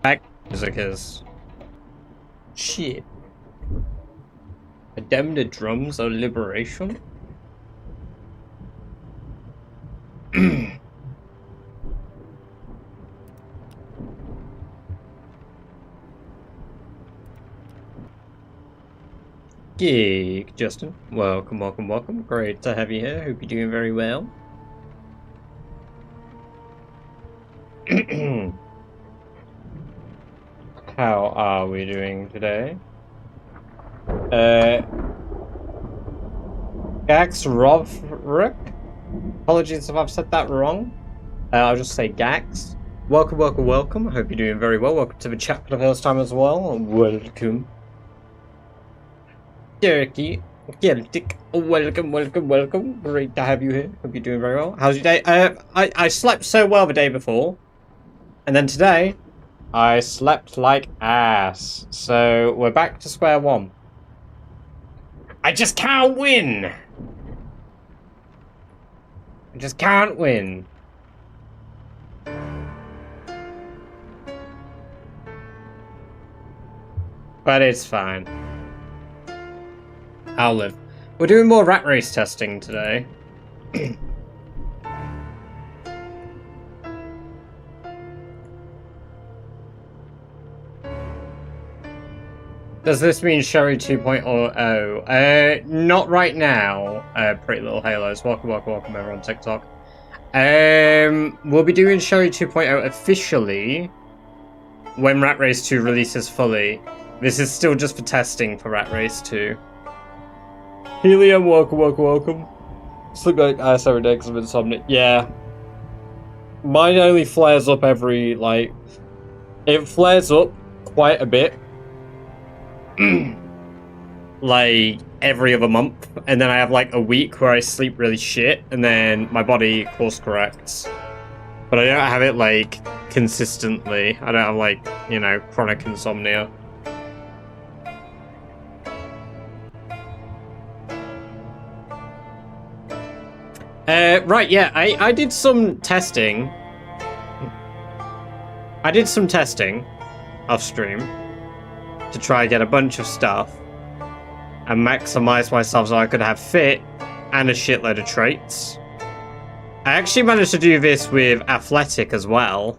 Back music is. Shit. Adem the drums of liberation? Gig, Justin. Welcome, welcome, welcome. Great to have you here. Hope you're doing very well. How are we doing today? Gax Rovrick? Apologies if I've said that wrong. I'll just say Gax. Welcome, welcome, welcome. I hope you're doing very well. Welcome to the chat for the first time as well. Welcome. Turkey, Celtic, welcome, welcome, welcome. Great to have you here. Hope you're doing very well. How's your day? I slept so well the day before. And then today, I slept like ass. So, we're back to square one. I just can't win! I just can't win. But it's fine. I'll live. We're doing more rat race testing today. Does this mean Sherry 2.0? Not right now, Pretty Little Halos. Welcome, welcome, welcome over on TikTok. We'll be doing Sherry 2.0 officially when Rat Race 2 releases fully. This is still just for testing for Rat Race 2. Helium, welcome, welcome, welcome. Sleep like ass every day because of insomnia. Yeah. Mine only flares up every, like... It flares up quite a bit. Like, every other month. And then I have, like, a week where I sleep really shit. And then my body course corrects. But I don't have it, like, consistently. I don't have, like, you know, chronic insomnia. Right, yeah, I did some testing. I did some testing off stream to try and get a bunch of stuff and maximize myself so I could have fit and a shitload of traits. I actually managed to do this with athletic as well,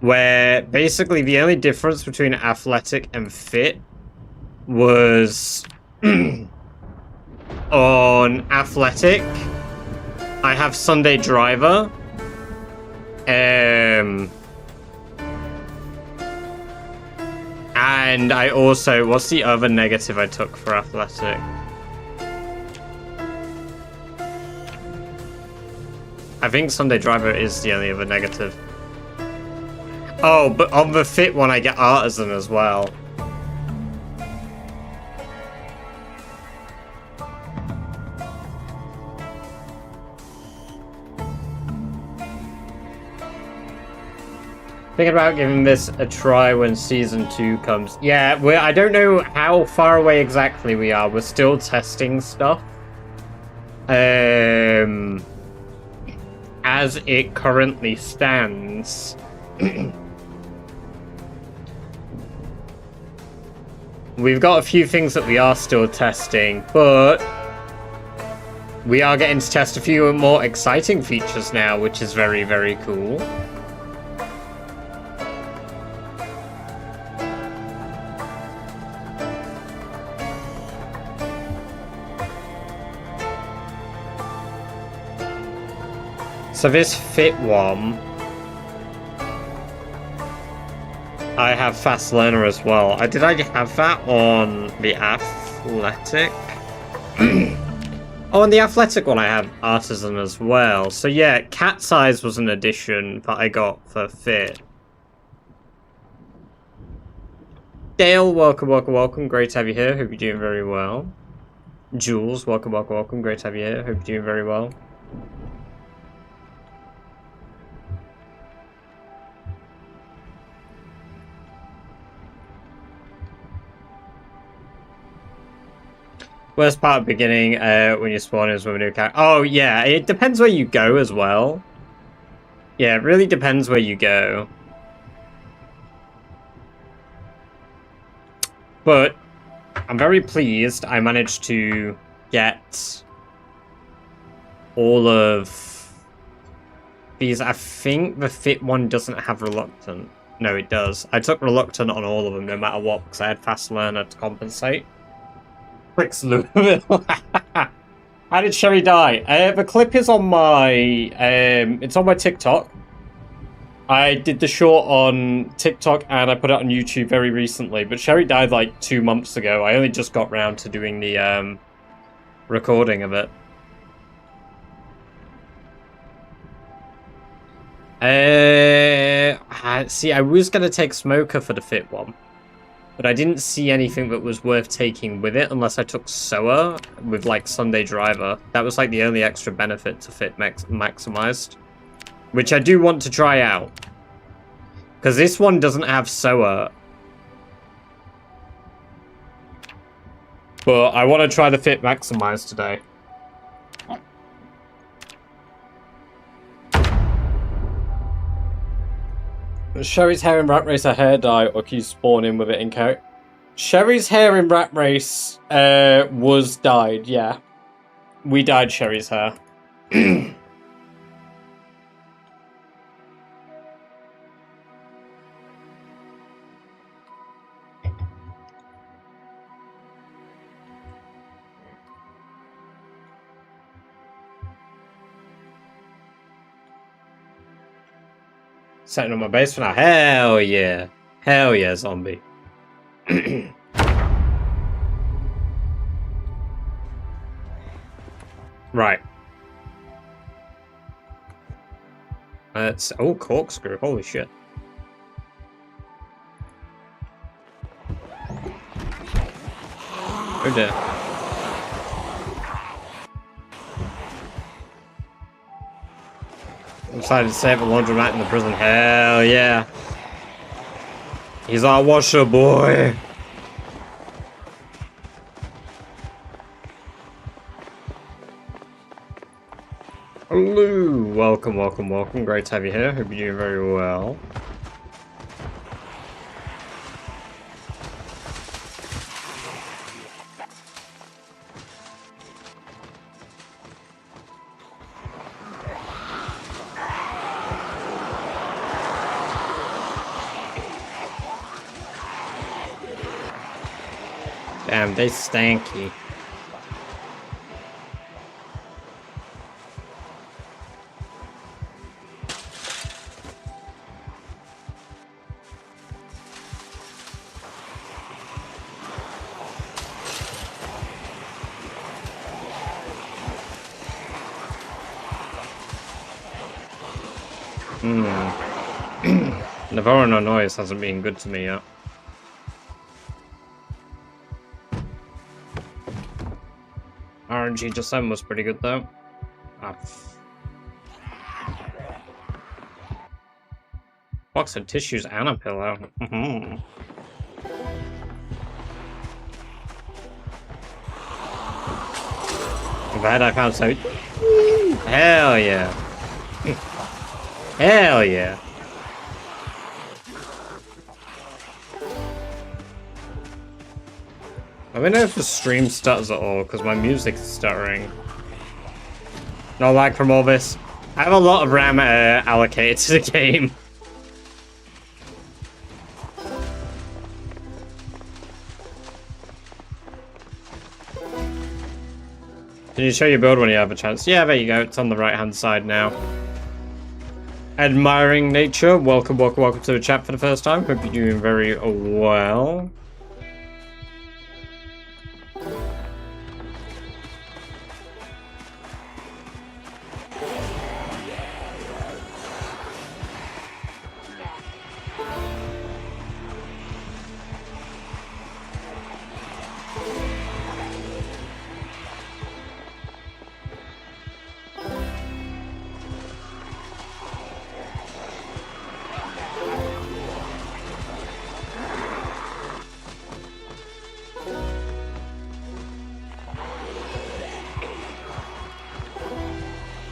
where basically the only difference between athletic and fit was on athletic. I have Sunday Driver. And I also... What's the other negative I took for athletic? I think Sunday Driver is the only other negative. Oh, but on the fit one I get Artisan as well. Thinking about giving this a try when Season 2 comes. Yeah, I don't know how far away exactly we are. We're still testing stuff. As it currently stands. We've got a few things that we are still testing, but we are getting to test a few more exciting features now, which is very, very cool. So this fit one, I have Fast Learner as well. Did I have that on the athletic? Oh, on the athletic one I have Artisan as well. So yeah, Cat's Eyes was an addition that I got for fit. Dale, welcome, welcome, welcome. Great to have you here. Hope you're doing very well. Jules, welcome, welcome, welcome. Great to have you here. Hope you're doing very well. Worst part of the beginning, when you spawn is with a new character. Oh, yeah, it depends where you go as well. Yeah, it really depends where you go. But I'm very pleased I managed to get all of these. I think the fit one doesn't have reluctant. No, it does. I took reluctant on all of them, no matter what, because I had fast learner to compensate. Bricks Louisville. How did Sherry die? The clip is on my it's on my TikTok. I did the short on TikTok and I put it on YouTube very recently, but Sherry died like 2 months ago. I only just got round to doing the recording of it. See, I was gonna take Smoker for the fit one, but I didn't see anything that was worth taking with it unless I took Soa with like Sunday Driver. That was like the only extra benefit to fit maximized, which I do want to try out because this one doesn't have Soa. But I want to try the fit maximized today. Sherry's hair in Rat Race a hair dye, or can you spawn in with it in character? Sherry's hair in Rat Race was dyed, yeah. We dyed Sherry's hair. Setting on my base for now. Hell yeah. Hell yeah, zombie. Right. Let's... Oh, corkscrew. Holy shit. Oh dear. Decided to save a laundromat in the prison. Hell yeah. He's our washer boy. Hello. Welcome, welcome, welcome. Great to have you here. Hope you're doing very well. Damn, they stanky. Navarro no noise hasn't been good to me yet. RNG just then was pretty good though. Box of tissues and a pillow. Glad I found so. Hell yeah. Hell yeah. I don't know if the stream stutters at all, because my music's stuttering. No lag from all this. I have a lot of RAM allocated to the game. Can you show your build when you have a chance? Yeah, there you go. It's on the right-hand side now. Admiring Nature. Welcome, welcome, welcome to the chat for the first time. Hope you're doing very well.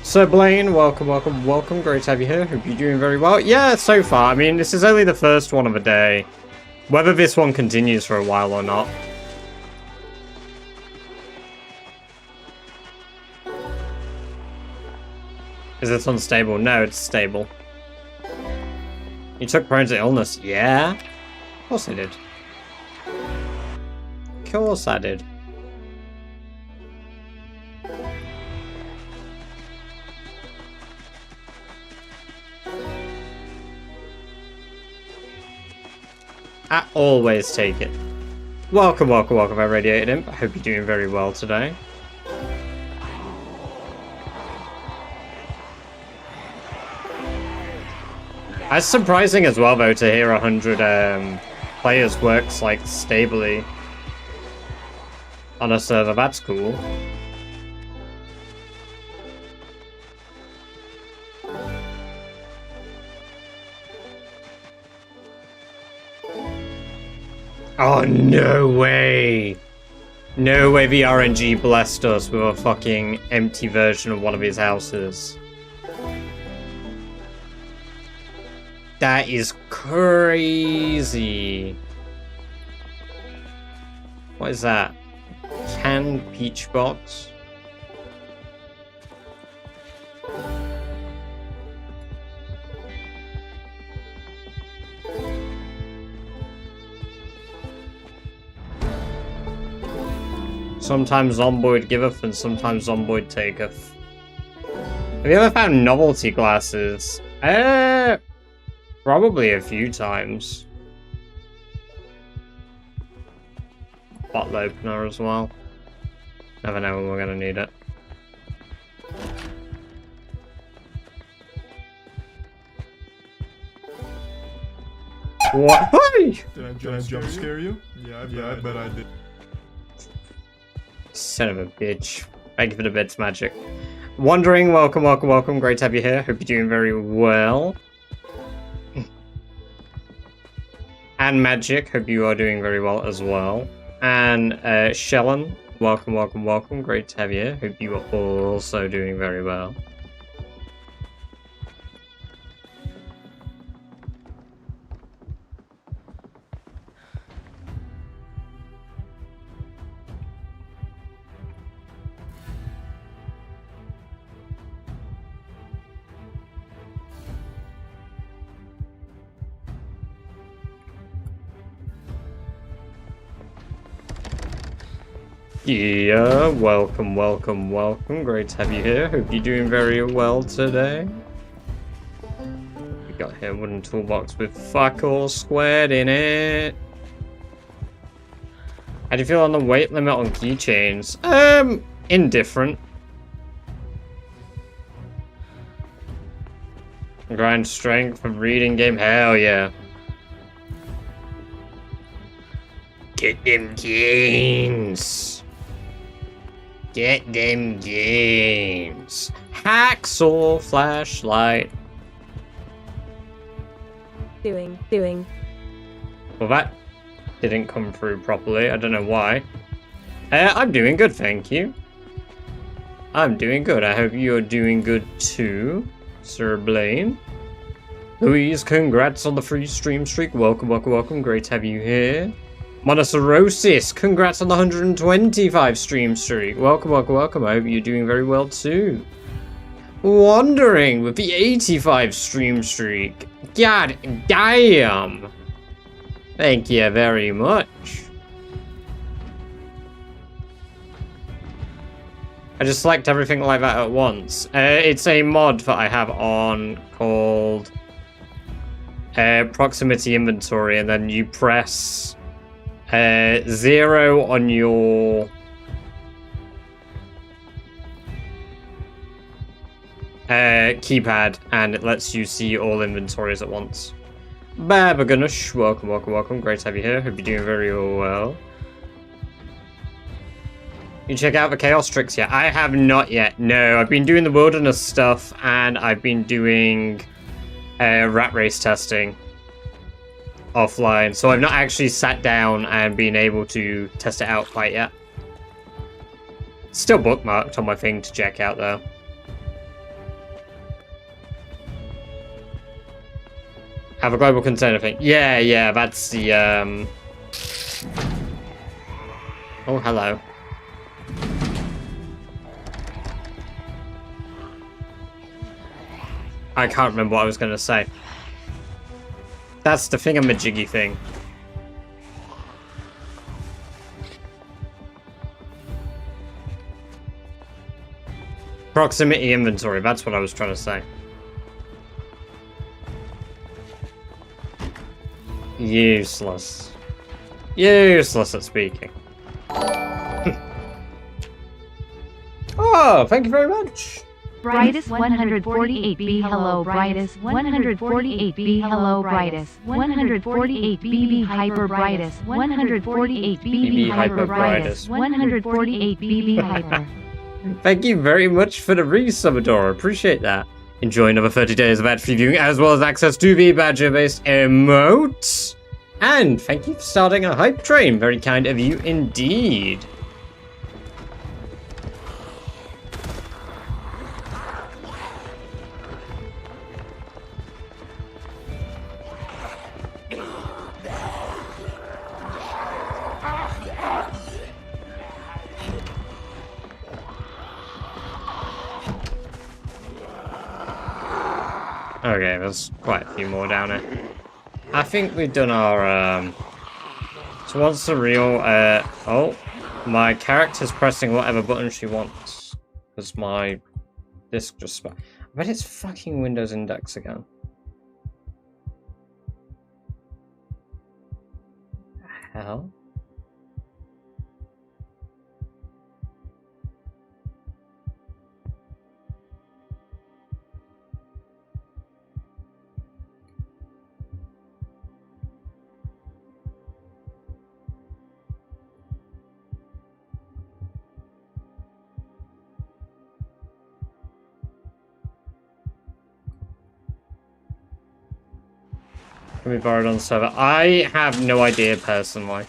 So Blaine, welcome, welcome, welcome. Great to have you here. Hope you're doing very well. Yeah, so far. I mean, this is only the first one of the day. Whether this one continues for a while or not. Is this unstable? No, it's stable. You took prone to illness? Yeah. Of course I did. Of course I did. I always take it. Welcome, welcome, welcome, I Radiated Imp. I hope you're doing very well today. That's surprising as well, though, to hear 100 players works, like, stably on a server. That's cool. Oh, no way! No way the RNG blessed us with a fucking empty version of one of his houses. That is crazy. What is that? Canned peach box? Sometimes Zomboid giveth and sometimes Zomboid taketh. Have you ever found novelty glasses? Probably a few times. Bottle opener as well. Never know when we're gonna need it. What? Hey! Did I jump scare you? Yeah, I bet I did. Son of a bitch. Thank you for the bits, Magic. Wandering, welcome, welcome, welcome. Great to have you here. Hope you're doing very well. And Magic, hope you are doing very well as well. And Shellen, welcome, welcome, welcome. Great to have you here. Hope you are also doing very well. Yeah, welcome, welcome, welcome. Great to have you here. Hope you're doing very well today. We got here wooden toolbox with fuck all squared in it. How do you feel on the weight limit on keychains? Indifferent. Grind strength from reading game. Hell yeah. Get them gains. Get them games. Hacksaw flashlight. Doing. Well, that didn't come through properly. I don't know why. I'm doing good, thank you. I'm doing good. I hope you're doing good too, Sir Blaine. Louise, congrats on the free stream streak. Welcome, welcome, welcome. Great to have you here. Monocerosis, congrats on the 125 stream streak. Welcome, welcome, welcome. I hope you're doing very well too. Wandering with the 85 stream streak. God damn. Thank you very much. I just select everything like that at once. It's a mod that I have on called Proximity Inventory, and then you press 0 on your keypad, and it lets you see all inventories at once. Babagunush, welcome, welcome, welcome. Great to have you here. Hope you're doing very well. You check out the Chaos Tricks yet? I have not yet. No, I've been doing the Wilderness stuff, and I've been doing rat race testing offline, so I've not actually sat down and been able to test it out quite yet. It's still bookmarked on my thing to check out though. Have a global container thing. Yeah, that's the, Oh, hello. I can't remember what I was going to say. That's the thingamajiggy thing. Proximity inventory, that's what I was trying to say. Useless. Useless at speaking. Oh, thank you very much. Brightest 148B hello brightest 148B hello brightest 148BB hyper brightest 148BB hyper brightest 148BB hyper. Thank you very much for the resub, Adora. Appreciate that. Enjoy another 30 days of ad-free viewing, as well as access to the Badger-based emotes. And thank you for starting a hype train. Very kind of you indeed. Okay, there's quite a few more down here. I think we've done our, So what's the real, oh, my character's pressing whatever button she wants. Because my disk just... I bet it's fucking Windows Index again. Hell? Can be borrowed on the server. I have no idea personally.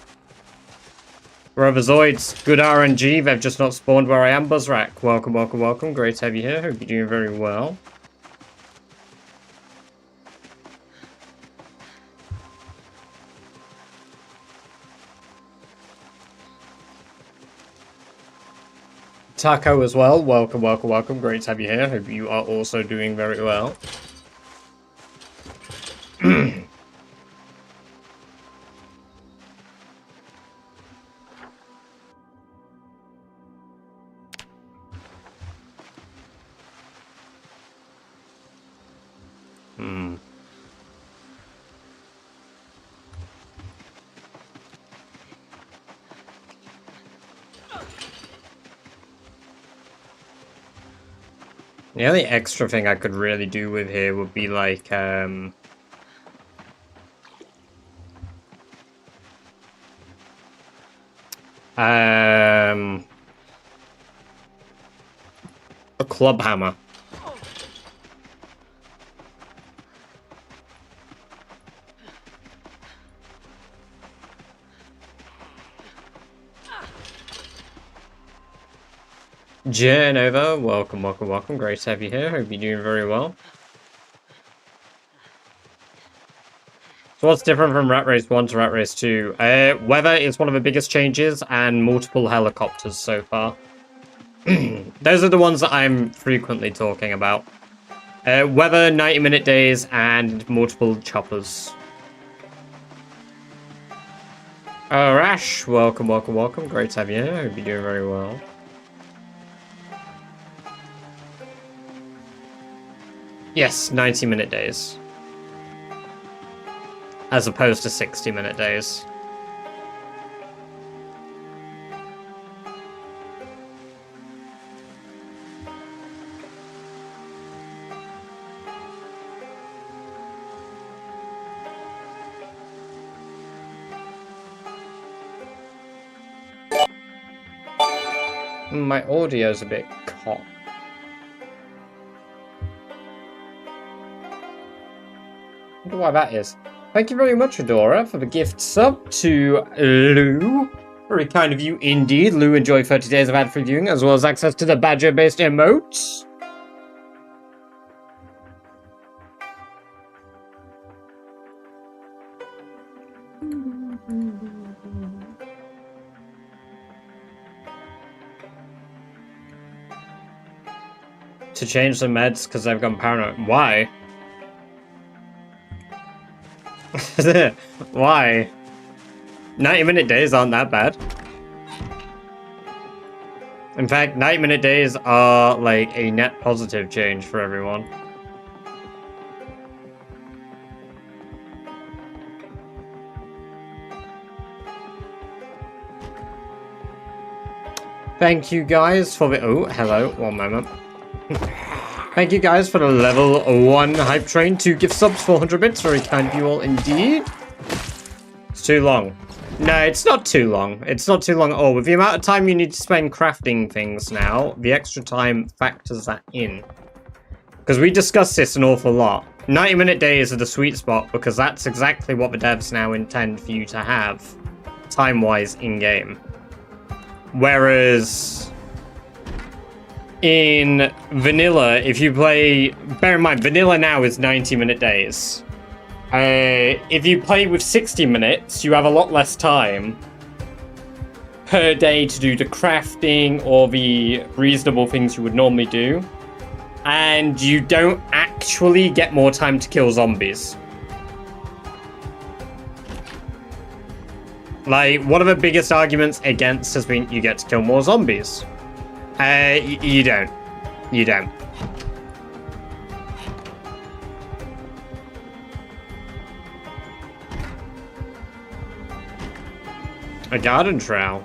Rover Zoids, good RNG. They've just not spawned where I am. Buzzrack, welcome, welcome, welcome. Great to have you here. Hope you're doing very well. Taco as well. Welcome, welcome, welcome. Great to have you here. Hope you are also doing very well. The only extra thing I could really do with here would be like, a club hammer. Genova, welcome, welcome, welcome. Great to have you here. Hope you're doing very well. So what's different from Rat Race 1 to Rat Race 2? Weather is one of the biggest changes, and multiple helicopters so far. Those are the ones that I'm frequently talking about. Weather, 90-minute days, and multiple choppers. Rash, welcome, welcome, welcome. Great to have you here. Hope you're doing very well. Yes, 90-minute days. As opposed to 60-minute days. My audio's a bit cocked. I wonder why that is. Thank you very much, Adora, for the gift sub to Lou. Very kind of you indeed. Lou, enjoy 30 days of ad-free viewing, as well as access to the Badger-based emotes. to change the meds because they've gone paranoid. Why? Why? 90-minute days aren't that bad. In fact, 90-minute days are like a net positive change for everyone. Thank you guys for the... Oh, hello. One moment. Thank you guys for the level 1 hype train to give subs for 100 bits. Very kind of you all indeed. It's too long. No, it's not too long. It's not too long at all. With the amount of time you need to spend crafting things now, the extra time factors that in. Because we discussed this an awful lot. 90-minute days are the sweet spot because that's exactly what the devs now intend for you to have time-wise in-game. Whereas in vanilla, if you play... Bear in mind, vanilla now is 90-minute days. If you play with 60 minutes, you have a lot less time per day to do the crafting or the reasonable things you would normally do. And you don't actually get more time to kill zombies. Like, one of the biggest arguments against has been you get to kill more zombies. You don't. You don't. A garden trowel.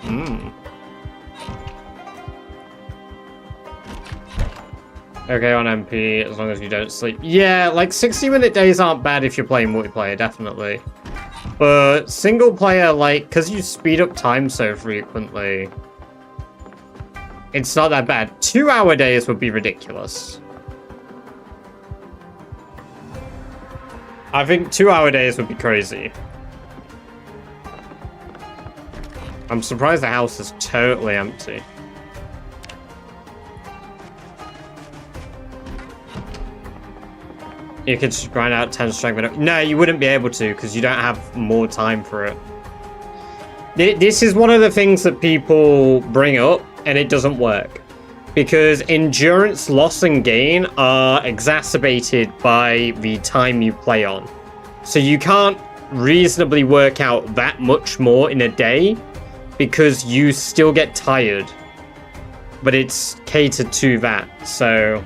Okay, on MP, as long as you don't sleep. Yeah, like 60-minute days aren't bad if you're playing multiplayer, definitely. But single player, like, because you speed up time so frequently, it's not that bad. 2-hour days would be ridiculous. I think 2-hour days would be crazy. I'm surprised the house is totally empty. You could just grind out 10 strength, but no, you wouldn't be able to because you don't have more time for it. This is one of the things that people bring up, and it doesn't work. Because endurance loss and gain are exacerbated by the time you play on. So you can't reasonably work out that much more in a day because you still get tired. But it's catered to that, so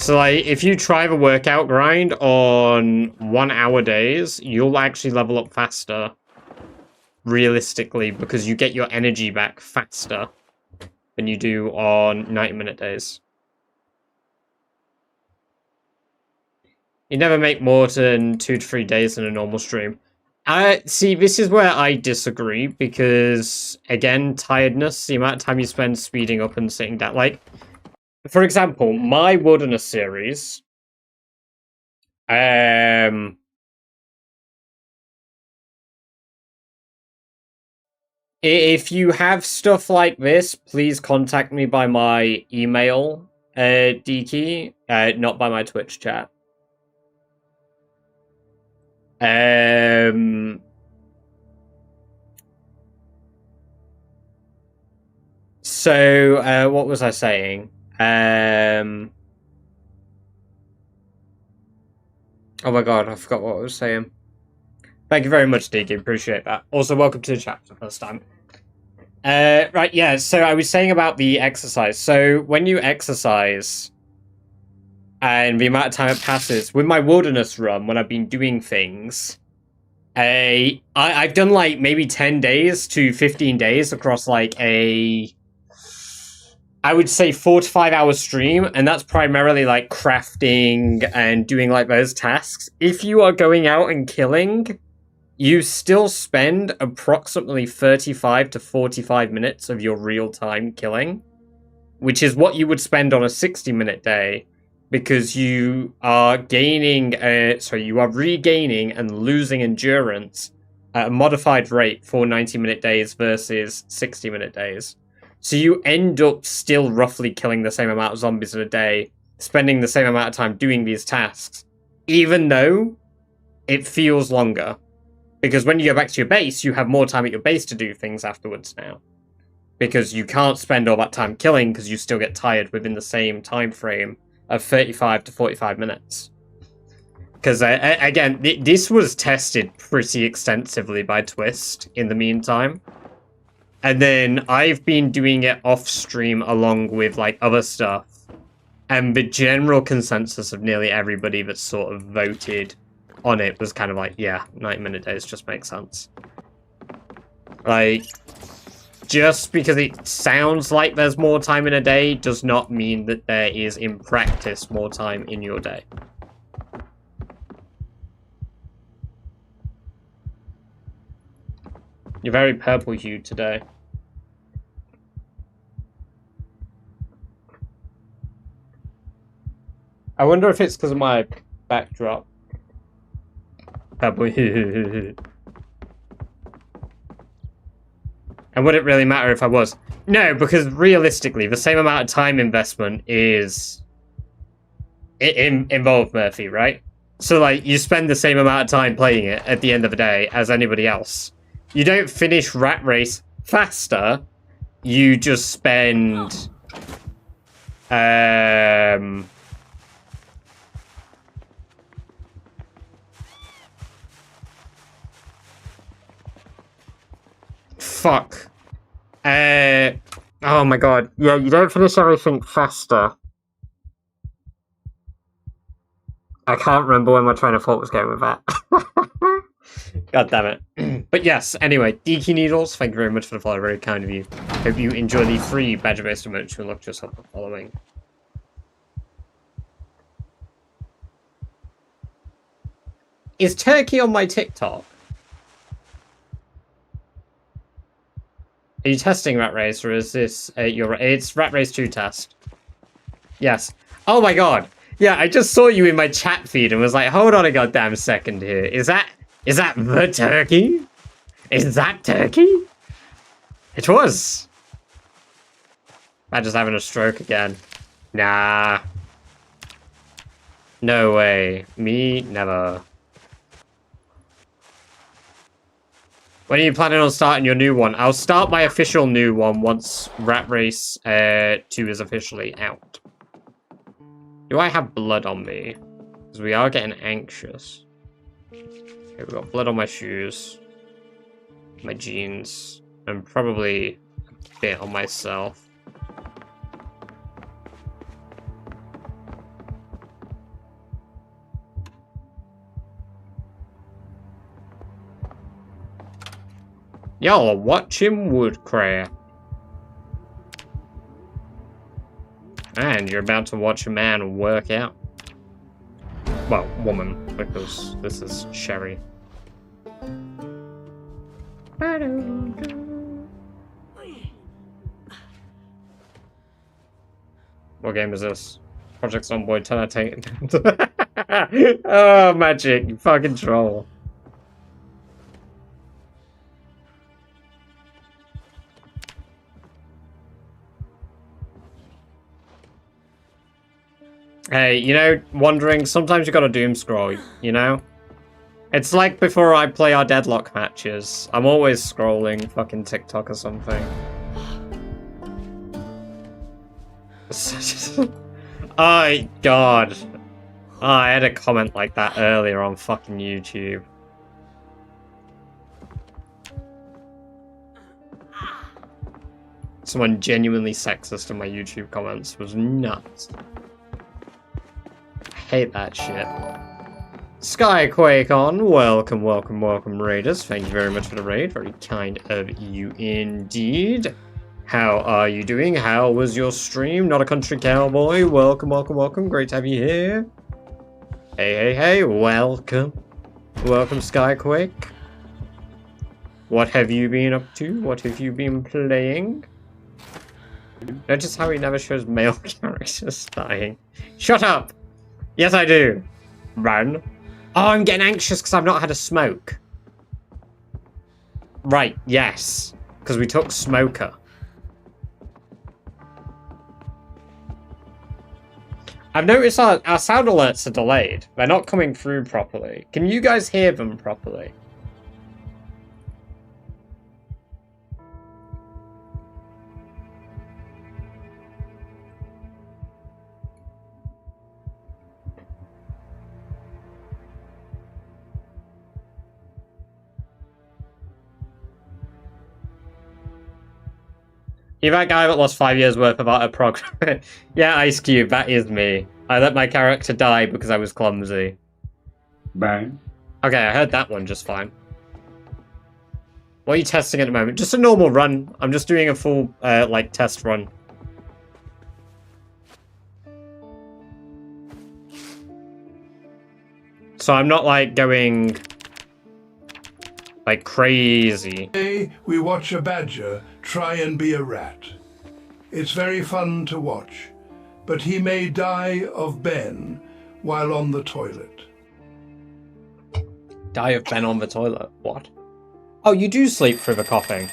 like, if you try the workout grind on 1-hour days, you'll actually level up faster. Realistically, because you get your energy back faster than you do on 90-minute days. You never make more than 2 to 3 days in a normal stream. See, this is where I disagree, because, again, tiredness, the amount of time you spend speeding up and sitting down. Like, for example, my Wilderness series, if you have stuff like this, please contact me by my email, DKey, not by my Twitch chat. So, what was I saying? Oh my god, I forgot what I was saying. Thank you very much, DK. Appreciate that. Also, welcome to the chat for the first time. Right, yeah, so I was saying about the exercise. So, when you exercise, and the amount of time it passes, with my Wilderness run, when I've been doing things, I've done, like, maybe 10 days to 15 days across, like, I would say 4 to 5 hour stream, and that's primarily, like, crafting and doing, like, those tasks. If you are going out and killing, you still spend approximately 35 to 45 minutes of your real time killing, which is what you would spend on a 60-minute day, because you are gaining, you are regaining and losing endurance at a modified rate for 90-minute days versus 60-minute days. So you end up still roughly killing the same amount of zombies in a day, spending the same amount of time doing these tasks, even though it feels longer. Because when you go back to your base, you have more time at your base to do things afterwards now. because you can't spend all that time killing because you still get tired within the same time frame of 35 to 45 minutes. Because, again, this was tested pretty extensively by Twist in the meantime. And then I've been doing it off-stream along with, like, other stuff. And the general consensus of nearly everybody that sort of voted on it was kind of like, yeah, 90-minute days just makes sense. Like, just because it sounds like there's more time in a day does not mean that there is, in practice, more time in your day. You're very purple-hued today. I wonder if it's because of my backdrop. Purple-hued. And would it really matter if I was? No, because realistically, the same amount of time investment is involved, Murphy, right? So, like, you spend the same amount of time playing it at the end of the day as anybody else. You don't finish Rat Race faster. You just spend... Fuck. Oh my god. Yeah, you don't finish everything faster. I can't remember where my train of thought was going with that. God damn it. But yes, anyway, Geeky Needles, thank you very much for the follow, very kind of you. Hope you enjoy the free badger-based merch and look yourself up following. Is Turkey on my TikTok? Are you testing Rat Race, or is this it's Rat Race 2 test? Yes. Oh my god. Yeah, I just saw you in my chat feed and was like, hold on a goddamn second here. Is that the turkey? Is that turkey? It was. I'm just having a stroke again. Nah. No way. Me, never. When are you planning on starting your new one? I'll start my official new one once Rat Race 2 is officially out. Do I have blood on me? Because we are getting anxious. Okay, we've got blood on my shoes, my jeans, and probably a bit on myself. Y'all are watching Woodcraft. And you're about to watch a man work out. Well, woman, because this is Sherry. What game is this? Project Zomboid 10 out of 10. Oh, magic, you fucking troll. Hey, you know, wondering, sometimes you gotta doom scroll, you know? It's like before I play our deadlock matches. I'm always scrolling fucking TikTok or something. Oh, God. Oh, I had a comment like that earlier on fucking YouTube. Someone genuinely sexist in my YouTube comments was nuts. Hate that shit. Skyquake on, welcome, welcome, welcome, raiders. Thank you very much for the raid. Very kind of you indeed. How are you doing? How was your stream? Not a country cowboy. Welcome, welcome, welcome. Great to have you here. Hey, hey, hey. Welcome. Welcome, Skyquake. What have you been up to? What have you been playing? Notice how he never shows male characters dying. Shut up! Yes, I do. Run. Oh, I'm getting anxious because I've not had a smoke. Right, yes. Because we took Smoker. I've noticed our sound alerts are delayed. They're not coming through properly. Can you guys hear them properly? You're that guy that lost 5 years worth of art progress. Yeah, Ice Cube, that is me. I let my character die because I was clumsy. Bang. Okay, I heard that one just fine. What are you testing at the moment? Just a normal run. I'm just doing a full, like, test run. So I'm not, like, going... like, crazy. Today, we watch a badger try and be a rat. It's very fun to watch, but he may die of Ben while on the toilet. Die of Ben on the toilet? What? Oh, you do sleep through the coughing.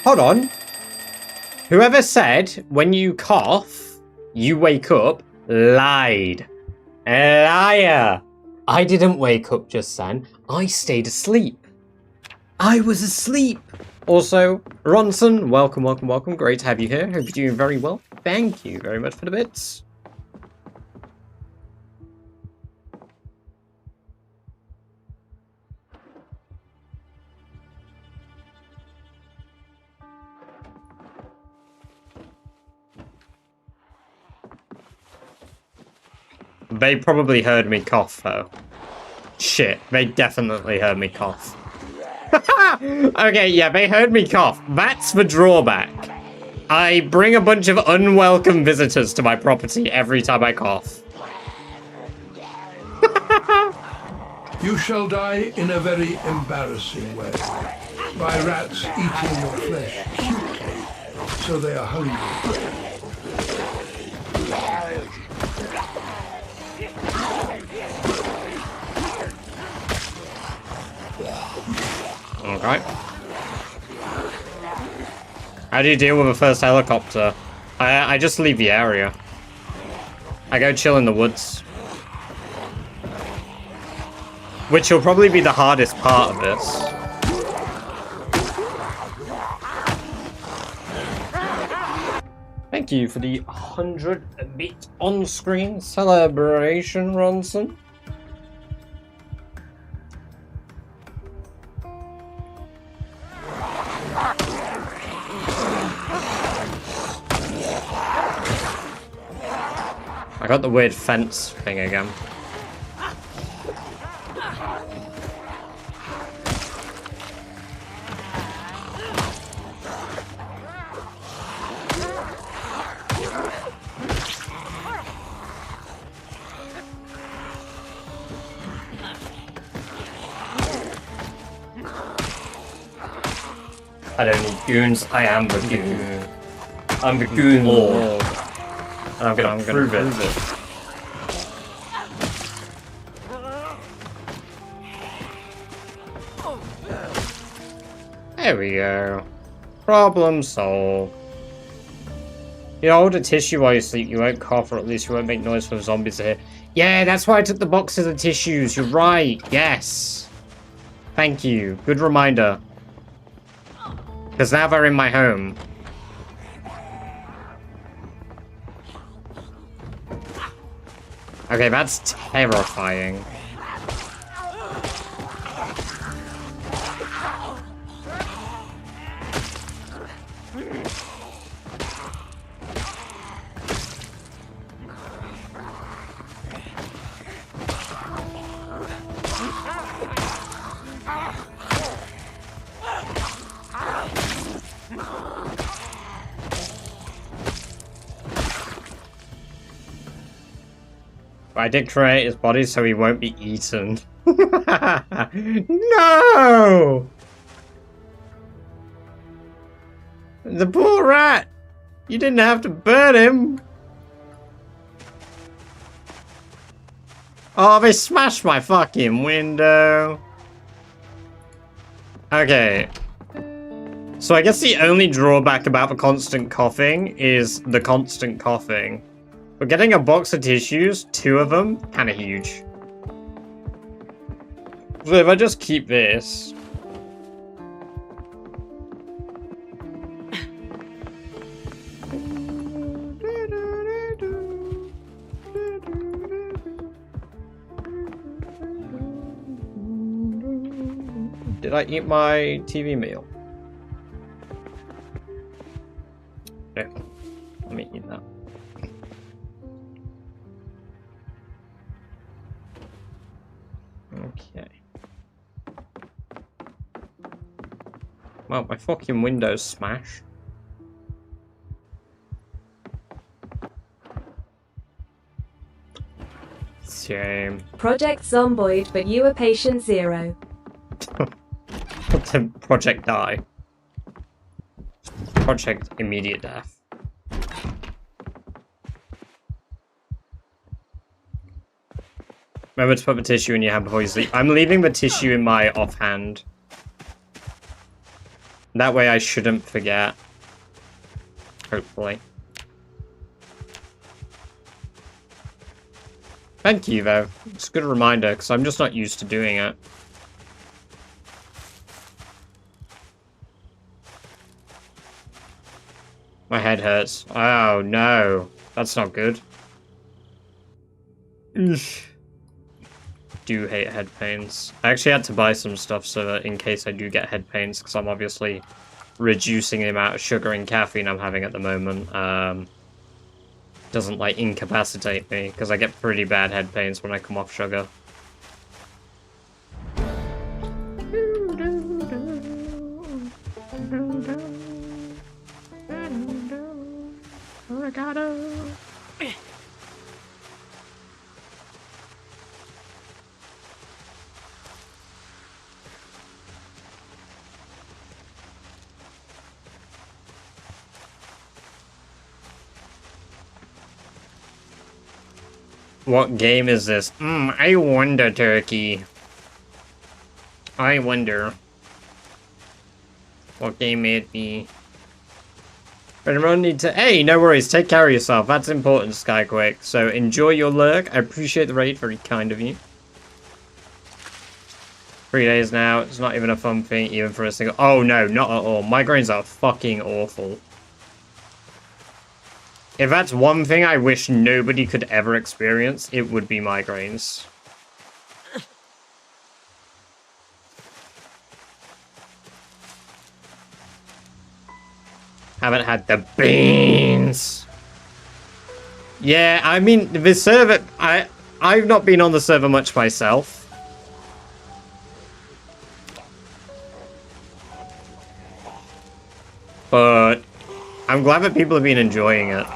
Hold on. Whoever said when you cough, you wake up, lied. A liar. I didn't wake up just then. I stayed asleep. I was asleep. Also, Ronson, welcome, welcome, welcome. Great to have you here. Hope you're doing very well. Thank you very much for the bits. They probably heard me cough, though. Shit, they definitely heard me cough. Okay, yeah, they heard me cough. That's the drawback. I bring a bunch of unwelcome visitors to my property every time I cough. You shall die in a very embarrassing way, by rats eating your flesh cutely, so they are hungry. Okay. How do you deal with a first helicopter? I just leave the area. I go chill in the woods. Which will probably be the hardest part of this. Thank you for the 100-bit on-screen celebration, Ronson. I got the weird fence thing again. I don't need goons, I am the goon. I'm the goon lord. And I'm gonna prove it. There we go. Problem solved. You hold a tissue while you sleep, you won't cough, or at least you won't make noise for the zombies to hear. Yeah, that's why I took the boxes of tissues. You're right. Yes. Thank you. Good reminder. Because now they're in my home. Okay, that's terrifying. I did create his body so he won't be eaten. No! The poor rat! You didn't have to burn him! Oh, they smashed my fucking window! Okay. So I guess the only drawback about the constant coughing is the constant coughing. But getting a box of tissues, 2 of them, kinda huge. So if I just keep this... Did I eat my TV meal? Let me eat that. Okay. Well, my fucking Windows smash. Shame. Project Zomboid, but you were patient 0. Project die. Project immediate death. Remember to put the tissue in your hand before you sleep. I'm leaving the tissue in my offhand. That way I shouldn't forget. Hopefully. Thank you, though. It's a good reminder, because I'm just not used to doing it. My head hurts. Oh, no. That's not good. Eesh. Do hate head pains. I actually had to buy some stuff so that in case I do get head pains, because I'm obviously reducing the amount of sugar and caffeine I'm having at the moment. Doesn't like incapacitate me, because I get pretty bad head pains when I come off sugar. What game is this? I wonder, Turkey. I wonder. What game may it be? But everyone need to... Hey, no worries. Take care of yourself. That's important, Skyquake. So enjoy your lurk. I appreciate the raid. Very kind of you. 3 days now. It's not even a fun thing, even for a single... Oh, no, not at all. Migraines are fucking awful. If that's one thing I wish nobody could ever experience, it would be migraines. Haven't had the beans. Yeah, I mean, the server... I've not been on the server much myself. But I'm glad that people have been enjoying it.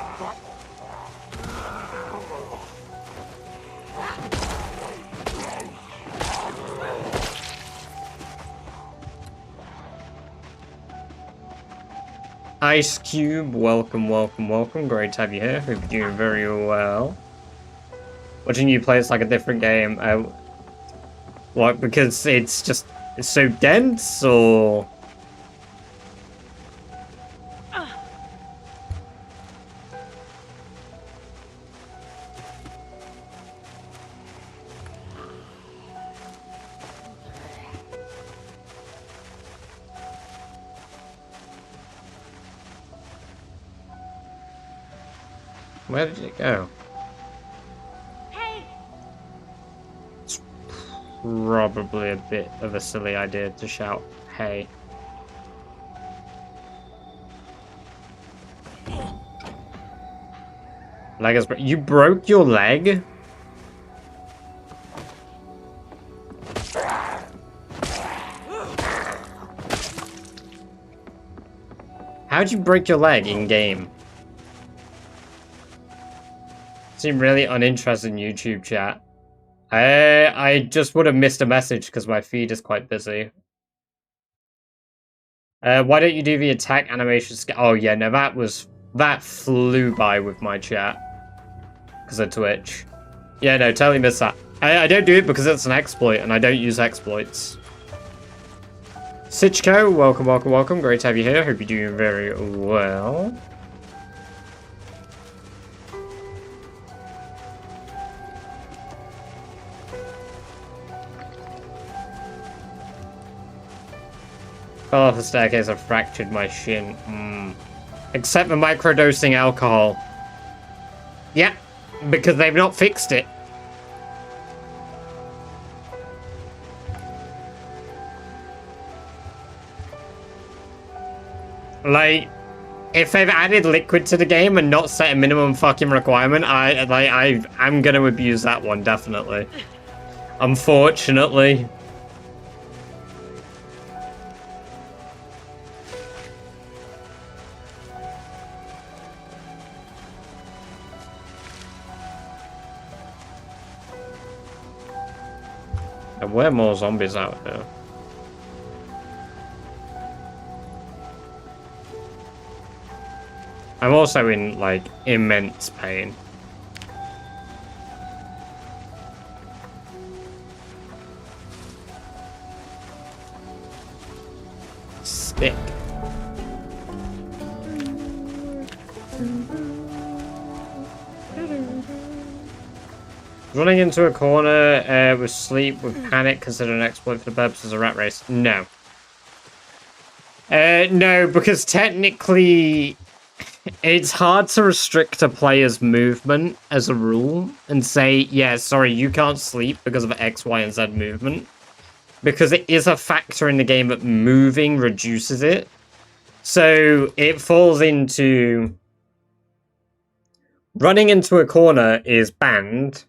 Ice Cube, welcome, welcome, welcome. Great to have you here. Hope you're doing very well. Watching you play, it's like a different game. What, because it's so dense, or...? Where did it go? Hey! It's probably a bit of a silly idea to shout, hey. Leg is you broke your leg? How'd you break your leg in game? Seem really uninterested in YouTube chat. I just would have missed a message because my feed is quite busy. Why don't you do the attack animation? Oh yeah, no, that flew by with my chat because of Twitch. Yeah, no, totally missed that. I don't do it because it's an exploit, and I don't use exploits. Sichko, welcome, welcome, welcome. Great to have you here. Hope you're doing very well. Fell off the staircase and fractured my shin. Except for microdosing alcohol. Yeah, because they've not fixed it. Like, if they've added liquid to the game and not set a minimum fucking requirement, I'm gonna abuse that one, definitely. Unfortunately. There were more zombies out here. I'm also in, like, immense pain. Stick. Running into a corner with sleep, with panic, considered an exploit for the purposes of Rat Race? No. No, because technically it's hard to restrict a player's movement as a rule and say, yeah, sorry, you can't sleep because of X, Y, and Z movement. Because it is a factor in the game that moving reduces it. So it falls into... Running into a corner is banned,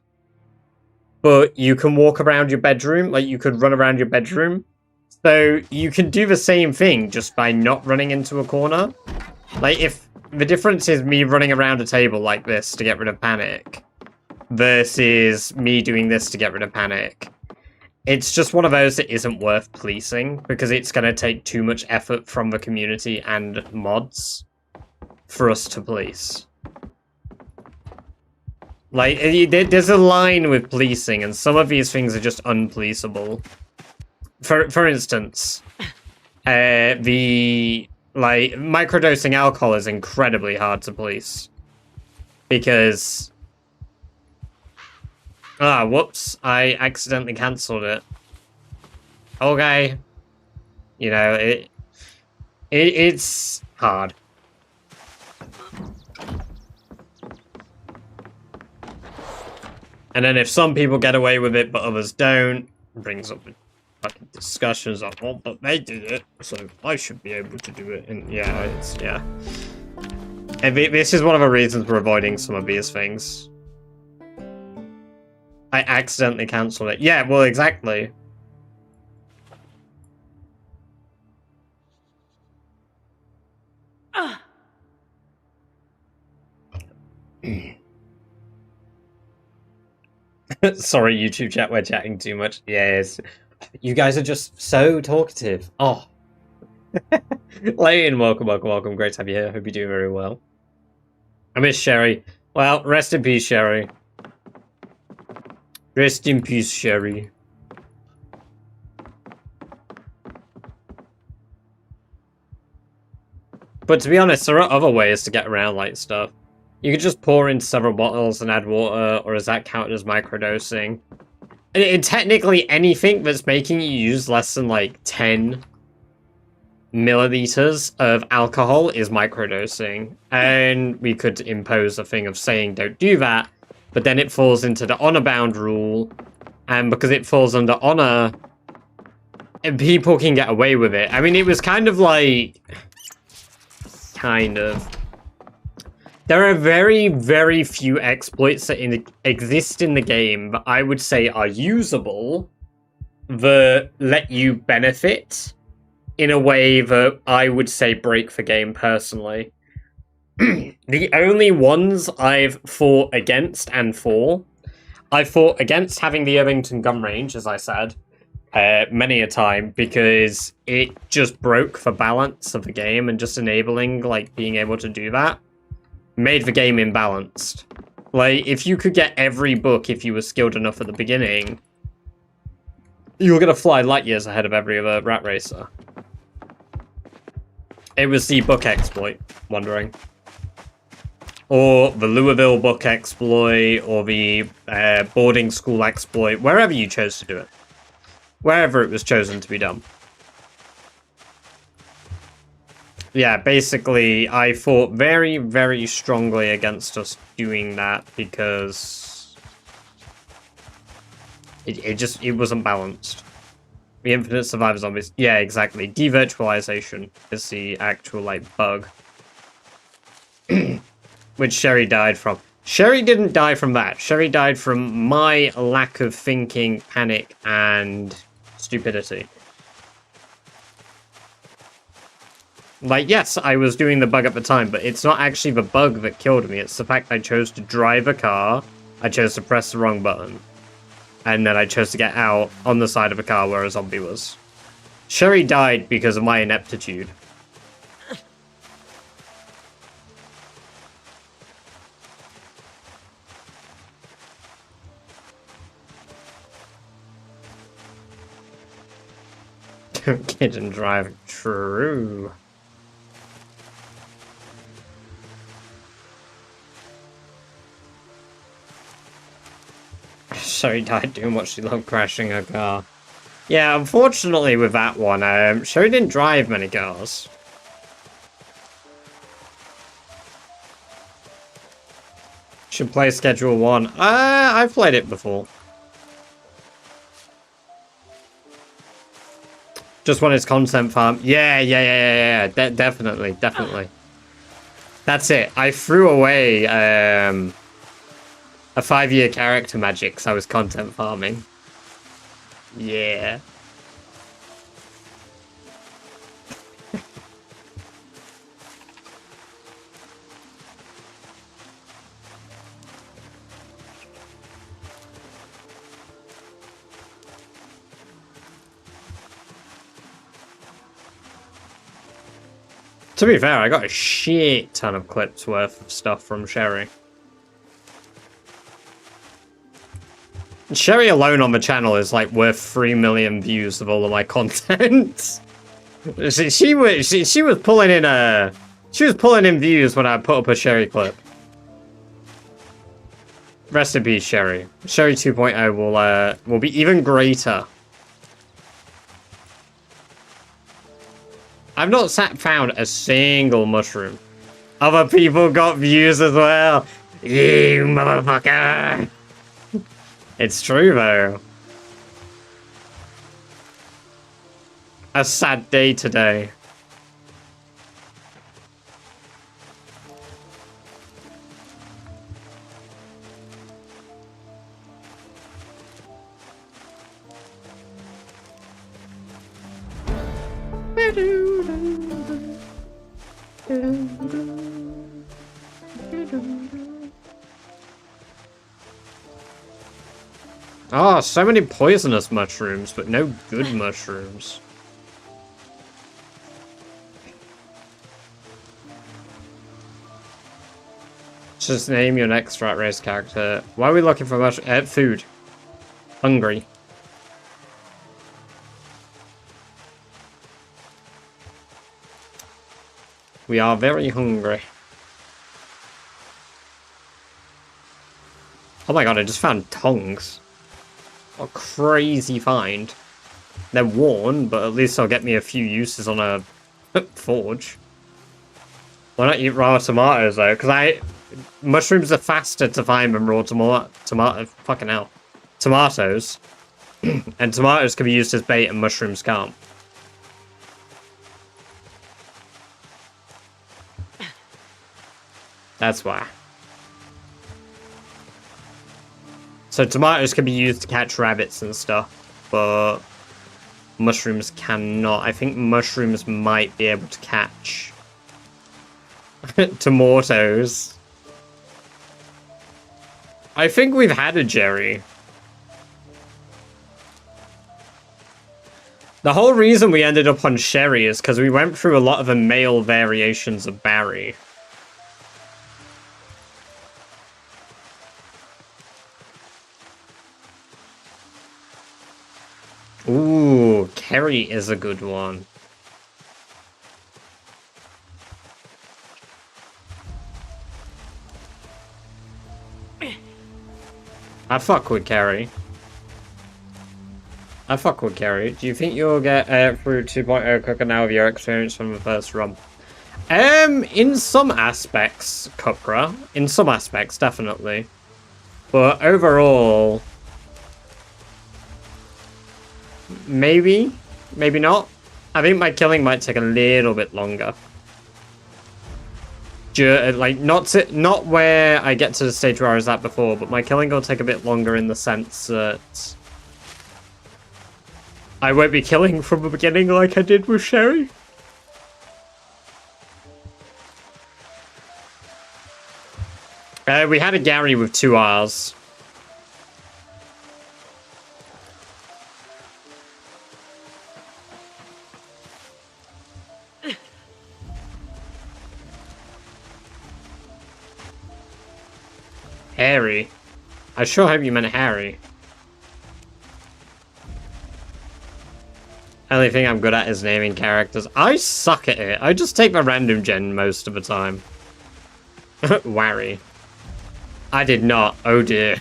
but you can walk around your bedroom, like you could run around your bedroom. So you can do the same thing just by not running into a corner. Like if the difference is me running around a table like this to get rid of panic versus me doing this to get rid of panic. It's just one of those that isn't worth policing because it's going to take too much effort from the community and mods for us to police. Like, there's a line with policing, and some of these things are just unpoliceable. For instance, microdosing alcohol is incredibly hard to police. Because... Ah, whoops, I accidentally cancelled it. Okay. You know, it's hard. And then if some people get away with it but others don't, it brings up fucking discussions of, well, but they did it, so I should be able to do it. And yeah, it's, yeah. And this is one of the reasons we're avoiding some of these things. I accidentally cancelled it. Yeah, well, exactly. Sorry, YouTube chat, we're chatting too much. Yes. You guys are just so talkative. Oh. Lane, welcome. Great to have you here. Hope you're doing very well. I miss Sherry. Well, rest in peace, Sherry. Rest in peace, Sherry. But to be honest, there are other ways to get around light stuff. You could just pour into several bottles and add water, or is that counted as microdosing? And technically, anything that's making you use less than, like, 10 milliliters of alcohol is microdosing. And we could impose a thing of saying don't do that, but then it falls into the honor-bound rule, and because it falls under honor, people can get away with it. I mean, it was kind of like... There are very, very few exploits that exist in the game that I would say are usable that let you benefit in a way that I would say break the game personally. The only ones I've fought against and for, I fought against having the Irvington gun range, as I said, many a time, because it just broke the balance of the game, and just enabling, like, being able to do that made the game imbalanced. Like, if you could get every book if you were skilled enough at the beginning, you were gonna fly light years ahead of every other rat racer. It was the book exploit, wondering. Or the Louisville book exploit, or the boarding school exploit, wherever you chose to do it. Wherever it was chosen to be done. Yeah, basically, I fought very, very strongly against us doing that because it wasn't balanced. The infinite survivor zombies. Yeah, exactly. Devirtualization is the actual, like, bug. Which Sherry died from. Sherry didn't die from that. Sherry died from my lack of thinking, panic, and stupidity. Like, yes, I was doing the bug at the time, but it's not actually the bug that killed me. It's the fact I chose to drive a car, I chose to press the wrong button, and then I chose to get out on the side of a car where a zombie was. Sherry died because of my ineptitude. Kid and drive, true. Sherry died doing what she loved, crashing her car. Yeah, unfortunately with that one, Sherry didn't drive many cars. Should play Schedule 1. I've played it before. Just when it's content farm. Yeah. Definitely. That's it. I threw away a 5-year character magic because I was content farming. Yeah. To be fair, I got a shit ton of clips worth of stuff from Sherry. Sherry alone on the channel is like worth 3 million views of all of my content. she was pulling in views when I put up a Sherry clip. Rest in peace, Sherry. Sherry 2.0 will be even greater. I've not found a single mushroom. Other people got views as well. You motherfucker! It's true though. A sad day today. Oh, so many poisonous mushrooms, but no good mushrooms. Just name your next rat race character. Why are we looking for food? Hungry. We are very hungry. Oh my god, I just found tongs. What a crazy find. They're worn, but at least they'll get me a few uses on a forge. Why not eat raw tomatoes though? Because mushrooms are faster to find than raw fucking hell. Tomatoes. And tomatoes can be used as bait and mushrooms can't. That's why. So tomatoes can be used to catch rabbits and stuff, but mushrooms cannot. I think mushrooms might be able to catch tomatoes. I think we've had a Jerry. The whole reason we ended up on Sherry is because we went through a lot of the male variations of Barry. Ooh, Kerry is a good one. I fuck with Kerry. Do you think you'll get through 2.0 quicker now with your experience from the first run? In some aspects, Cupra. In some aspects, definitely. But overall... maybe not. I think my killing might take a little bit longer. Like, not where I get to the stage where I was at before, but my killing will take a bit longer in the sense that I won't be killing from the beginning like I did with Sherry. We had a Gary with 2 R's. Harry. I sure hope you meant Harry. Only thing I'm good at is naming characters. I suck at it. I just take the random gen most of the time. Wary. I did not. Oh dear.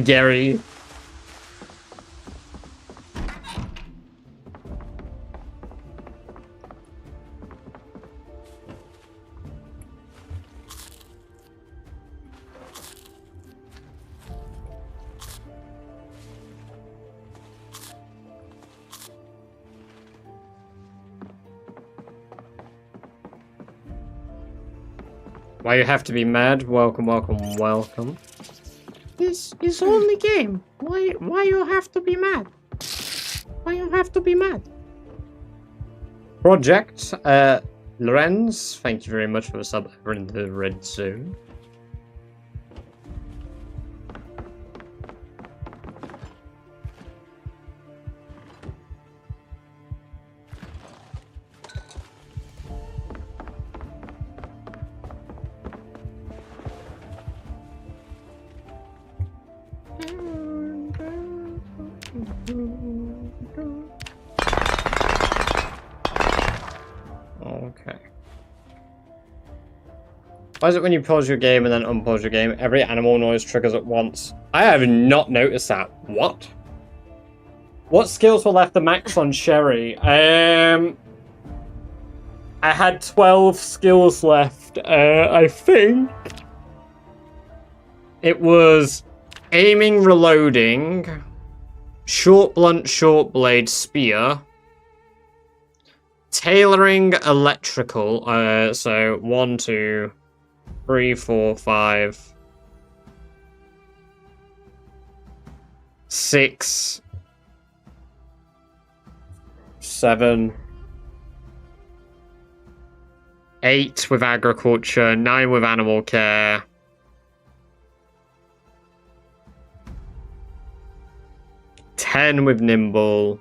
Gary. Why you have to be mad? Welcome, welcome, welcome. It's only game. Why you have to be mad? Why you have to be mad? Project, Lorenz, thank you very much for the sub over in the red zone. Okay. Why is it when you pause your game and then unpause your game, every animal noise triggers at once? I have not noticed that. What? What skills were left the max on Sherry? I had 12 skills left. I think it was aiming, reloading, short blunt, short blade, spear, tailoring, electrical. So 1, 2, 3, 4, 5, 6, 7, 8 with agriculture, 9 with animal care, 10 with nimble,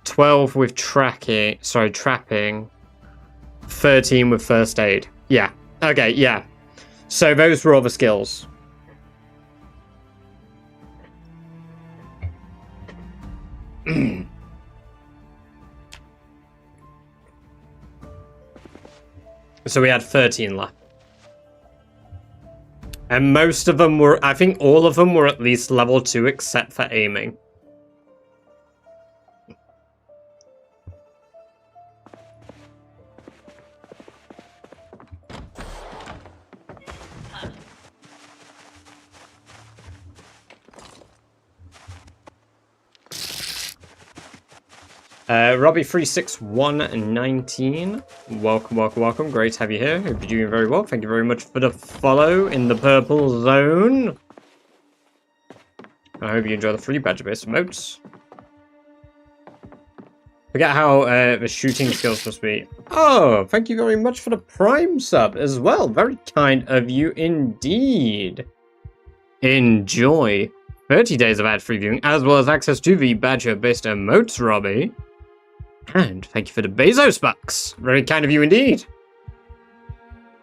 12 with trapping, 13 with first aid. Yeah. Okay, yeah. So those were all the skills. So we had 13 left. And most of them were, I think all of them were at least level 2 except for aiming. Robbie36119, welcome, welcome, welcome. Great to have you here. Hope you're doing very well. Thank you very much for the follow in the purple zone. I hope you enjoy the free badger-based emotes. Forget how the shooting skills supposed to be. Oh, thank you very much for the Prime sub as well. Very kind of you indeed. Enjoy 30 days of ad-free viewing, as well as access to the badger-based emotes, Robbie. And thank you for the Bezos bucks. Very kind of you indeed.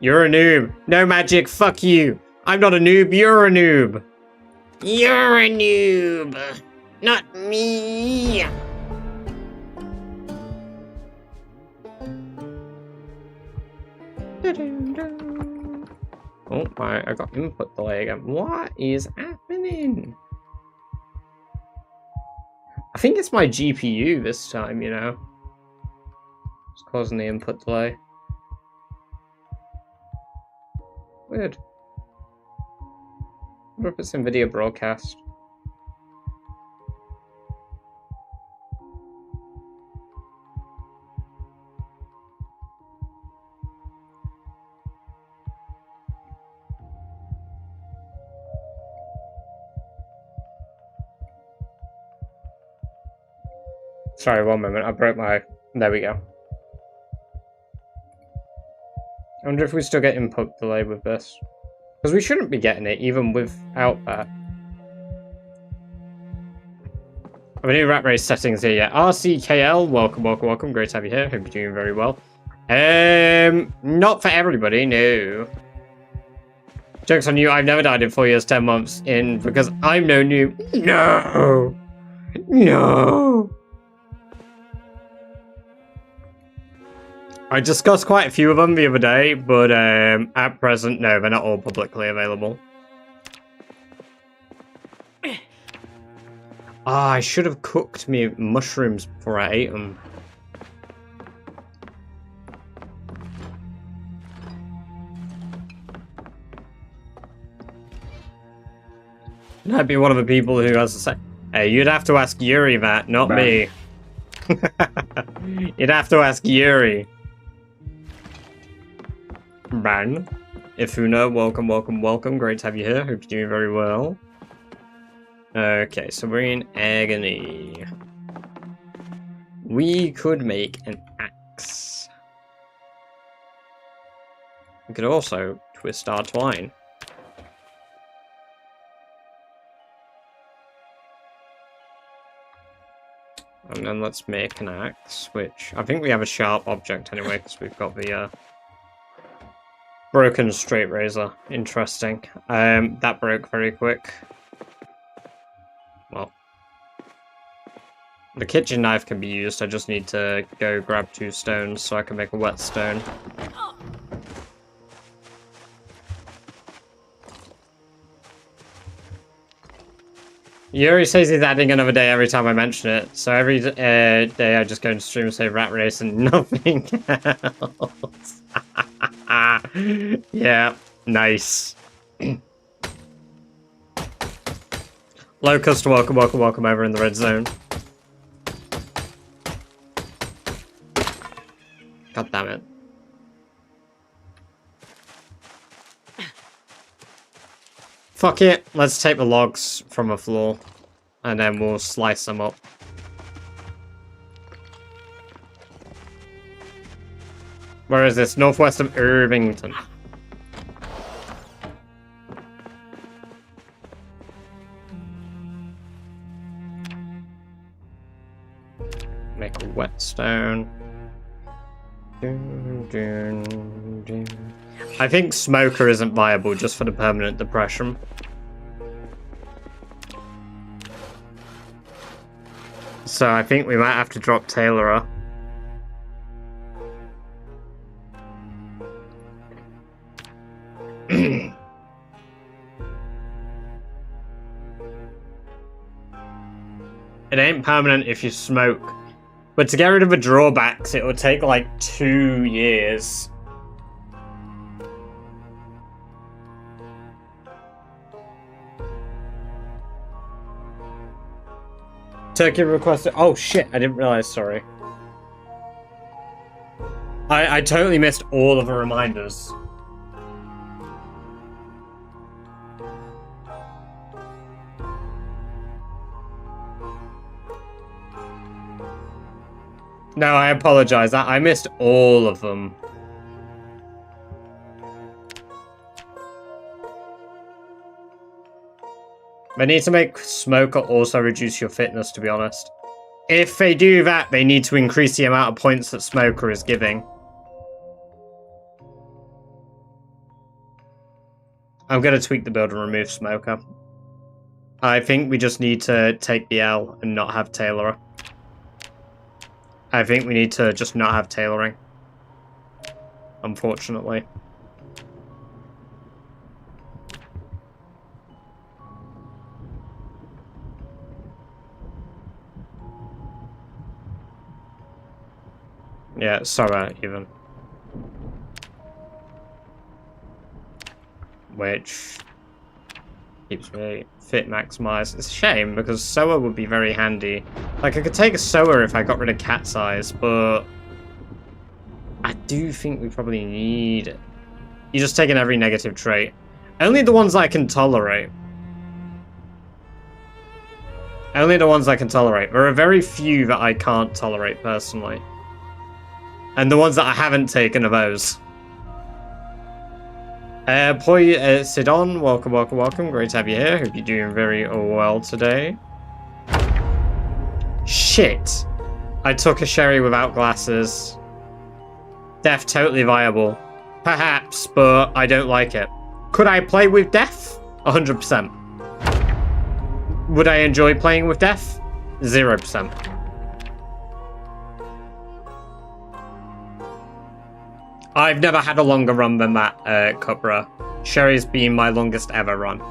You're a noob. No magic, fuck you. I'm not a noob, you're a noob. You're a noob. Not me. Oh my, I got input delay again. What is happening? I think it's my GPU this time, you know. It's causing the input delay. Weird. I wonder if it's NVIDIA broadcast. Sorry, one moment. I broke my... There we go. I wonder if we still get input delay with this. Because we shouldn't be getting it, even without that. Have a new rat race settings here yet. RCKL, welcome, welcome, welcome. Great to have you here. Hope you're doing very well. Not for everybody, no. Joke's on you, I've never died in 4 years, 10 months in because I'm no noob. No! No! I discussed quite a few of them the other day, but at present, no, they're not all publicly available. Ah, I should have cooked me mushrooms before I ate them. And I'd be one of the people who has to say, hey, you'd have to ask Yuri that, not me. You'd have to ask Yuri. Ban. Ifuna, welcome, welcome, welcome. Great to have you here. Hope you're doing very well. Okay, so we're in agony. We could make an axe. We could also twist our twine. And then let's make an axe, which I think we have a sharp object anyway, because we've got the broken straight razor. Interesting. That broke very quick. Well, the kitchen knife can be used. I just need to go grab 2 stones so I can make a whetstone. Yuri says he's adding another day every time I mention it, so every day I just go into stream and say rat race and nothing else. Yeah, nice. Locust, welcome, welcome, welcome over in the red zone. God damn it. Fuck it, let's take the logs from the floor, and then we'll slice them up. Where is this? Northwest of Irvington. Make a whetstone. I think smoker isn't viable just for the permanent depression. So I think we might have to drop Tailorer. It ain't permanent if you smoke. But to get rid of the drawbacks, it will take like 2 years. Turkey requested. Oh shit, I didn't realize, sorry. I totally missed all of the reminders. No, I apologize. I missed all of them. They need to make Smoker also reduce your fitness, to be honest. If they do that, they need to increase the amount of points that Smoker is giving. I'm going to tweak the build and remove Smoker. I think we just need to take the L and not have Tailorer. I think we need to just not have tailoring. Unfortunately. Yeah, Sora even. Which keeps me fit maximized. It's a shame because Soa would be very handy. Like I could take a Soa if I got rid of Cat's Eyes, but I do think we probably need it. You're just taking every negative trait. Only the ones I can tolerate. Only the ones I can tolerate. There are very few that I can't tolerate personally. And the ones that I haven't taken are those. Sidon, welcome, welcome, welcome. Great to have you here. Hope you're doing very well today. Shit. I took a sherry without glasses. Death, totally viable. Perhaps, but I don't like it. Could I play with Death? 100%. Would I enjoy playing with Death? 0%. I've never had a longer run than that, Cupra. Sherry's been my longest ever run.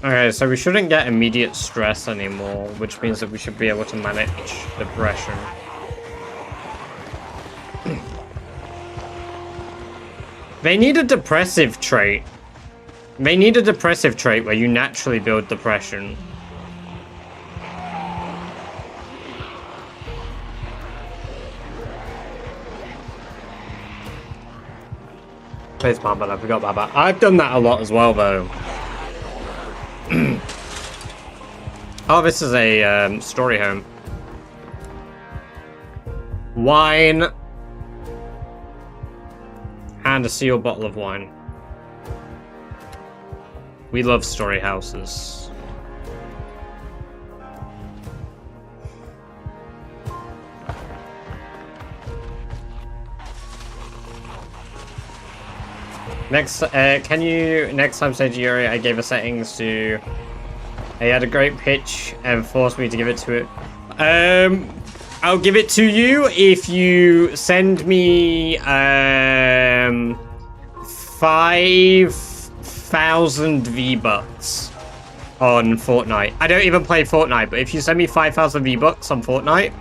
Okay, so we shouldn't get immediate stress anymore, which means that we should be able to manage depression. They need a depressive trait. They need a depressive trait where you naturally build depression. Please, Mama, I forgot about that. I've done that a lot as well, though. Oh, this is a story home. Wine. And a sealed bottle of wine. We love story houses. Next, can you next time say to Yuri I gave the settings to... He had a great pitch and forced me to give it to it. I'll give it to you if you send me 5,000 V-Bucks on Fortnite. I don't even play Fortnite, but if you send me 5,000 V-Bucks on Fortnite,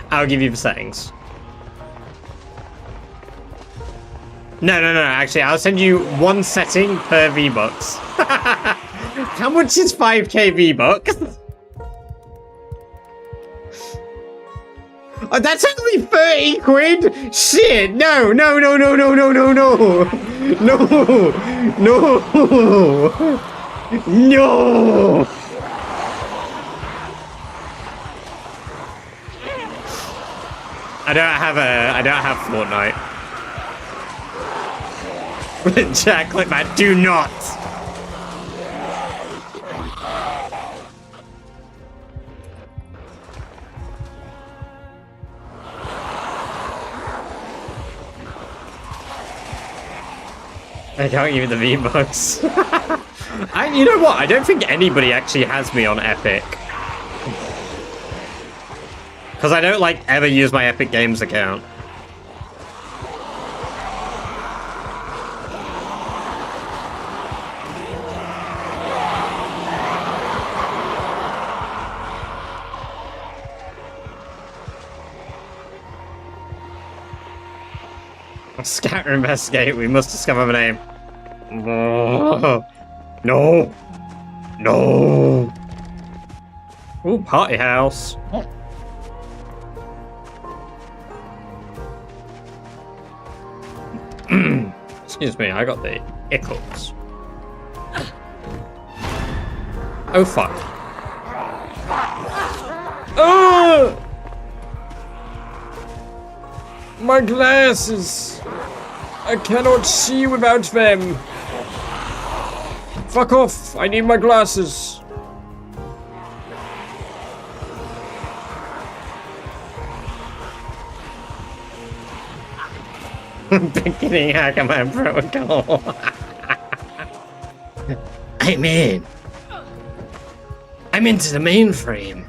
I'll give you the settings. No, actually, I'll send you one setting per V-Bucks. How much is 5k V-Bucks? Oh, that's only 30 quid? Shit, no. No. I don't have Fortnite. Jack, click that. Do not. I can't give you the V-Bucks. You know what? I don't think anybody actually has me on Epic. Because I don't, like, ever use my Epic Games account. Scatter investigate, we must discover the name. No. Ooh, party house. Excuse me, I got the hiccups. Oh fuck. Oh! My glasses! I cannot see without them! Fuck off! I need my glasses! Beginning Hackerman Protocol! I'm in! I'm into the mainframe!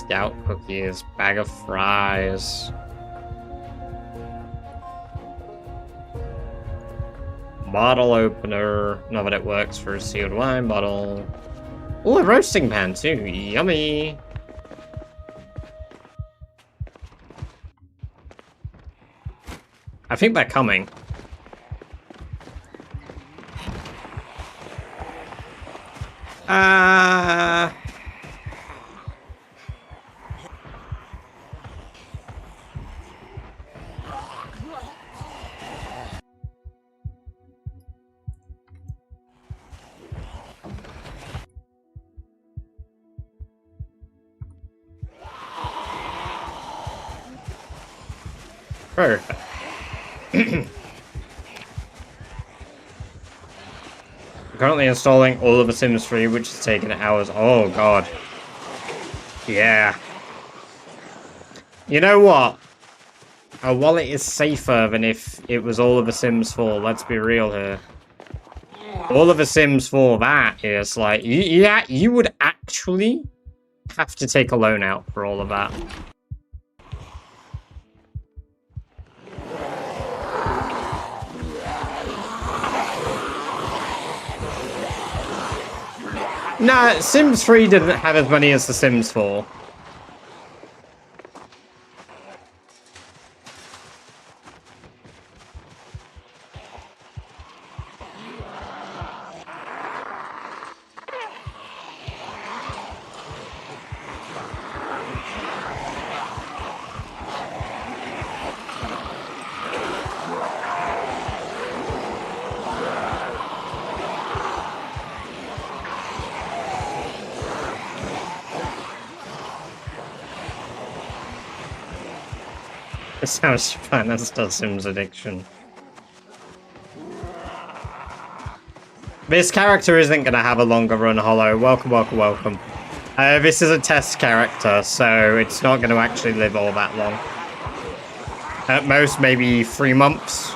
Scout cookies, bag of fries. Bottle opener. Not that it works for a sealed wine bottle. Oh, a roasting pan too. Yummy. I think they're coming. Perfect. Currently installing all of the Sims 3, which is taking hours. Oh god. Yeah. You know what? A wallet is safer than if it was all of the Sims 4. Let's be real here. All of the Sims 4, that is like... Yeah, you would actually have to take a loan out for all of that. Nah, Sims 3 didn't have as many as The Sims 4. It sounds fun, that's still Sims addiction. This character isn't going to have a longer run, Hollow. Welcome, welcome, welcome. This is a test character, so it's not going to actually live all that long. At most, maybe 3 months.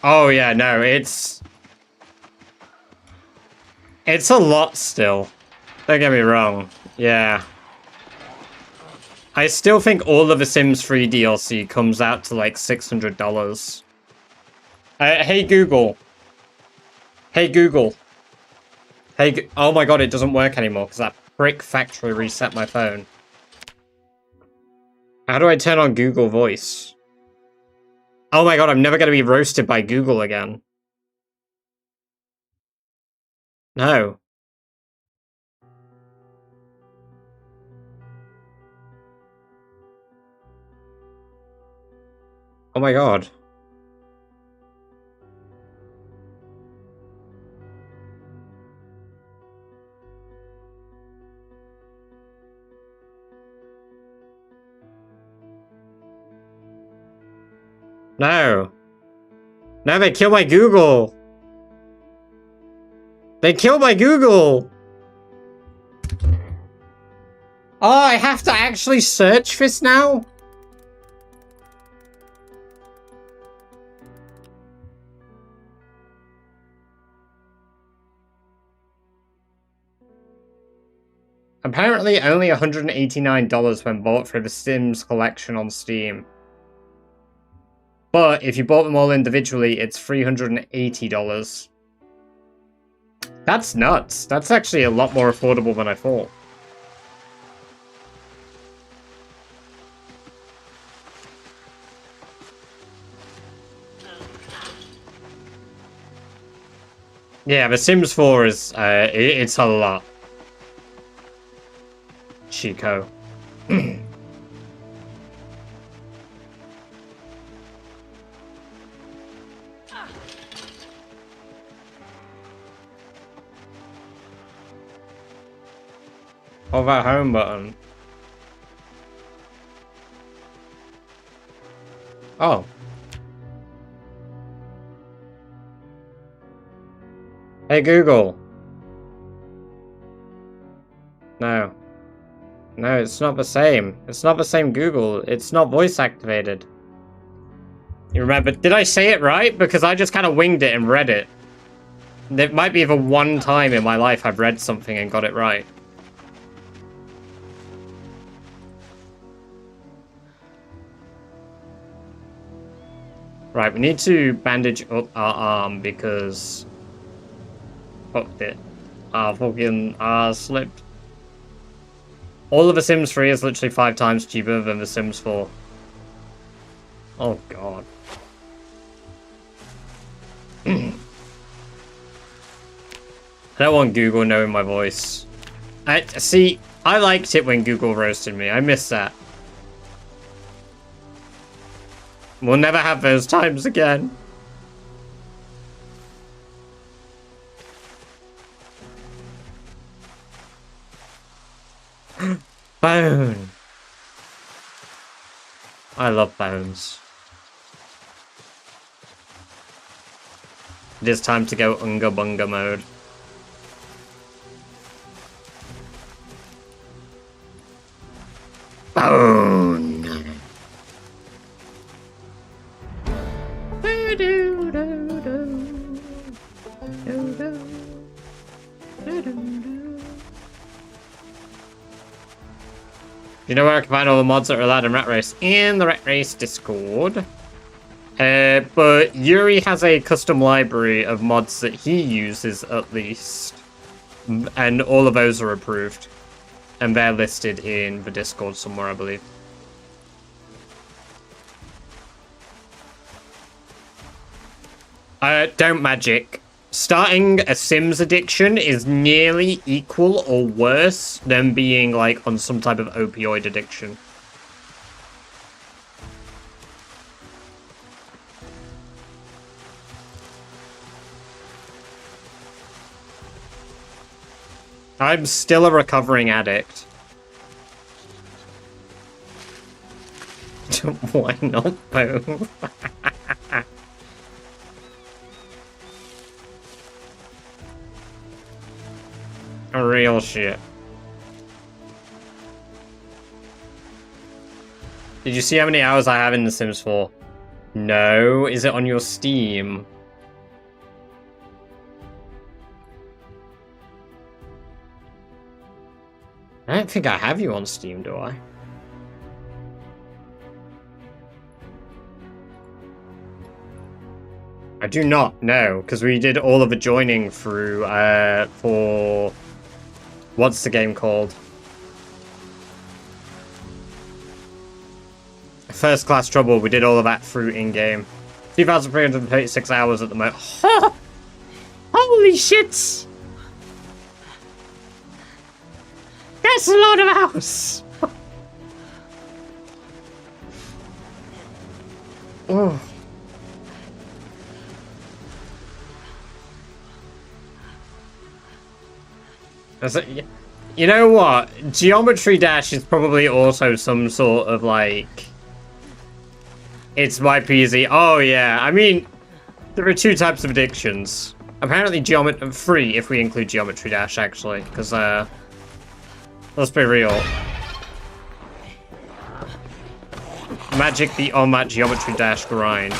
Oh yeah, no, it's a lot still. Don't get me wrong. Yeah. I still think all of the Sims 3 DLC comes out to like $600. Hey Google. Hey Google. Hey, oh my god, it doesn't work anymore because that prick factory reset my phone. How do I turn on Google Voice? Oh my god, I'm never going to be roasted by Google again. No. Oh my god. No. No, they killed my Google. They killed my Google. Oh, I have to actually search this now? Apparently only $189 when bought through the Sims collection on Steam. But if you bought them all individually, it's $380. That's nuts. That's actually a lot more affordable than I thought. Yeah, The Sims 4 is, it's a lot. Chico. What that home button? Oh. Hey Google. No. No, it's not the same. It's not the same Google. It's not voice activated. You remember? Did I say it right? Because I just kind of winged it and read it. There might be the one time in my life I've read something and got it right. Right, we need to bandage up our arm because... Fucked it. Our fucking slipped. All of The Sims 3 is literally 5 times cheaper than The Sims 4. Oh god. I don't want Google knowing my voice. See, I liked it when Google roasted me. I miss that. We'll never have those times again. Bone. I love bones. It is time to go Unga Bunga mode. Bone. You know where I can find all the mods that are allowed in Rat Race? In the Rat Race Discord. But Yuri has a custom library of mods that he uses, at least. And all of those are approved. And they're listed in the Discord somewhere, I believe. Don't magic. Starting a Sims addiction is nearly equal or worse than being, like, on some type of opioid addiction. I'm still a recovering addict. Why not both? Real shit. Did you see how many hours I have in The Sims 4? No. Is it on your Steam? I don't think I have you on Steam, do I? I do not, no, because we did all of the joining through, for... What's the game called? First Class Trouble, we did all of that through in-game. 2,336 hours at the moment. Holy shit! That's a lot of hours! Oh. You know what? Geometry Dash is probably also some sort of like... It's my PZ. Oh yeah, I mean, there are 2 types of addictions. Apparently 3 if we include Geometry Dash actually, because let's be real. Magic the on that Geometry Dash grind.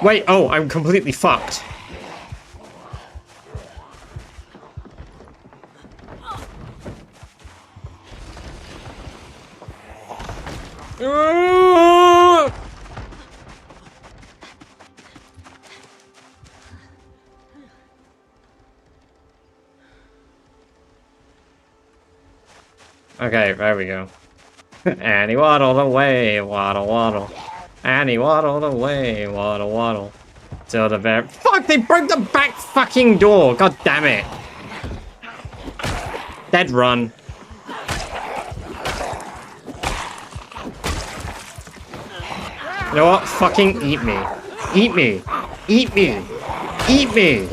Wait, oh, I'm completely fucked. Okay, there we go. And he waddled away, waddle waddle. And he waddled away, waddle waddle. Till the very— Fuck, they broke the back fucking door! God damn it. Dead run. You know what? Fucking eat me. Eat me. Eat me. Eat me!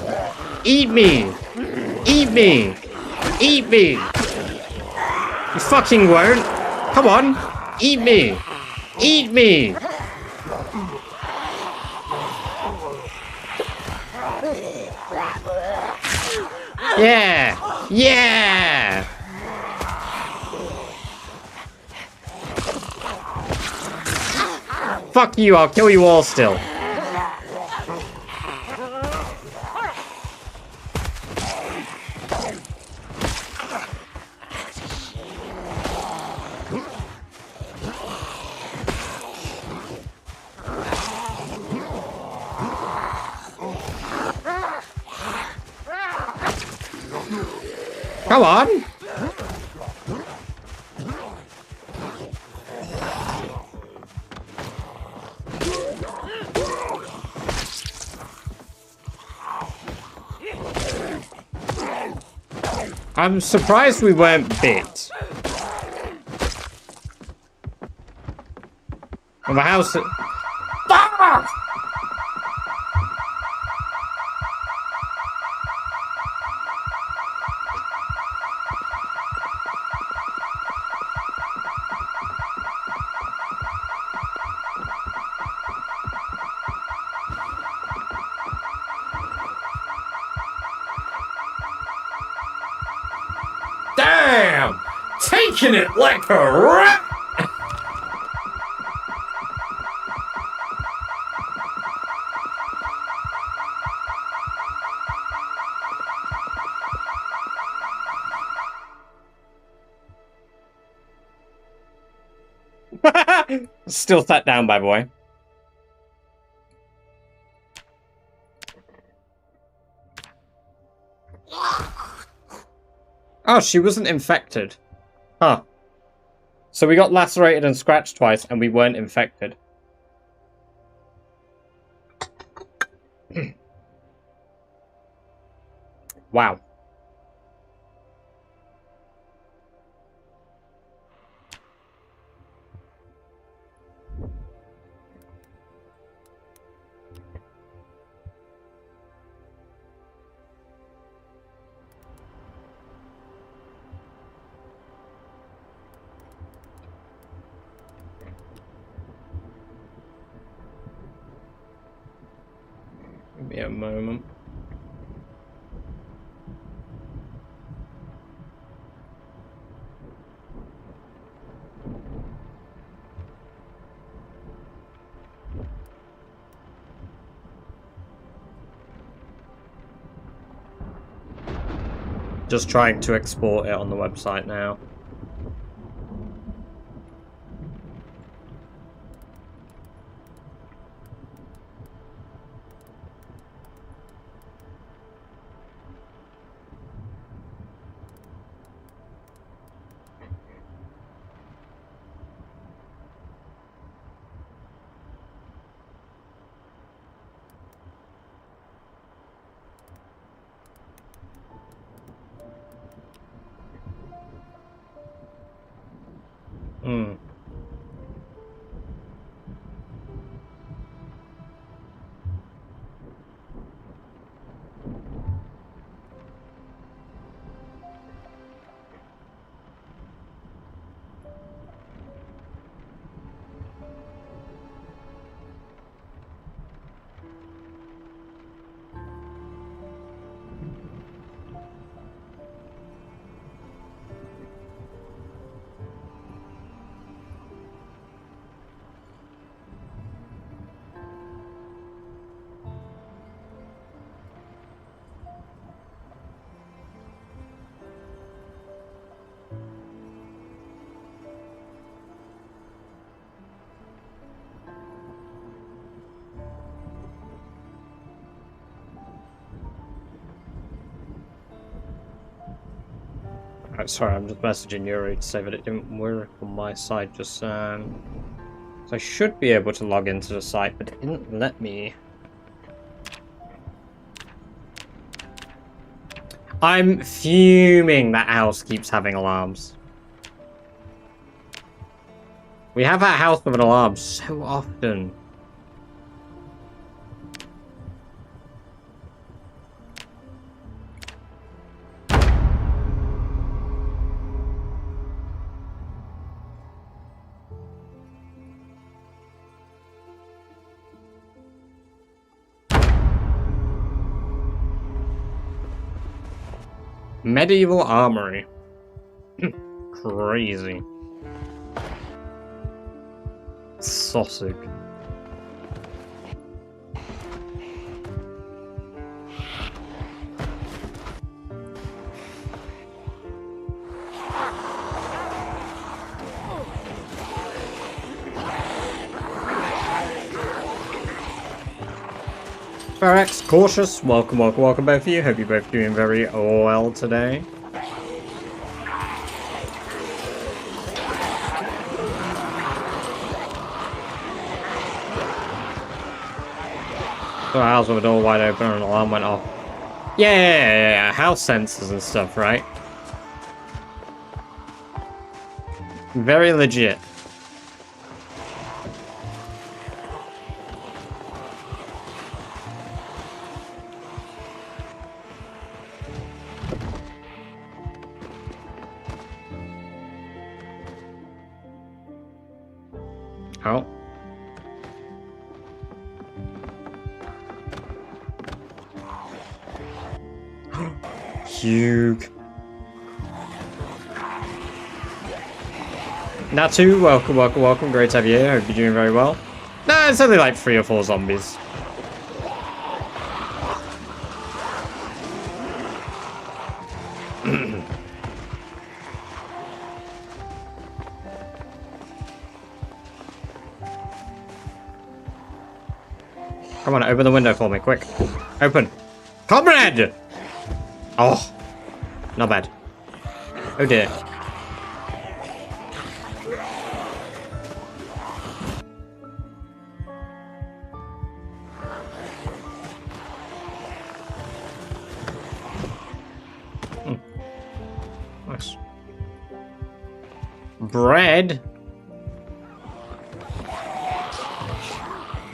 Eat me! Eat me! Eat me! You fucking won't! Come on! Eat me! Eat me! Yeah! Yeah! Fuck you, I'll kill you all still. Come on! I'm surprised we weren't bit. Well, the house... Fuck! Damn! Taking it like a rat! Still sat down, by the way. Oh, she wasn't infected. Huh. So we got lacerated and scratched twice, and we weren't infected. Wow. Give me a moment. Just trying to export it on the website now. Hmm. Right, sorry, I'm just messaging Yuri to say that it didn't work on my side just so I should be able to log into the site, but it didn't let me. I'm fuming that house keeps having alarms. We have that house with an alarm so often. Medieval armory. Crazy. Sausage. Barracks, cautious. Welcome both of you. Hope you're both doing very well today. So house with the door wide open and an alarm went off. Yeah, house sensors and stuff, right? Very legit. Oh. Hugh. Natu, welcome. Great to have you here. Hope you're doing very well. Nah, it's only like 3 or 4 zombies. Come on, open the window for me, quick. Open. Comrade! Oh, not bad. Oh dear. Nice. Bread?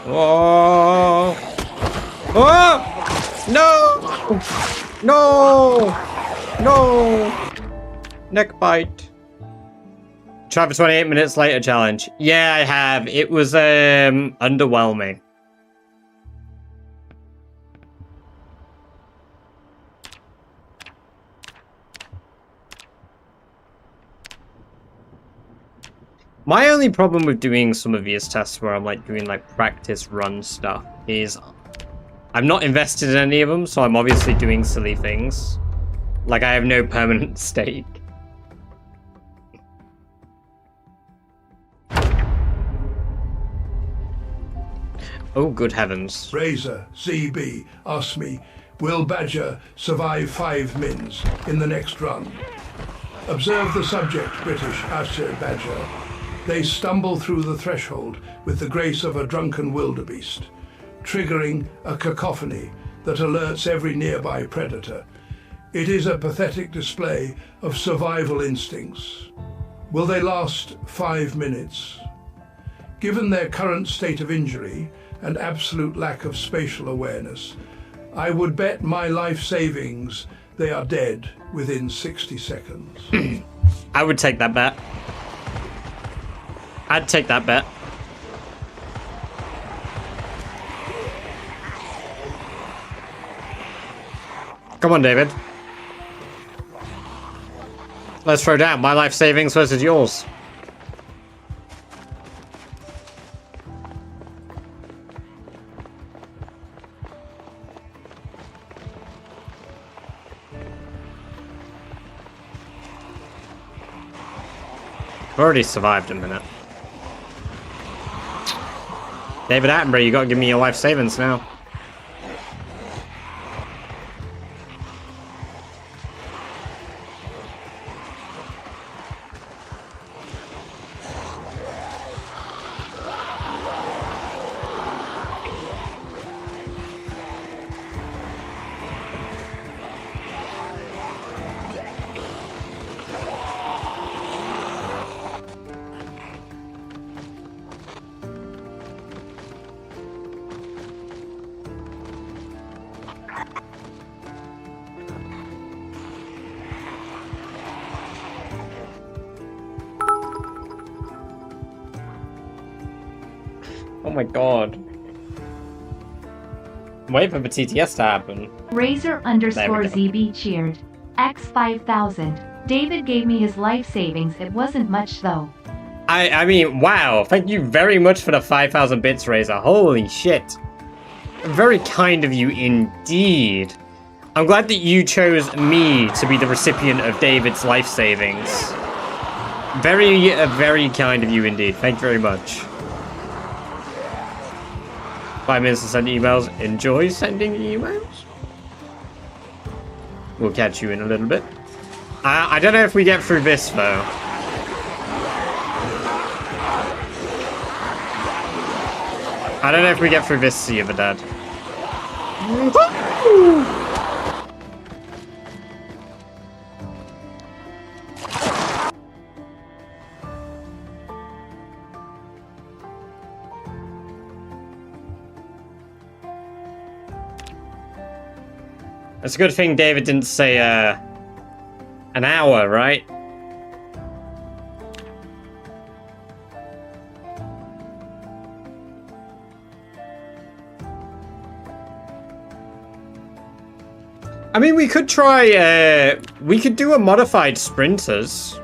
Oh! Oh! No! No! No! Neck bite. Try for 28 minutes later challenge. Yeah, I have. It was underwhelming. My only problem with doing some of these tests where I'm like doing like practice run stuff is I'm not invested in any of them, so I'm obviously doing silly things. Like I have no permanent stake. Oh, good heavens. Razor, CB, ask me, will Badger survive 5 mins in the next run? Observe the subject, British, answered Badger. They stumble through the threshold with the grace of a drunken wildebeest, triggering a cacophony that alerts every nearby predator. It is a pathetic display of survival instincts. Will they last 5 minutes? Given their current state of injury and absolute lack of spatial awareness, I would bet my life savings they are dead within 60 seconds. I would take that bet. I'd take that bet. Come on, David. Let's throw down my life savings versus yours. I've already survived a minute. David Attenborough, you gotta give me your life savings now. Oh my god. I'm waiting for the TTS to happen. Razor_ZB cheered. X5000. David gave me his life savings. It wasn't much though. I mean, wow. Thank you very much for the 5,000 bits, Razor. Holy shit. Very kind of you indeed. I'm glad that you chose me to be the recipient of David's life savings. Very, very kind of you indeed. Thank you very much. 5 minutes to send emails. Enjoy sending emails. We'll catch you in a little bit. I don't know if we get through this, though. I don't know if we get through this Sea of the Dead. It's a good thing David didn't say, an hour, right? I mean, we could try, we could do a modified sprinters.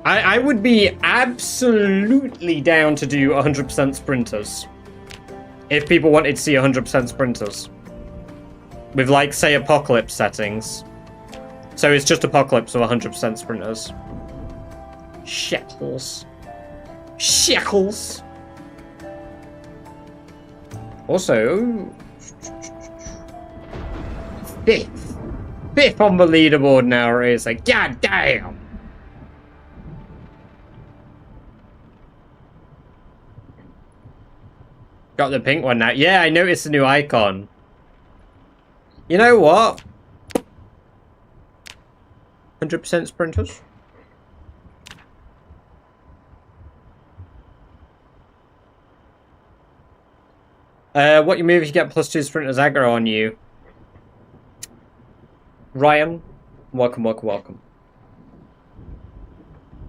I would be absolutely down to do 100% sprinters. If people wanted to see 100% sprinters. With, like, say, Apocalypse settings. So it's just Apocalypse with 100% sprinters. Shekels. Shekels! Also... Fifth on the leaderboard now, Razor. God damn! Got the pink one now. Yeah, I noticed the new icon. You know what? 100% sprinters. What you move if you get +2 sprinters aggro on you? Ryan, welcome, welcome, welcome.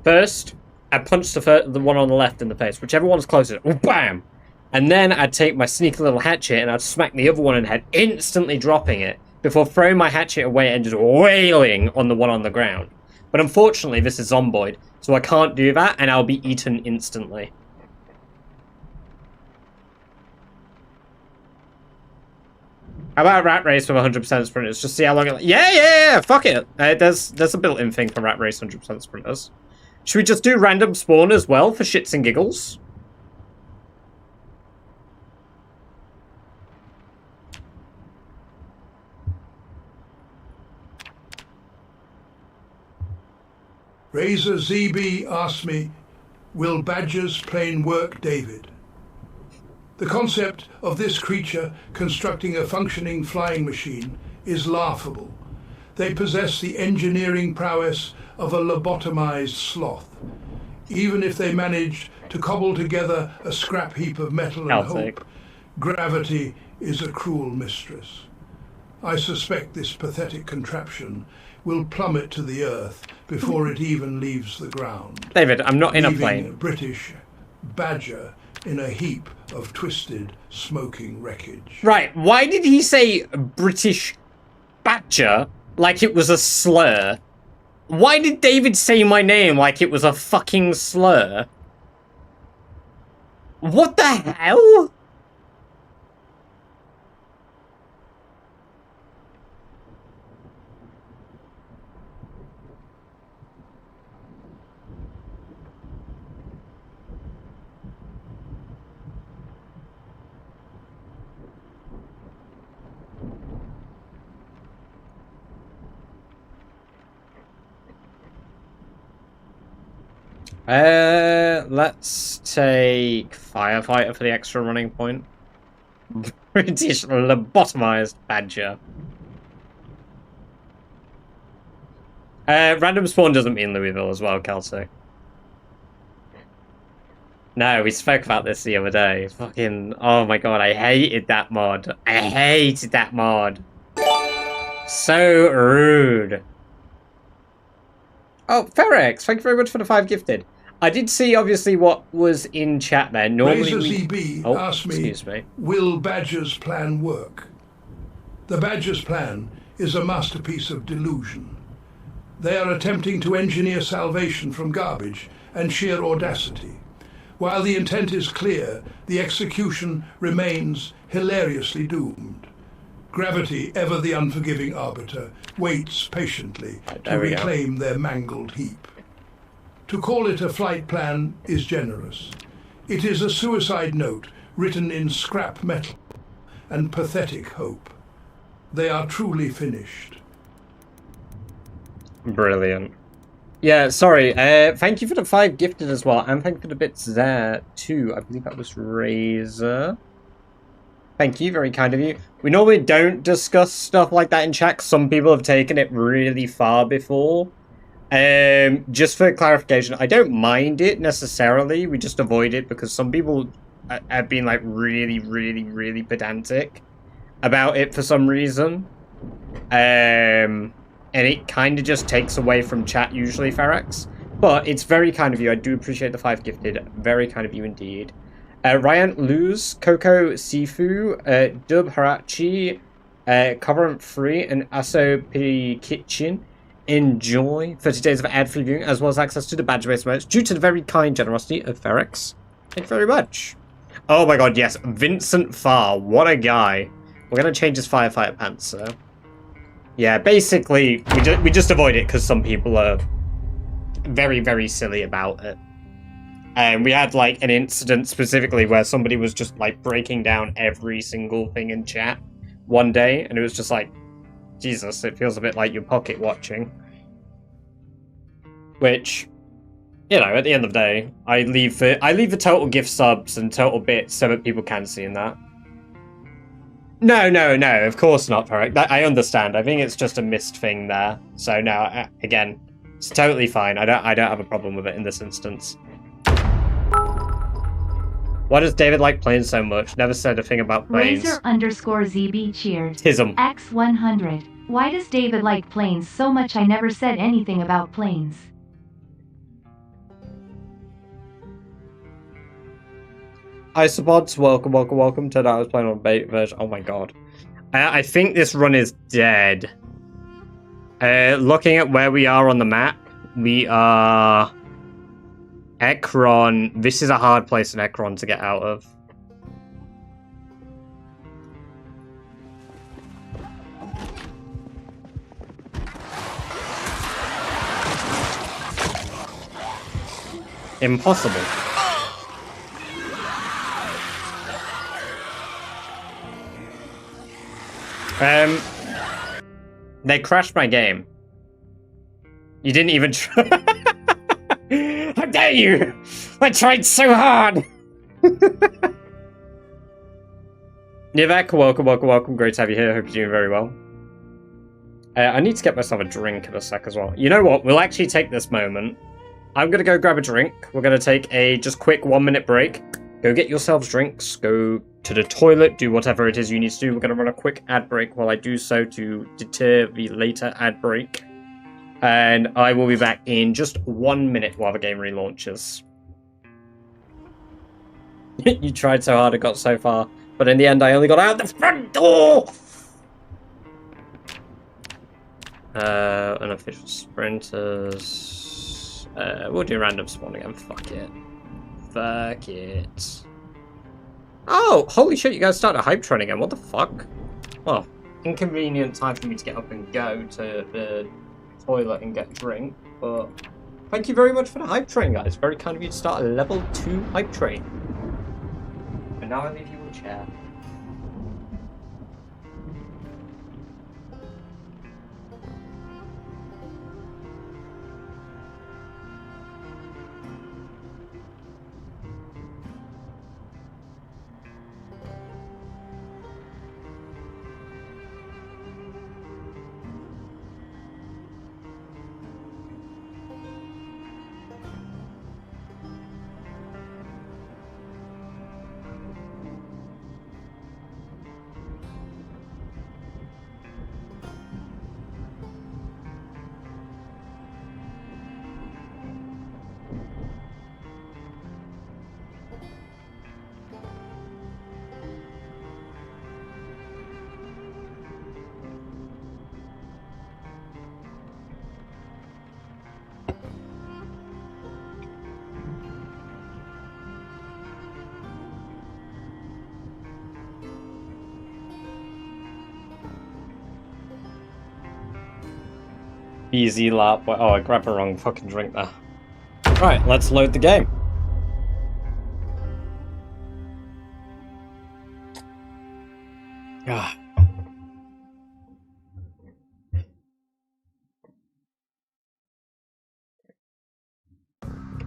First, I punch the one on the left in the face, whichever one's closest. Oh, bam! And then I'd take my sneaky little hatchet and I'd smack the other one in the head, instantly dropping it, before throwing my hatchet away and just wailing on the one on the ground. But unfortunately, this is Zomboid, so I can't do that, and I'll be eaten instantly. How about Rat Race with 100% sprinters? Just see how long it... Yeah, fuck it. There's a built-in thing for Rat Race 100% sprinters. Should we just do random spawn as well for shits and giggles? Razor ZB asked me, will badgers plane work, David? The concept of this creature constructing a functioning flying machine is laughable. They possess the engineering prowess of a lobotomized sloth. Even if they managed to cobble together a scrap heap of metal and hope, gravity is a cruel mistress. I suspect this pathetic contraption will plummet to the earth before it even leaves the ground. David, I'm not in a plane. Leaving British badger in a heap of twisted, smoking wreckage. Right, why did he say British badger like it was a slur? Why did David say my name like it was a fucking slur? What the hell? Let's take Firefighter for the extra running point. British lobotomized badger. Random spawn doesn't mean Louisville as well, Kelsey. No, we spoke about this the other day. Fucking, oh my god, I hated that mod. I hated that mod. So rude. Oh, Ferex, thank you very much for the 5 gifted. I did see, obviously, what was in chat there. Normally Razor ZB asked me, will Badger's plan work? The Badger's plan is a masterpiece of delusion. They are attempting to engineer salvation from garbage and sheer audacity. While the intent is clear, the execution remains hilariously doomed. Gravity, ever the unforgiving arbiter, waits patiently to There we go. reclaim their mangled heap. To call it a flight plan is generous. It is a suicide note written in scrap metal and pathetic hope. They are truly finished. Brilliant. Yeah, sorry. Thank you for the 5 gifted as well, and thank you for the bits there too. I believe that was Razor. Thank you, very kind of you. We normally don't discuss stuff like that in chat. Some people have taken it really far before. Just for clarification, I don't mind it necessarily. We just avoid it because some people have been like really pedantic about it for some reason. And it kind of just takes away from chat usually, Ferex. But it's very kind of you. I do appreciate the 5 gifted. Very kind of you indeed. Ryan Luz, Coco Sifu, Dub Harachi, Covenant Free, and Aso Kitchen enjoy 30 days of ad-free viewing, as well as access to the badge-based merch, due to the very kind generosity of Ferex. Thank you very much. Oh my god, yes. Vincent Farr. What a guy. We're going to change his firefighter pants, so. Yeah, basically, we just avoid it because some people are very silly about it. And we had, like, an incident specifically where somebody was just, like, breaking down every single thing in chat one day, and it was just like, Jesus, it feels a bit like you're pocket watching. Which, you know, at the end of the day, I leave the total gift subs and total bits so that people can see in that. No, of course not, Ferric. I understand. I think it's just a missed thing there. So no, again, it's totally fine. I don't have a problem with it in this instance. Why does David like planes so much? Never said a thing about planes. Razor_ZB cheered. Tism. X100. Why does David like planes so much? I never said anything about planes. Isopods, welcome to that. I was playing on beta version. Oh my god. I think this run is dead. Looking at where we are on the map, we are... Ekron. This is a hard place in Ekron to get out of. Impossible. They crashed my game. You didn't even try. How dare you! I tried so hard! Nivek, welcome. Great to have you here. Hope you're doing very well. I need to get myself a drink in a sec as well. You know what? We'll actually take this moment. I'm going to go grab a drink. We're going to take a just quick 1-minute break. Go get yourselves drinks. Go to the toilet. Do whatever it is you need to do. We're going to run a quick ad break while I do so to deter the later ad break. And I will be back in just 1 minute while the game relaunches. You tried so hard, it got so far. But in the end, I only got out the front door! Unofficial sprinters. We'll do random spawn again. Fuck it. Oh, holy shit, you guys started a hype train again. What the fuck? Well, inconvenient time for me to get up and go to the toilet and get a drink, but thank you very much for the hype train, guys. Very kind of you to start a level 2 hype train. And now I leave you a chair. Easy lap. Oh, I grabbed the wrong fucking drink there. Right, let's load the game. Ah.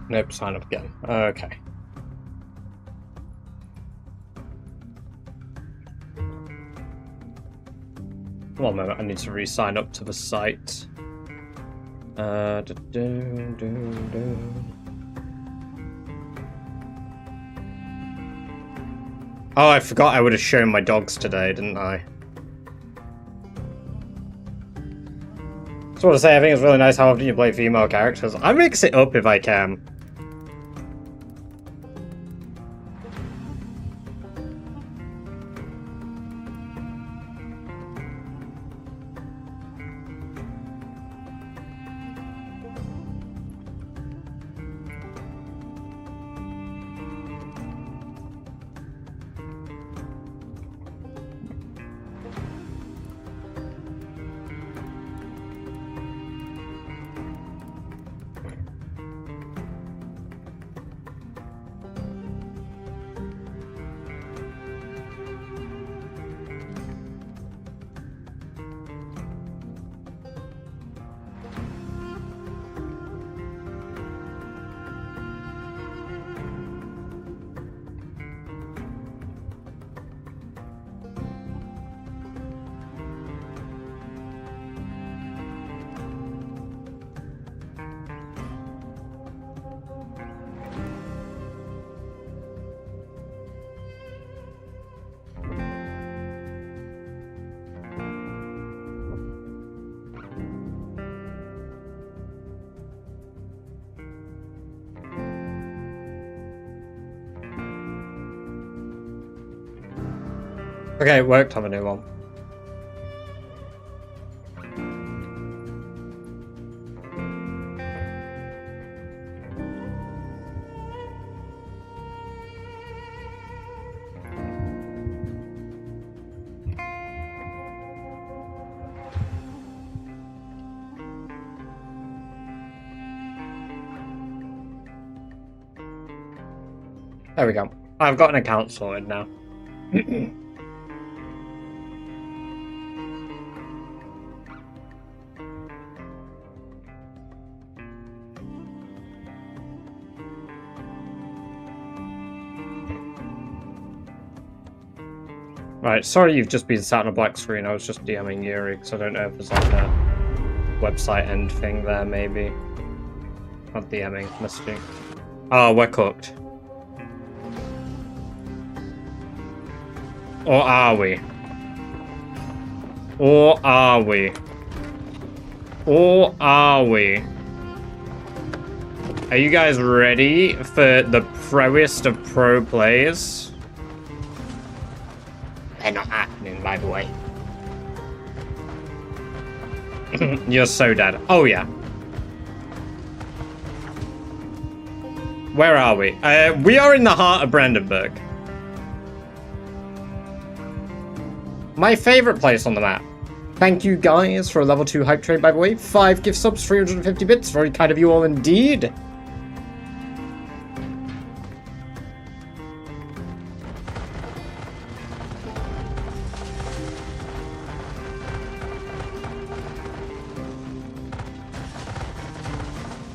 Nope, sign up again. Okay. One moment, I need to re-sign up to the site. Oh, I forgot I would have shown my dogs today, didn't I? Just want to say, I think it's really nice how often you play female characters. I mix it up if I can. Okay, it worked on a new one. There we go. I've got an account sorted now. Right, sorry you've just been sat on a black screen. I was just DMing Yuri, because I don't know if there's like a website end thing there, maybe. Not DMing, messaging. Oh, we're cooked. Or are we? Or are we? Or are we? Are you guys ready for the proest of pro plays? They're not happening, by the way. You're so dead. Oh, yeah. Where are we? We are in the heart of Brandenburg. My favorite place on the map. Thank you guys for a level 2 hype trade, by the way. 5 gift subs, 350 bits. Very kind of you all indeed.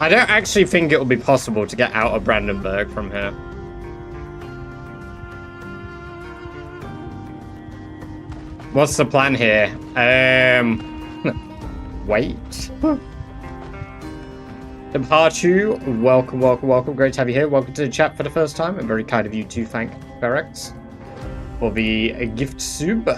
I don't actually think it will be possible to get out of Brandenburg from here. What's the plan here? Wait. Departure, welcome, welcome, welcome. Great to have you here. Welcome to the chat for the first time. And very kind of you to thank Ferex for the gift sub.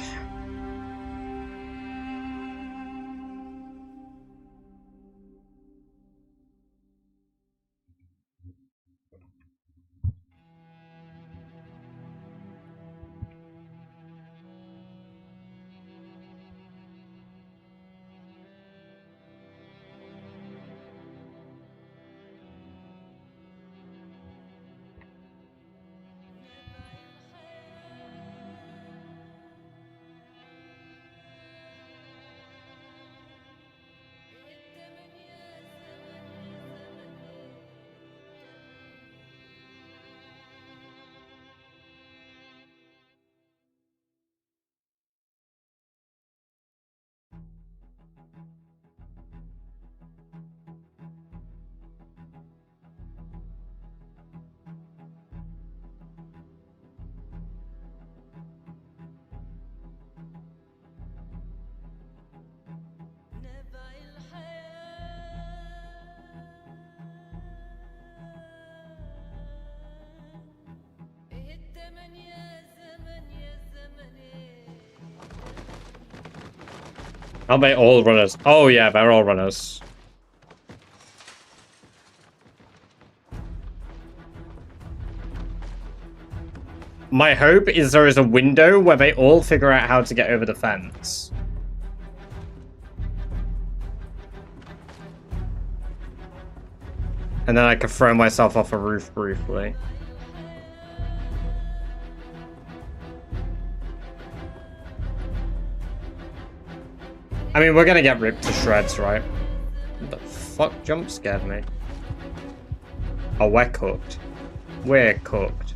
Are they all runners? Oh yeah, they're all runners. My hope is there is a window where they all figure out how to get over the fence. And then I can throw myself off a roof briefly. I mean, we're gonna get ripped to shreds, right? What the fuck jump scared me? Oh, we're cooked. We're cooked.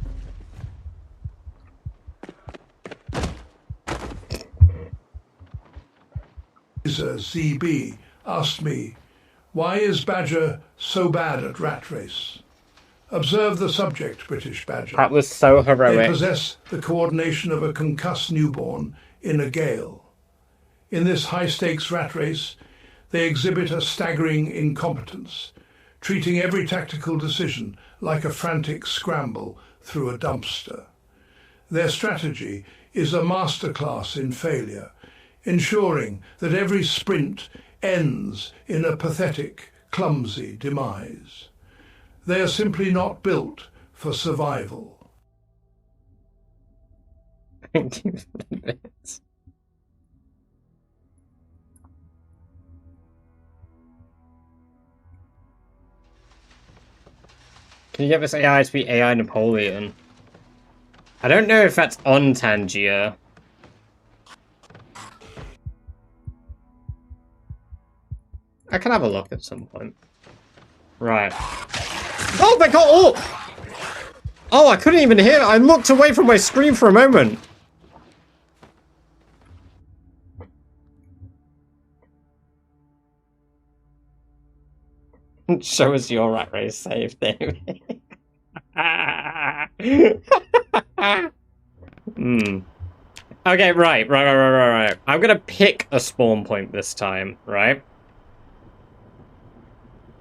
ZB asked me, why is Badger so bad at rat race? Observe the subject, British Badger. That was so They heroic. possess the coordination of a concussed newborn in a gale. In this high-stakes rat race, they exhibit a staggering incompetence, treating every tactical decision like a frantic scramble through a dumpster. Their strategy is a masterclass in failure, ensuring that every sprint ends in a pathetic, clumsy demise. They are simply not built for survival. Thank you for this. Can you get this AI to be AI Napoleon? I don't know if that's on Tangier. I can have a look at some point. Right. Oh, they got all... Oh, I couldn't even hear it. I looked away from my screen for a moment. Show us your rat race save, David. Okay, right. I'm gonna pick a spawn point this time, right?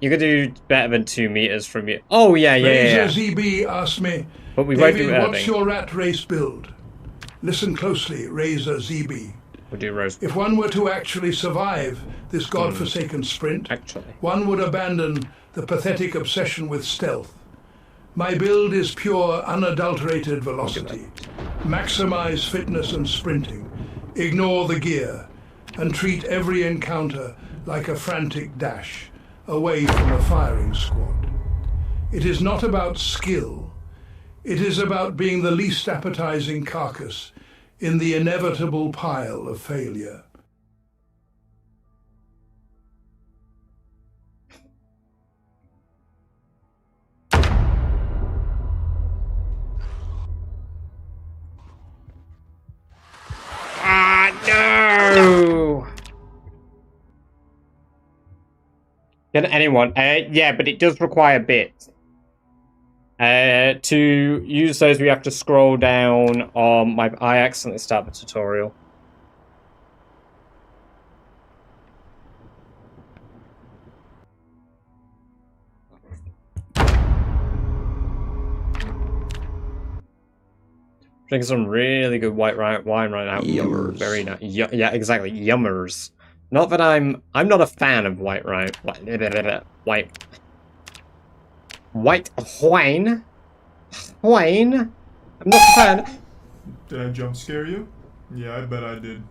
You could do better than 2 meters from you. Oh, yeah. Razor ZB asked me, But we won't David, do what's Irving. your rat race build? Listen closely, Razor ZB. We'll do Rose. If one were to actually survive this godforsaken sprint, Actually. one would abandon the pathetic obsession with stealth. My build is pure, unadulterated velocity. Maximize fitness and sprinting. Ignore the gear. And treat every encounter like a frantic dash away from a firing squad. It is not about skill. It is about being the least appetizing carcass in the inevitable pile of failure. Ah, no! Can anyone? Yeah, but it does require bits. To use those, we have to scroll down on my... I accidentally started the tutorial. Drinking some really good white wine right now. Yummers. Very nice. Yeah, exactly. Yummers. Not that I'm not a fan of white wine. White wine. Wine. I'm not a fan. Did I jump scare you? Yeah, I bet I did.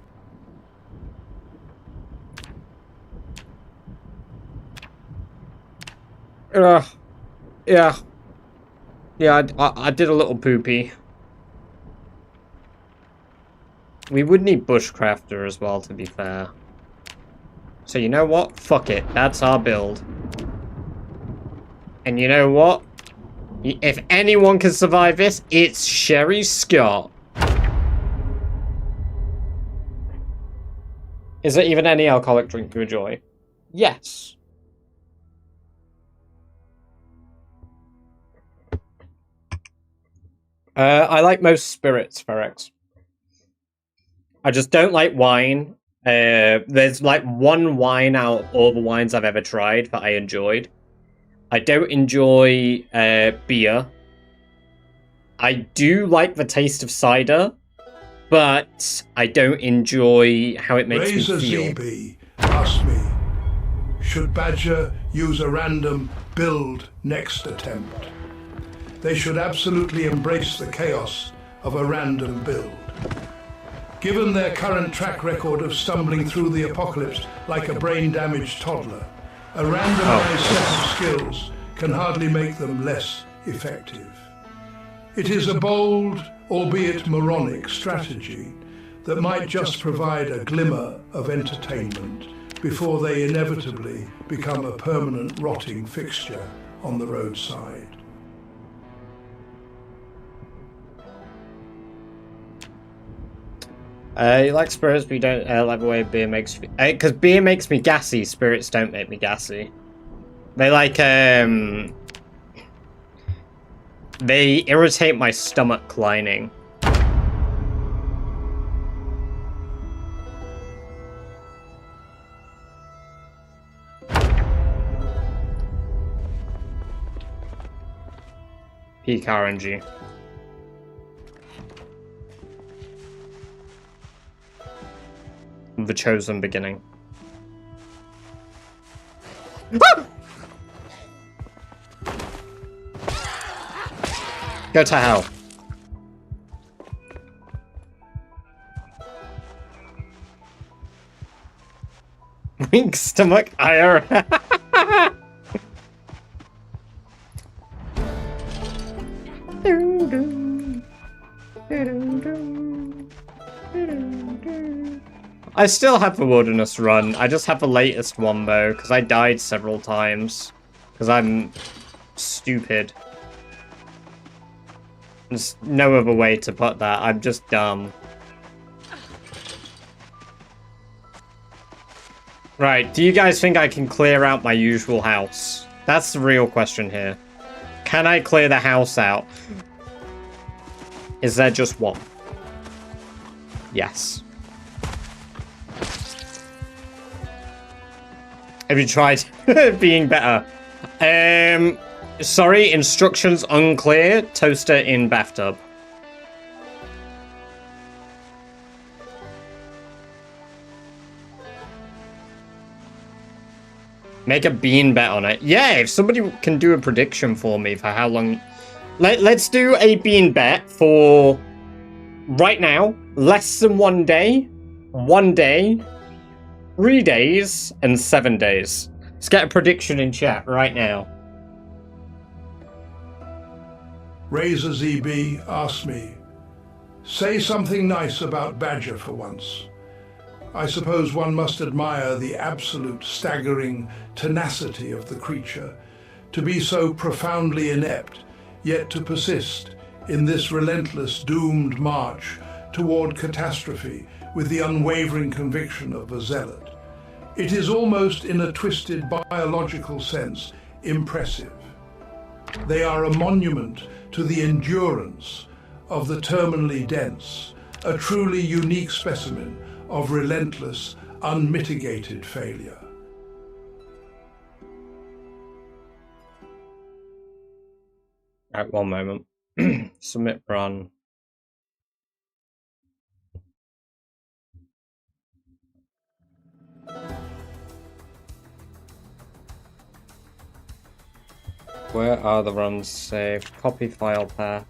Yeah. I did a little poopy. We would need bushcrafter as well, to be fair. So you know what? Fuck it. That's our build. And you know what? If anyone can survive this, it's Sherry Scott. Is there even any alcoholic drink you enjoy? Yes. I like most spirits, Ferex. I just don't like wine. There's like one wine out of all the wines I've ever tried that I enjoyed. I don't enjoy beer. I do like the taste of cider. but I don't enjoy how it makes Razor me feel. ZB asked me, should Badger use a random build next attempt? They should absolutely embrace the chaos of a random build. Given their current track record of stumbling through the apocalypse like a brain-damaged toddler, a randomized set of skills can hardly make them less effective. It is a bold, albeit moronic, strategy that might just provide a glimmer of entertainment before they inevitably become a permanent rotting fixture on the roadside. You like spirits, but you don't like the way beer makes you... Because beer makes me gassy, spirits don't make me gassy. They like, they irritate my stomach lining. Peak RNG. The chosen beginning. Go to hell. Wink stomach ire. I still have the wilderness run. I just have the latest one though, because I died several times. Because I'm stupid. There's no other way to put that. I'm just dumb. Right, do you guys think I can clear out my usual house? That's the real question here. Can I clear the house out? Is there just one? Yes. Have you tried being better? Sorry, instructions unclear. Toaster in bathtub. Make a bean bet on it. Yeah, if somebody can do a prediction for me for how long... Let's do a bean bet for... Right now, less than 1 day, 1 day, 3 days, and 7 days. Let's get a prediction in chat right now. Razor ZB asked me, say something nice about Badger for once. I suppose one must admire the absolute staggering tenacity of the creature, to be so profoundly inept, yet to persist in this relentless doomed march toward catastrophe with the unwavering conviction of a zealot. It is almost, in a twisted biological sense, impressive. They are a monument to the endurance of the terminally dense, a truly unique specimen of relentless, unmitigated failure. Right, one moment. Submit run. Where are the runs saved? Copy file path.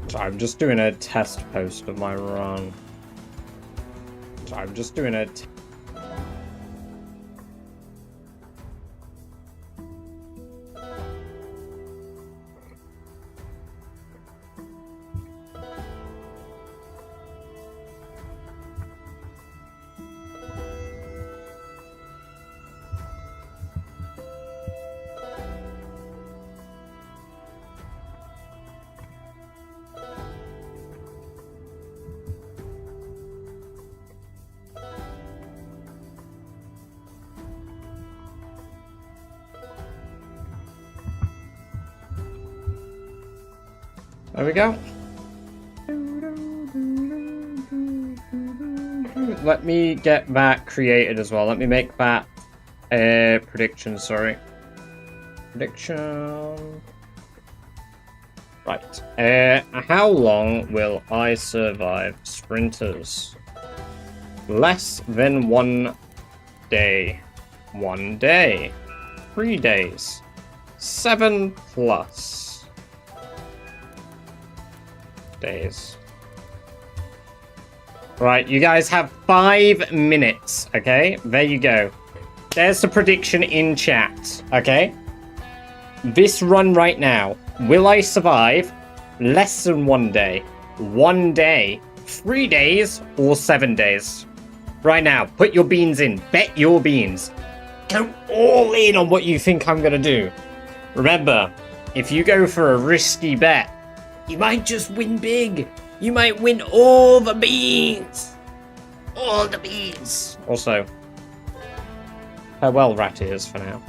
So I'm just doing a test post of my run. So I'm just doing a... There we go. Let me get that created as well. Let me make that prediction, sorry. Prediction. Right. How long will I survive sprinters? Less than 1 day. 1 day. 3 days. 7+ days. Right, you guys have 5 minutes, okay? There you go. There's the prediction in chat, okay? This run right now, will I survive less than 1 day? 1 day, 3 days, or 7 days? Right now, put your beans in. Bet your beans. Go all in on what you think I'm gonna do. Remember, if you go for a risky bet, you might just win big. You might win all the beans. All the beans. Also, farewell rat ears for now.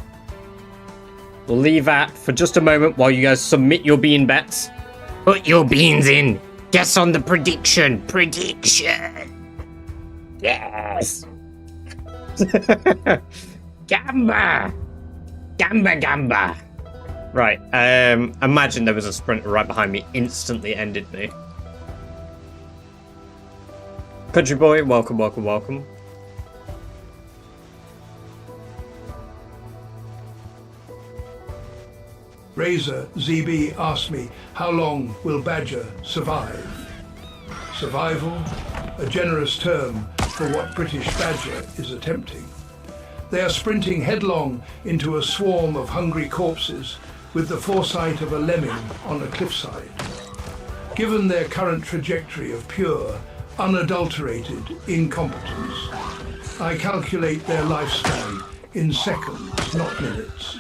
We'll leave that for just a moment while you guys submit your bean bets. Put your beans in. Guess on the prediction. Prediction. Yes. Gamba. Gamba, gamba. Right, imagine there was a sprinter right behind me, instantly ended me. Country boy, welcome, welcome, welcome. Razor ZB asked me, how long will Badger survive? Survival? A generous term for what British Badger is attempting. They are sprinting headlong into a swarm of hungry corpses with the foresight of a lemming on a cliffside. Given their current trajectory of pure, unadulterated incompetence, I calculate their lifespan in seconds, not minutes.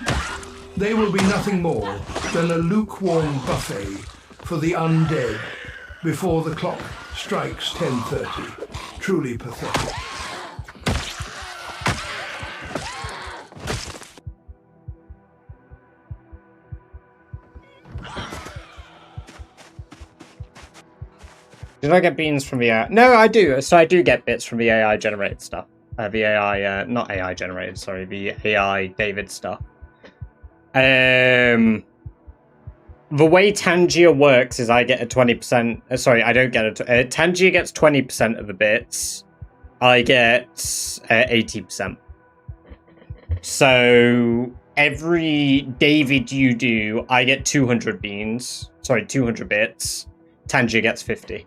They will be nothing more than a lukewarm buffet for the undead before the clock strikes 10:30. Truly pathetic. Did I get beans from the AI? No, I do. So I do get bits from the AI generated stuff. The AI, not AI generated, sorry, the AI David stuff. The way Tangier works is I get a 20%. Sorry, I don't get it. Tangier gets 20% of the bits. I get 80%. So every David you do, I get 200 beans. Sorry, 200 bits. Tangier gets 50.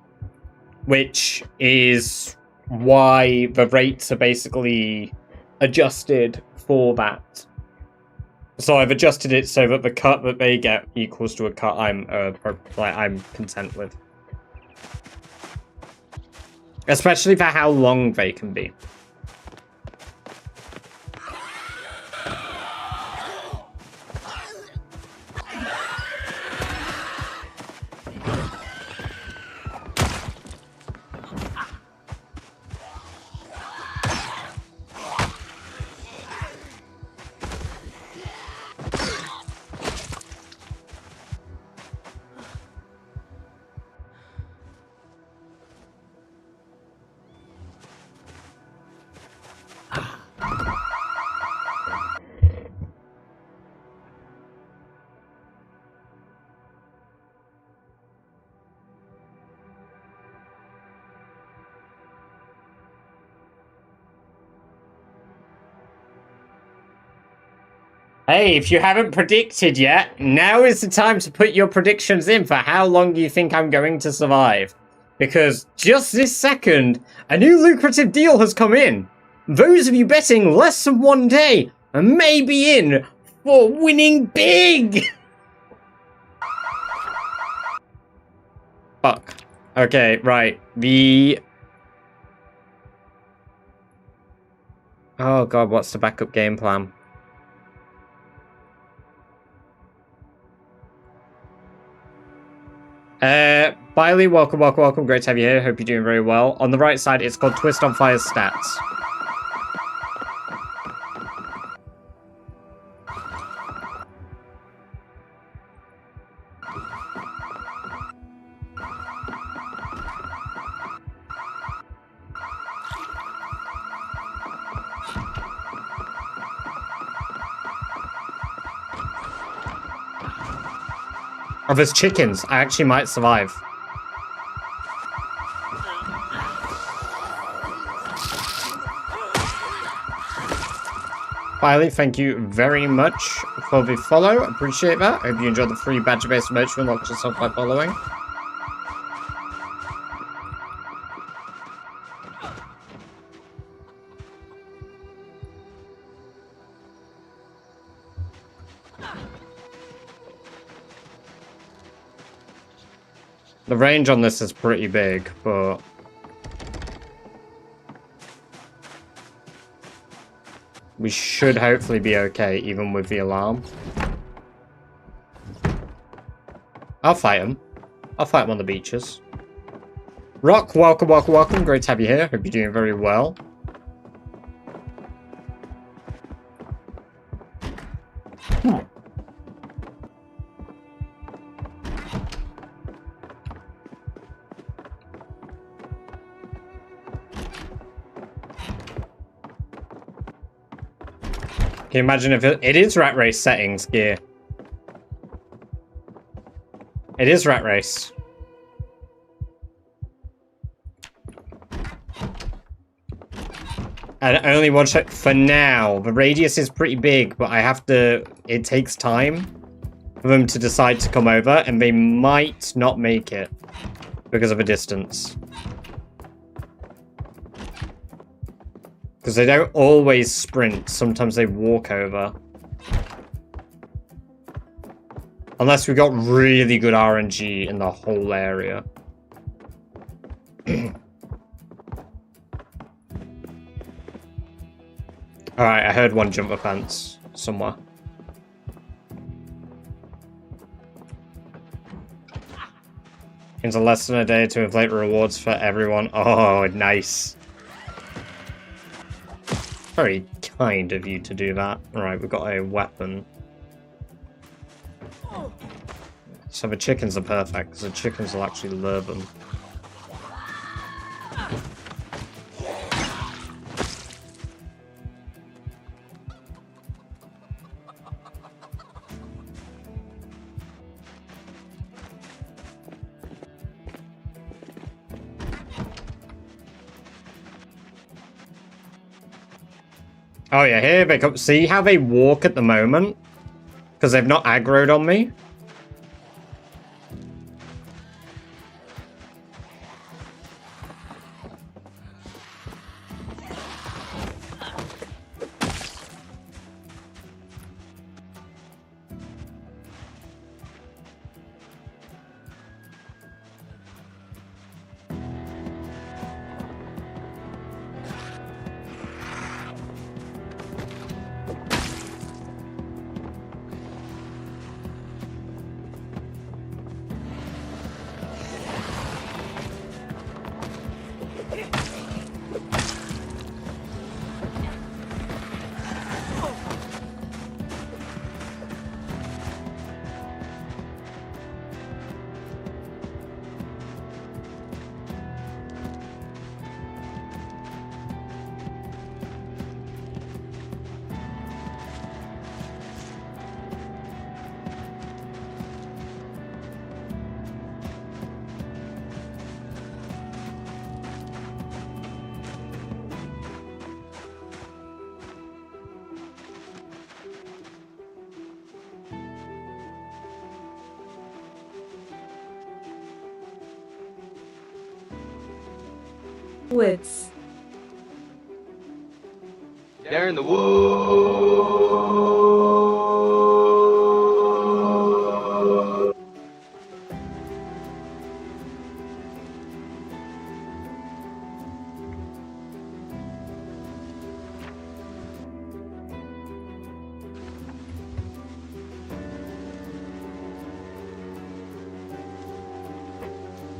Which is why the rates are basically adjusted for that. So I've adjusted it so that the cut that they get equals to a cut I'm content with. Especially for how long they can be. Hey, if you haven't predicted yet, now is the time to put your predictions in for how long you think I'm going to survive. Because just this second, a new lucrative deal has come in. Those of you betting less than 1 day may be in for winning big. Fuck. Okay, right. Oh god, what's the backup game plan? Biley, welcome, welcome, welcome. Great to have you here. Hope you're doing very well. On the right side, it's called Twist on Fire's stats. Oh, there's chickens. I actually might survive. Finally, thank you very much for the follow. Appreciate that. Hope you enjoyed the free badger-based merch you unlocked yourself by following. The range on this is pretty big, but we should hopefully be okay, even with the alarm. I'll fight him. I'll fight him on the beaches. Rock, welcome, welcome, welcome. Great to have you here. Hope you're doing very well. Can you imagine if it is Rat Race settings gear? It is Rat Race. And only one shot for now. The radius is pretty big, but I have to... It takes time for them to decide to come over, and they might not make it because of a distance. Because they don't always sprint, sometimes they walk over. Unless we got really good RNG in the whole area. Alright, I heard one jump the fence somewhere. Into less than a day to inflate rewards for everyone. Oh, nice. Very kind of you to do that. Alright, we've got a weapon. So the chickens are perfect, because the chickens will actually lure them. Oh yeah, here they come. See how they walk at the moment? Because they've not aggroed on me? Woods. They're in the woods.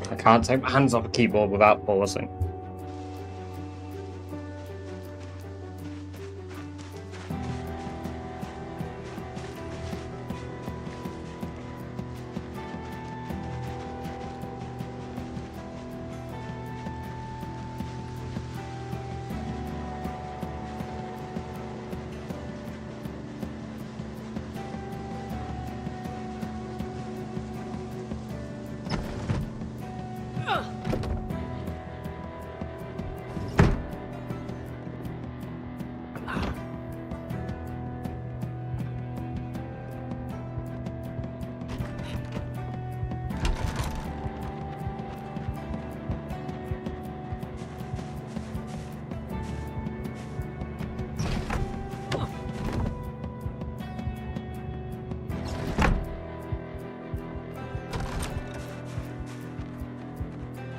I can't take my hands off a keyboard without pausing.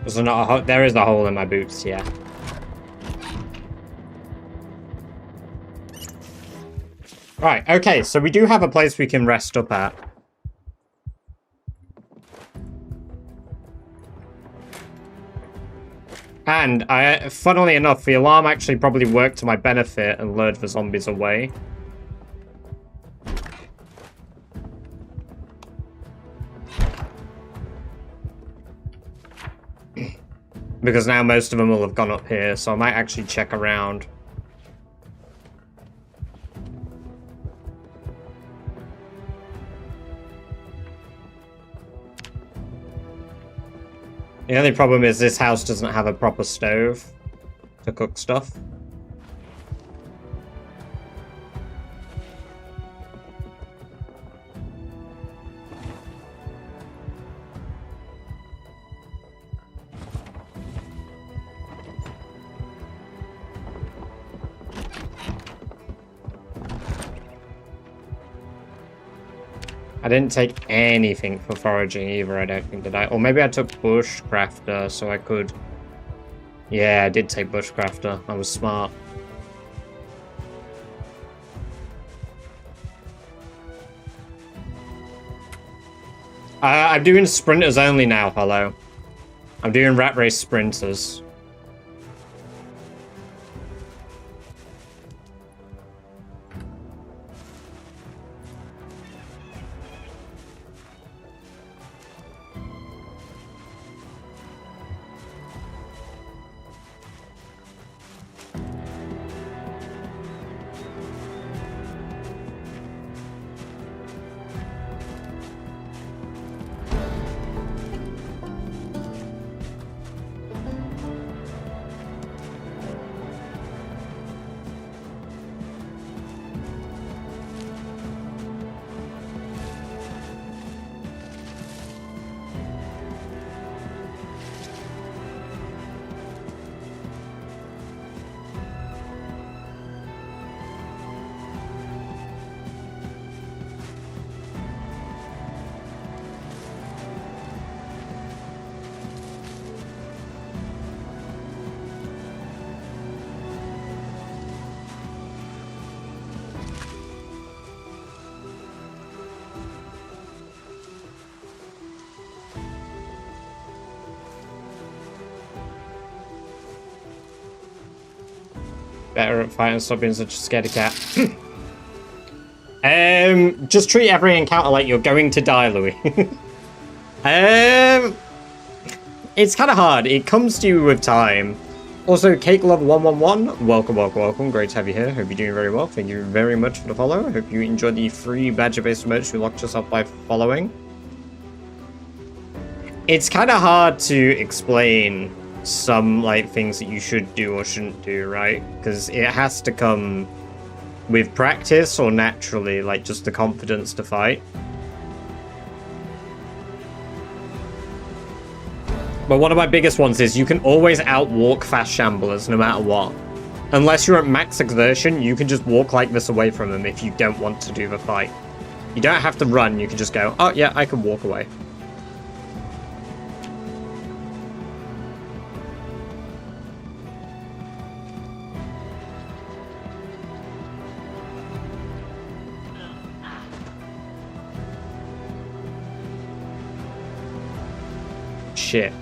There's not a hole. There is a hole in my boots, yeah. Right, okay, so we do have a place we can rest up at. And, funnily enough, the alarm actually probably worked to my benefit and lured the zombies away. Because now most of them will have gone up here, so I might actually check around. The only problem is this house doesn't have a proper stove to cook stuff. I didn't take anything for foraging either, I don't think, did I? Or maybe I took Bushcrafter, so I could... Yeah, I did take Bushcrafter. I was smart. I'm doing sprinters only now, hello. I'm doing rat race sprinters. Better at fighting, stop being such a scaredy cat. Just treat every encounter like you're going to die, Louis. It's kind of hard. It comes to you with time. Also, Cake Love 111, welcome, welcome, welcome. Great to have you here. Hope you're doing very well. Thank you very much for the follow. Hope you enjoyed the free badger-based merch you locked yourself by following. It's kind of hard to explain some like things that you should do or shouldn't do, right? Because it has to come with practice or naturally, like just the confidence to fight. But one of my biggest ones is you can always outwalk fast shamblers no matter what. Unless you're at max exertion, you can just walk like this away from them if you don't want to do the fight. You don't have to run, you can just go, oh yeah, I can walk away. Shit.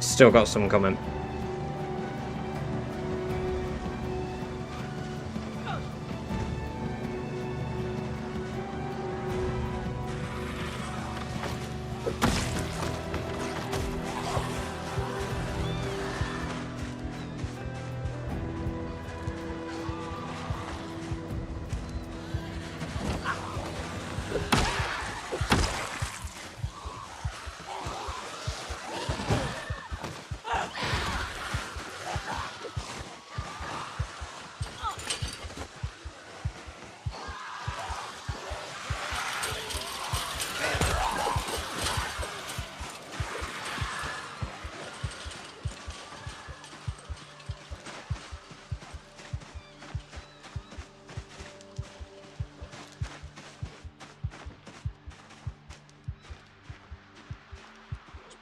Still got some coming.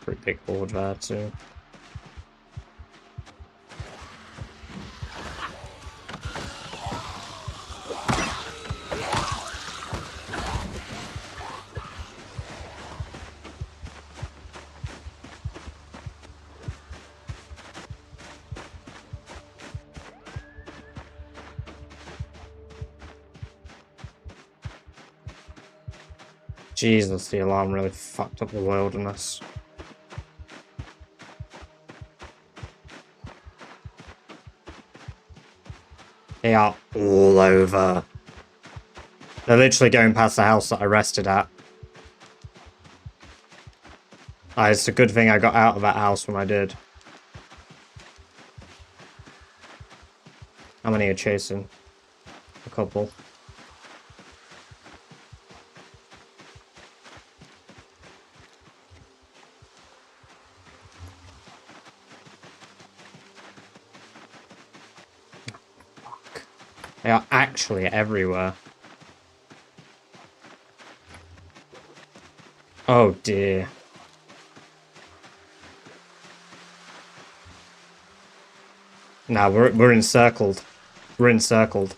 pretty big horde there too. Jesus, the alarm really fucked up the wilderness. They are all over. They're literally going past the house that I rested at. It's a good thing I got out of that house when I did. How many are chasing? A couple. They are actually everywhere. Oh dear. Nah, we're encircled. We're encircled.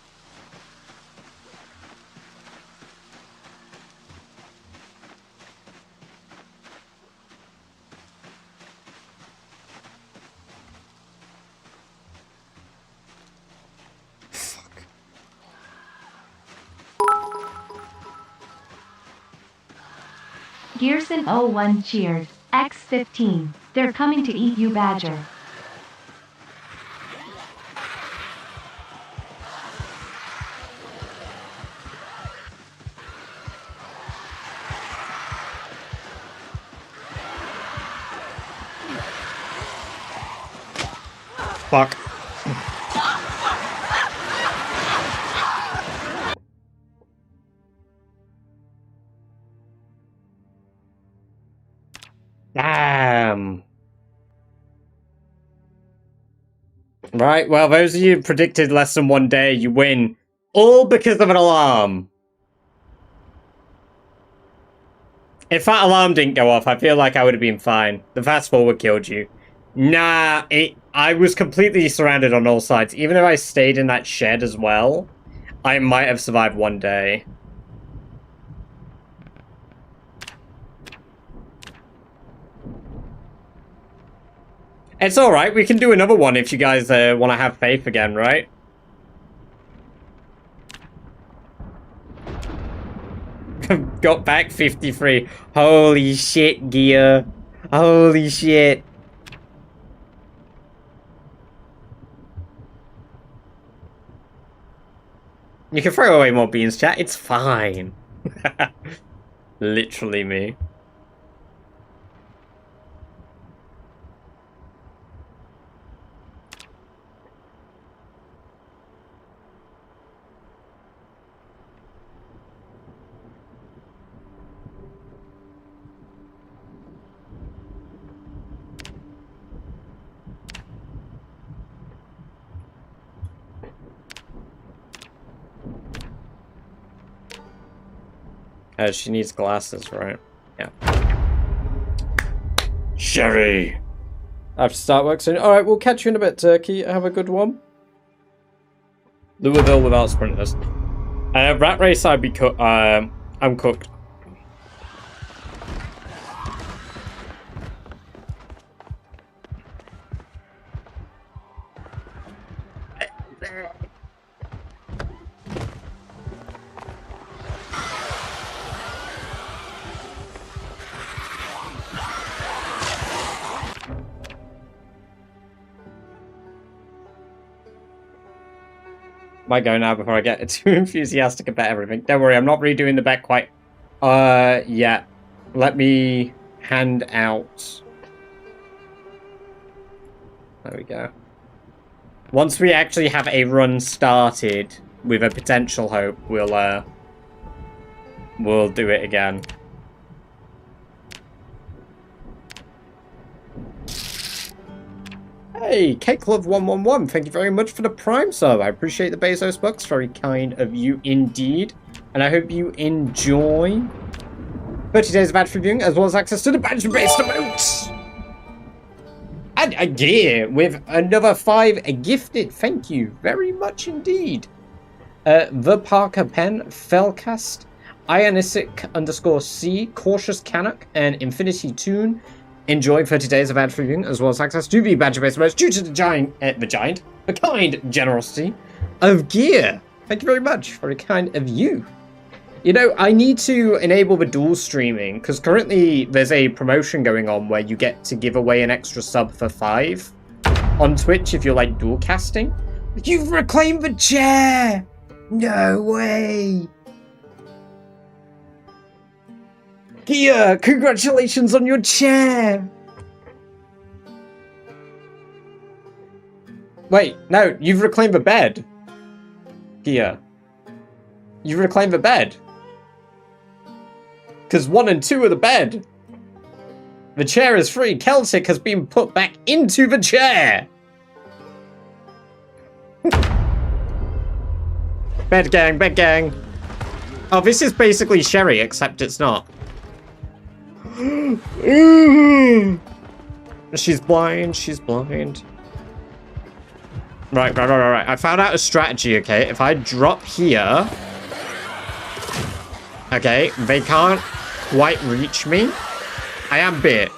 Gearson01 cheered. X15. They're coming to eat you, Badger. Fuck. Damn. Right, well, those of you who predicted less than 1 day, you win. All because of an alarm. If that alarm didn't go off, I feel like I would have been fine. The fast forward killed you. Nah, I was completely surrounded on all sides. Even if I stayed in that shed as well, I might have survived 1 day. It's alright, we can do another one if you guys want to have faith again, right? Got back 53. Holy shit, Gear. Holy shit. You can throw away more beans, chat. It's fine. Literally me. She needs glasses, right? Yeah. Sherry! I have to start work soon. Alright, we'll catch you in a bit, Turkey. Have a good one. Louisville without sprinters. Rat race, I'd be cooked. I'm cooked. Might go now before I get too enthusiastic about everything. Don't worry, I'm not redoing the bet quite yet. Let me hand out. There we go. Once we actually have a run started with a potential hope, we'll do it again. Hey, CakeLove111, thank you very much for the Prime sub. I appreciate the Bezos bucks. Very kind of you indeed. And I hope you enjoy 30 days of ad viewing as well as access to the badge-based emotes. And a gear with another 5 gifted. Thank you very much indeed. The Parker Pen, Felcast, Ionisic_C, Cautious Canuck, and Infinity Tune. Enjoy 30 days of ad-free viewing, as well as access to the Badger-based merch due to the kind generosity of gear. Thank you very much. Very kind of you. You know, I need to enable the dual streaming, because currently there's a promotion going on where you get to give away an extra sub for 5 on Twitch if you're, like, dual casting. You've reclaimed the chair! No way! Gia, congratulations on your chair! Wait, no, you've reclaimed the bed. Gia. You've reclaimed the bed. Because 1 and 2 are the bed. The chair is free. Celtic has been put back into the chair. Bed gang, bed gang. Oh, this is basically Sherry, except it's not. She's blind, she's blind. Right. I found out a strategy, okay? If I drop here... Okay, they can't quite reach me. I am bit.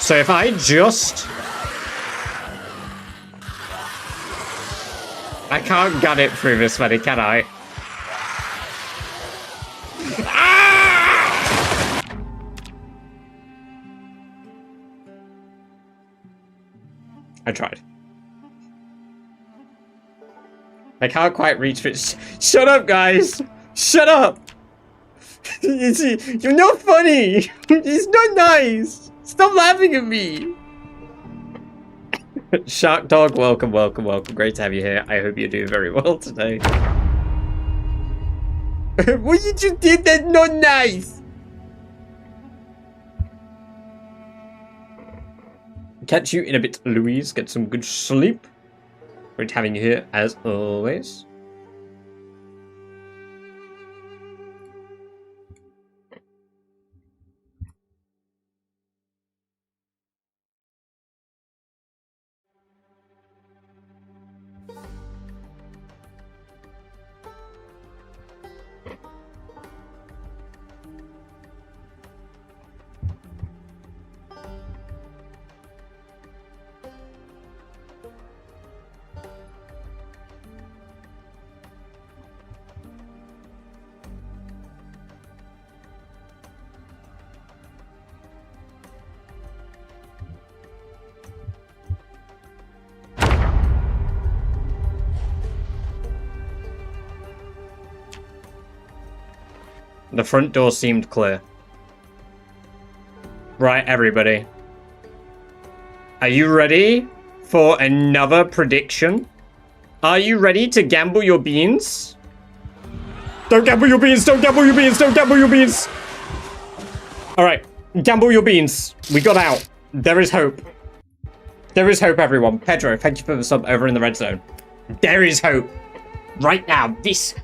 So if I just... I can't gut it through this many, can I? Ah! I tried. I can't quite reach it. Shut up, guys! Shut up! You're not funny! It's not nice! Stop laughing at me! Shark Dog, welcome. Great to have you here. I hope you're doing very well today. What you just did, that's not nice! Catch you in a bit, Louise. Get some good sleep. Great having you here, as always. The front door seemed clear. Right, everybody. Are you ready for another prediction? Are you ready to gamble your beans? Don't gamble your beans! Don't gamble your beans! Don't gamble your beans! Alright, gamble your beans. We got out. There is hope. There is hope, everyone. Pedro, thank you for the sub over in the red zone. There is hope. Right now, this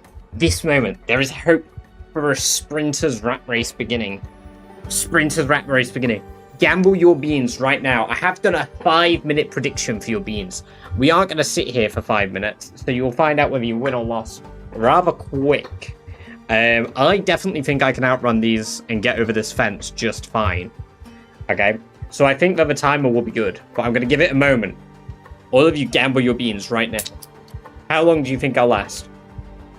moment, there is hope. For a sprinter's rat race beginning. Sprinter's rat race beginning. Gamble your beans right now. I have done a 5-minute prediction for your beans. We aren't going to sit here for 5 minutes, so you'll find out whether you win or lost rather quick. I definitely think I can outrun these and get over this fence just fine. Okay, so I think that the timer will be good, but I'm going to give it a moment. All of you gamble your beans right now. How long do you think I'll last?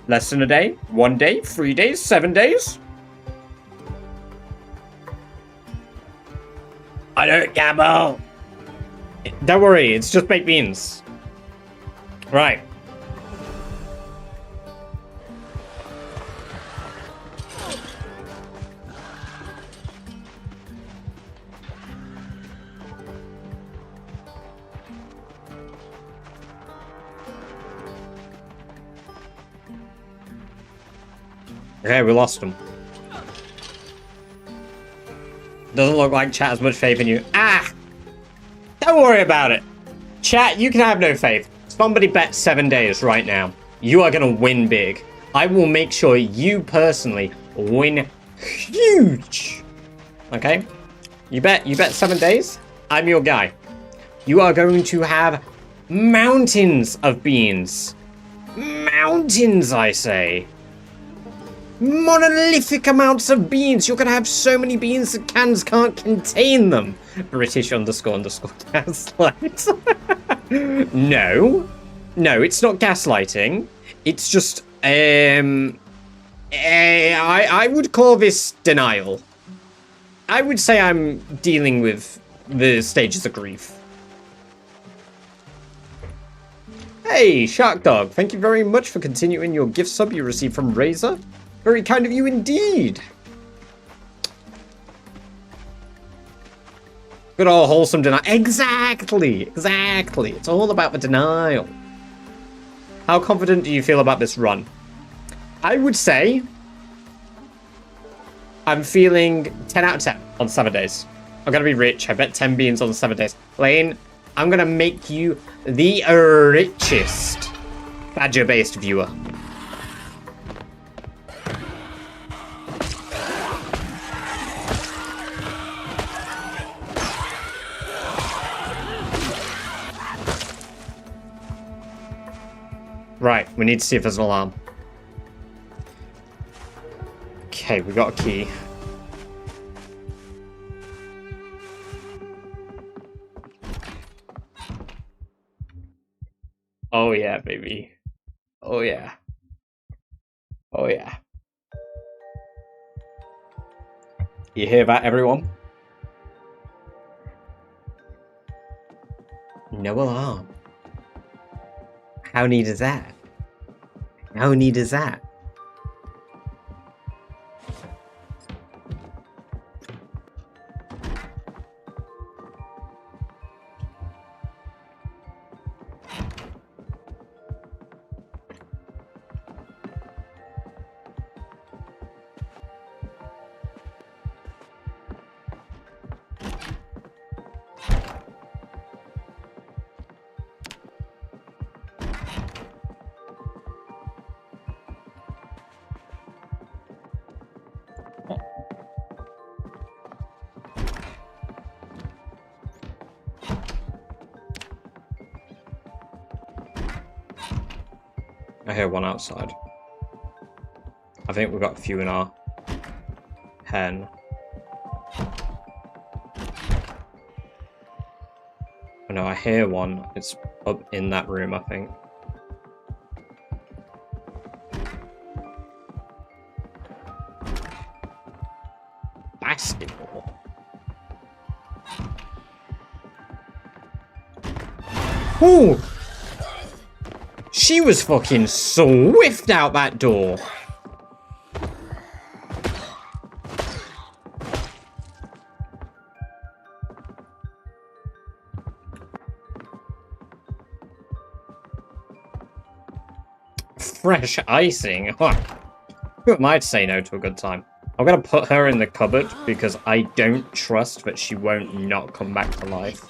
Less than a day? 1 day? 3 days? 7 days? I don't gamble! Don't worry, it's just baked beans. Right. Okay, we lost him. Doesn't look like chat has much faith in you. Ah! Don't worry about it. Chat, you can have no faith. Somebody bet 7 days right now. You are going to win big. I will make sure you personally win huge. Okay? You bet 7 days? I'm your guy. You are going to have mountains of beans. Mountains, I say. Monolithic amounts of beans. You're going to have so many beans that cans can't contain them. British __ gaslight. No, it's not gaslighting. It's just, I would call this denial. I would say I'm dealing with the stages of grief. Hey, Shark Dog, thank you very much for continuing your gift sub you received from Razor. Very kind of you indeed. Good old wholesome denial. Exactly. It's all about the denial. How confident do you feel about this run? I would say I'm feeling 10 out of 10 on 7 days. I'm going to be rich. I bet 10 beans on 7 days. Lane, I'm going to make you the richest Badger-based viewer. Right, we need to see if there's an alarm. Okay, we got a key. Oh yeah, baby. Oh yeah. Oh yeah. You hear that, everyone? No alarm. How neat is that? How neat is that? I hear one outside. I think we've got a few in our pen. Oh no, I hear one. It's up in that room, I think. Basketball. Ooh! She was fucking swift out that door. Fresh icing. Huh. Who am I to say no to a good time? I'm gonna put her in the cupboard because I don't trust that she won't not come back to life.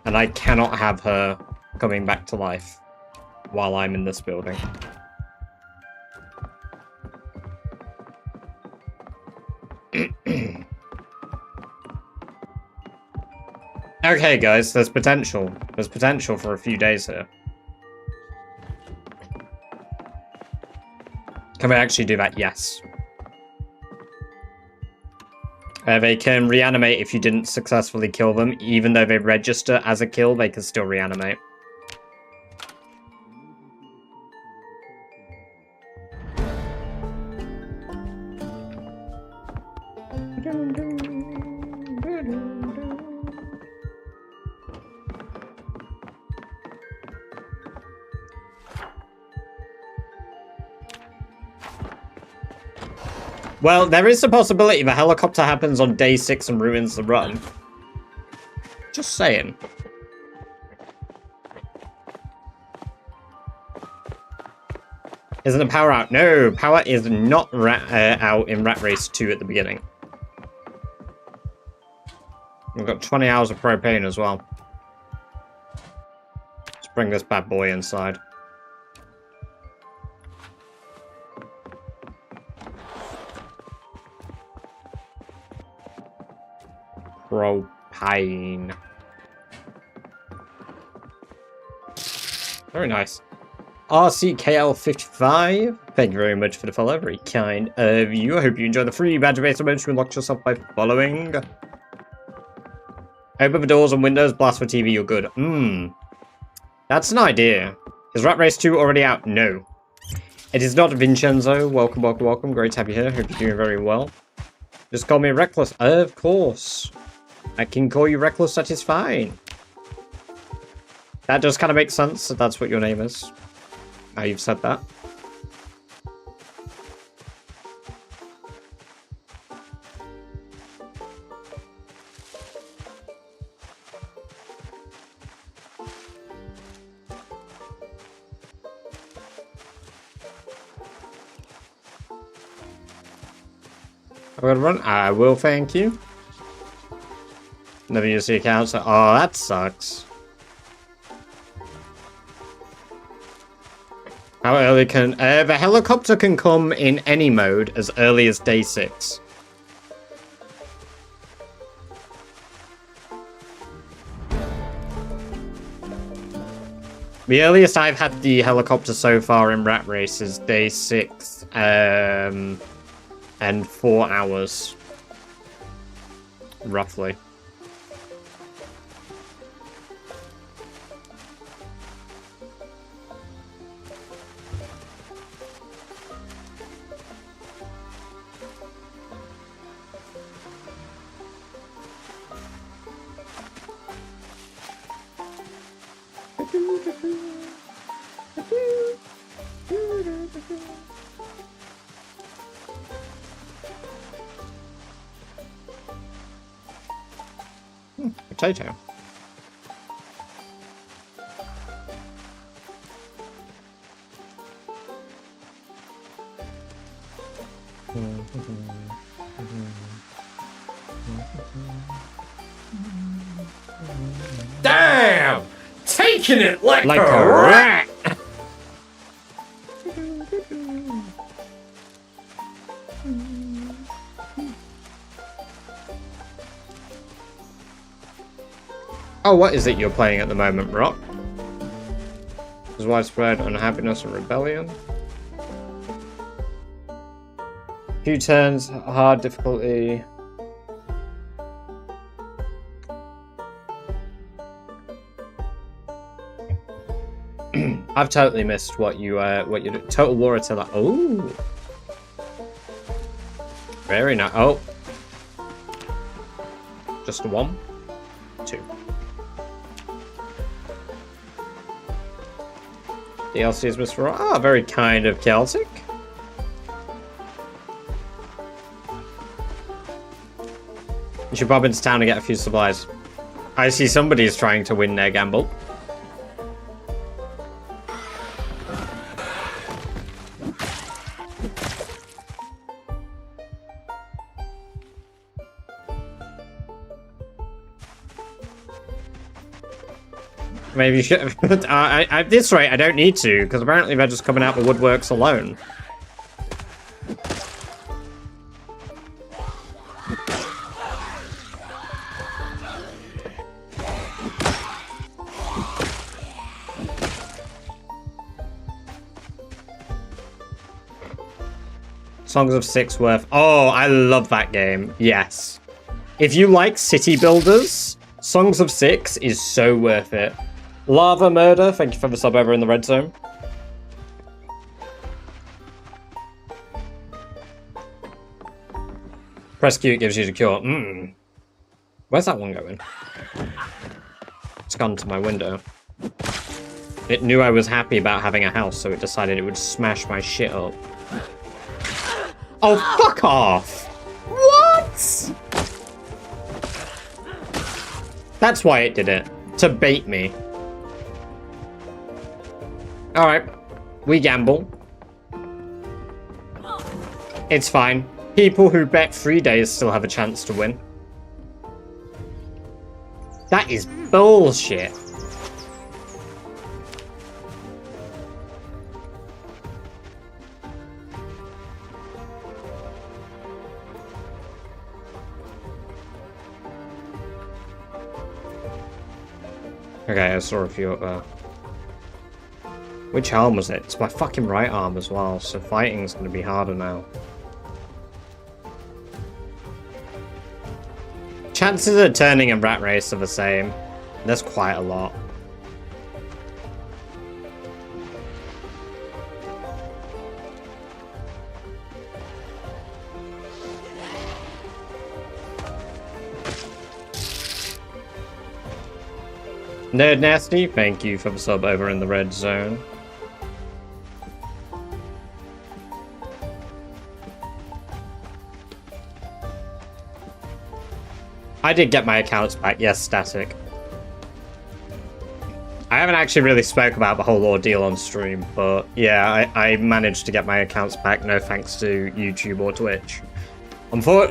And I cannot have her coming back to life while I'm in this building. Okay, guys, there's potential. There's potential for a few days here. Can we actually do that? Yes. They can reanimate if you didn't successfully kill them. Even though they register as a kill, they can still reanimate. Well, there is a possibility the helicopter happens on day 6 and ruins the run. Just saying. Isn't the power out? No, power is not out in Rat Race 2 at the beginning. We've got 20 hours of propane as well. Let's bring this bad boy inside. propane. Very nice. RCKL55, thank you very much for the follow. Very kind of you. I hope you enjoy the free badger-based events you unlocked yourself by following. Open the doors and windows, blast for TV, you're good. That's an idea. Is Rat Race 2 already out? No. It is not Vincenzo. Welcome, welcome, welcome. Great to have you here. Hope you're doing very well. Just call me Reckless. Of course. I can call you Reckless, that is fine. That does kind of make sense, that that's what your name is. Now you've said that. I'm gonna run. I will, thank you. Never use the account, so oh, that sucks. How early can... the helicopter can come in any mode as early as day 6. The earliest I've had the helicopter so far in Rat Race is day 6, and 4 hours. Roughly. Potato. Damn! Taking it like Like a a rat! Oh, what is it you're playing at the moment, Rock? There's widespread unhappiness and rebellion. Few turns, hard difficulty. I've totally missed what you do. Total War Attila. Oh, very nice. Oh, just 1, 2. DLC is Mr. Rock. Ah, very kind of Celtic. You should pop into town and get a few supplies. I see somebody's trying to win their gamble. Maybe you should. At this rate, I don't need to, because apparently they're just coming out the woodworks alone. Songs of Sixworth. Oh, I love that game. Yes. If you like city builders, Songs of Six is so worth it. Lava Murder, thank you for the sub over in the red zone. Press Q, it gives you the cure. Where's that one going? It's gone to my window. It knew I was happy about having a house, so it decided it would smash my shit up. Oh, fuck off! What? That's why it did it. To bait me. Alright. We gamble. It's fine. People who bet 3 days still have a chance to win. That is bullshit. Okay, I saw a few up there. Which arm was it? It's my fucking right arm as well, so fighting's gonna be harder now. Chances of turning and rat race are the same. There's quite a lot. Nerd Nasty, thank you for the sub over in the red zone. I did get my accounts back, yes, Static. I haven't actually really spoke about the whole ordeal on stream, but yeah, I managed to get my accounts back, no thanks to YouTube or Twitch.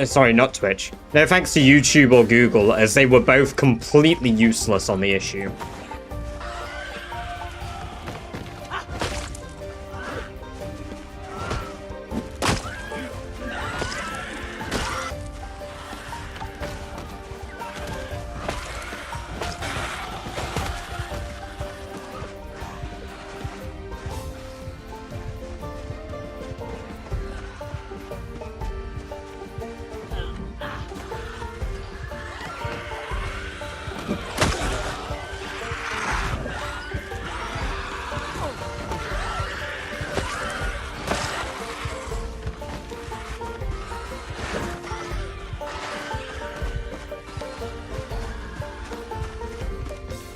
Sorry, not Twitch. No thanks to YouTube or Google, as they were both completely useless on the issue.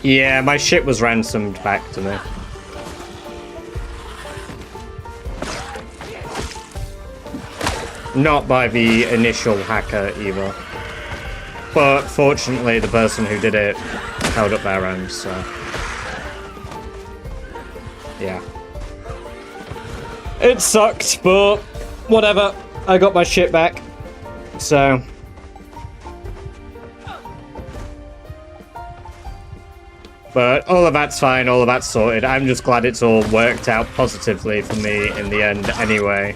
Yeah, my shit was ransomed back to me. Not by the initial hacker either. But fortunately, the person who did it held up their end, so... yeah. It sucked, but whatever. I got my shit back. So... but all of that's fine, all of that's sorted. I'm just glad it's all worked out positively for me in the end anyway.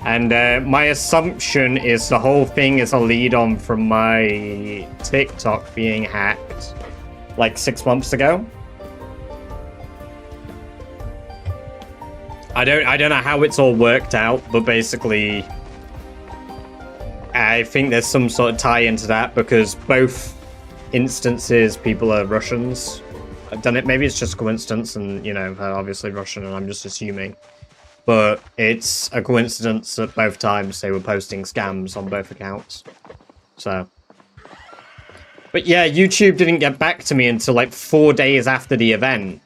And my assumption is the whole thing is a lead on from my TikTok being hacked like 6 months ago. I don't know how it's all worked out, but basically I think there's some sort of tie into that because both instances people are Russians. I've done it, maybe it's just coincidence and, you know, they're obviously Russian and I'm just assuming. But it's a coincidence that both times they were posting scams on both accounts. So. But yeah, YouTube didn't get back to me until like 4 days after the event.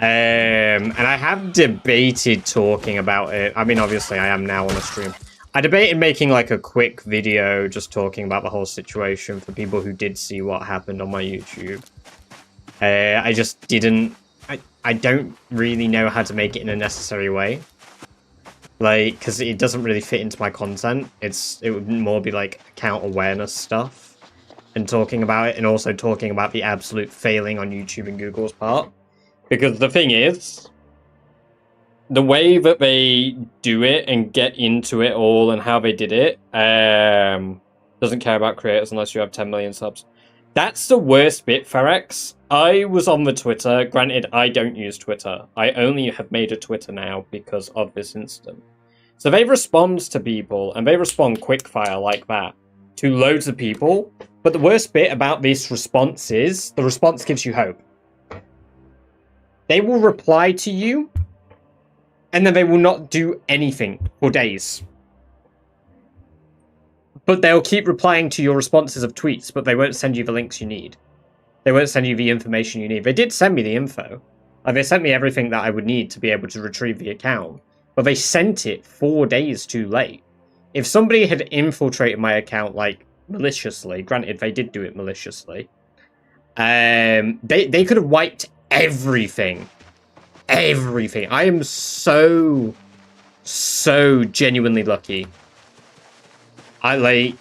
And I have debated talking about it. I mean, obviously I am now on a stream. I debated making like a quick video just talking about the whole situation for people who did see what happened on my YouTube. I just didn't... I don't really know how to make it in a necessary way. Like, because it doesn't really fit into my content. It would more be like account awareness stuff. And talking about it, and also talking about the absolute failing on YouTube and Google's part. Because the thing is, the way that they do it and get into it all and how they did it, doesn't care about creators unless you have 10 million subs. That's the worst bit, Ferex. I was on the Twitter. Granted, I don't use Twitter. I only have made a Twitter now because of this incident. So they respond to people, and they respond quickfire like that to loads of people. But the worst bit about this response is, the response gives you hope. They will reply to you, and then they will not do anything for days. But they'll keep replying to your responses of tweets, but they won't send you the links you need. They won't send you the information you need. They did send me the info. They sent me everything that I would need to be able to retrieve the account. But they sent it 4 days too late. If somebody had infiltrated my account, like, maliciously, granted, they did do it maliciously, they could have wiped everything. Everything. I am so genuinely lucky. I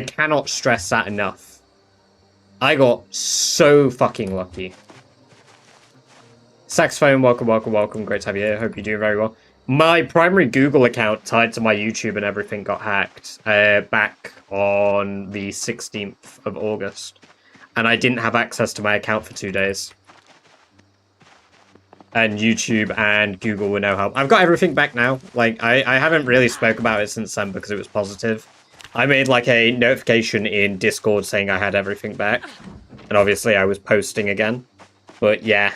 cannot stress that enough. I got so fucking lucky. Saxophone, welcome, welcome, welcome. Great to have you here. Hope you're doing very well. My primary Google account tied to my YouTube and everything got hacked back on the 16th of August. And I didn't have access to my account for 2 days. And YouTube and Google were no help. I've got everything back now. Like, I haven't really spoke about it since then because it was positive. I made like a notification in Discord saying I had everything back. And obviously I was posting again. But yeah.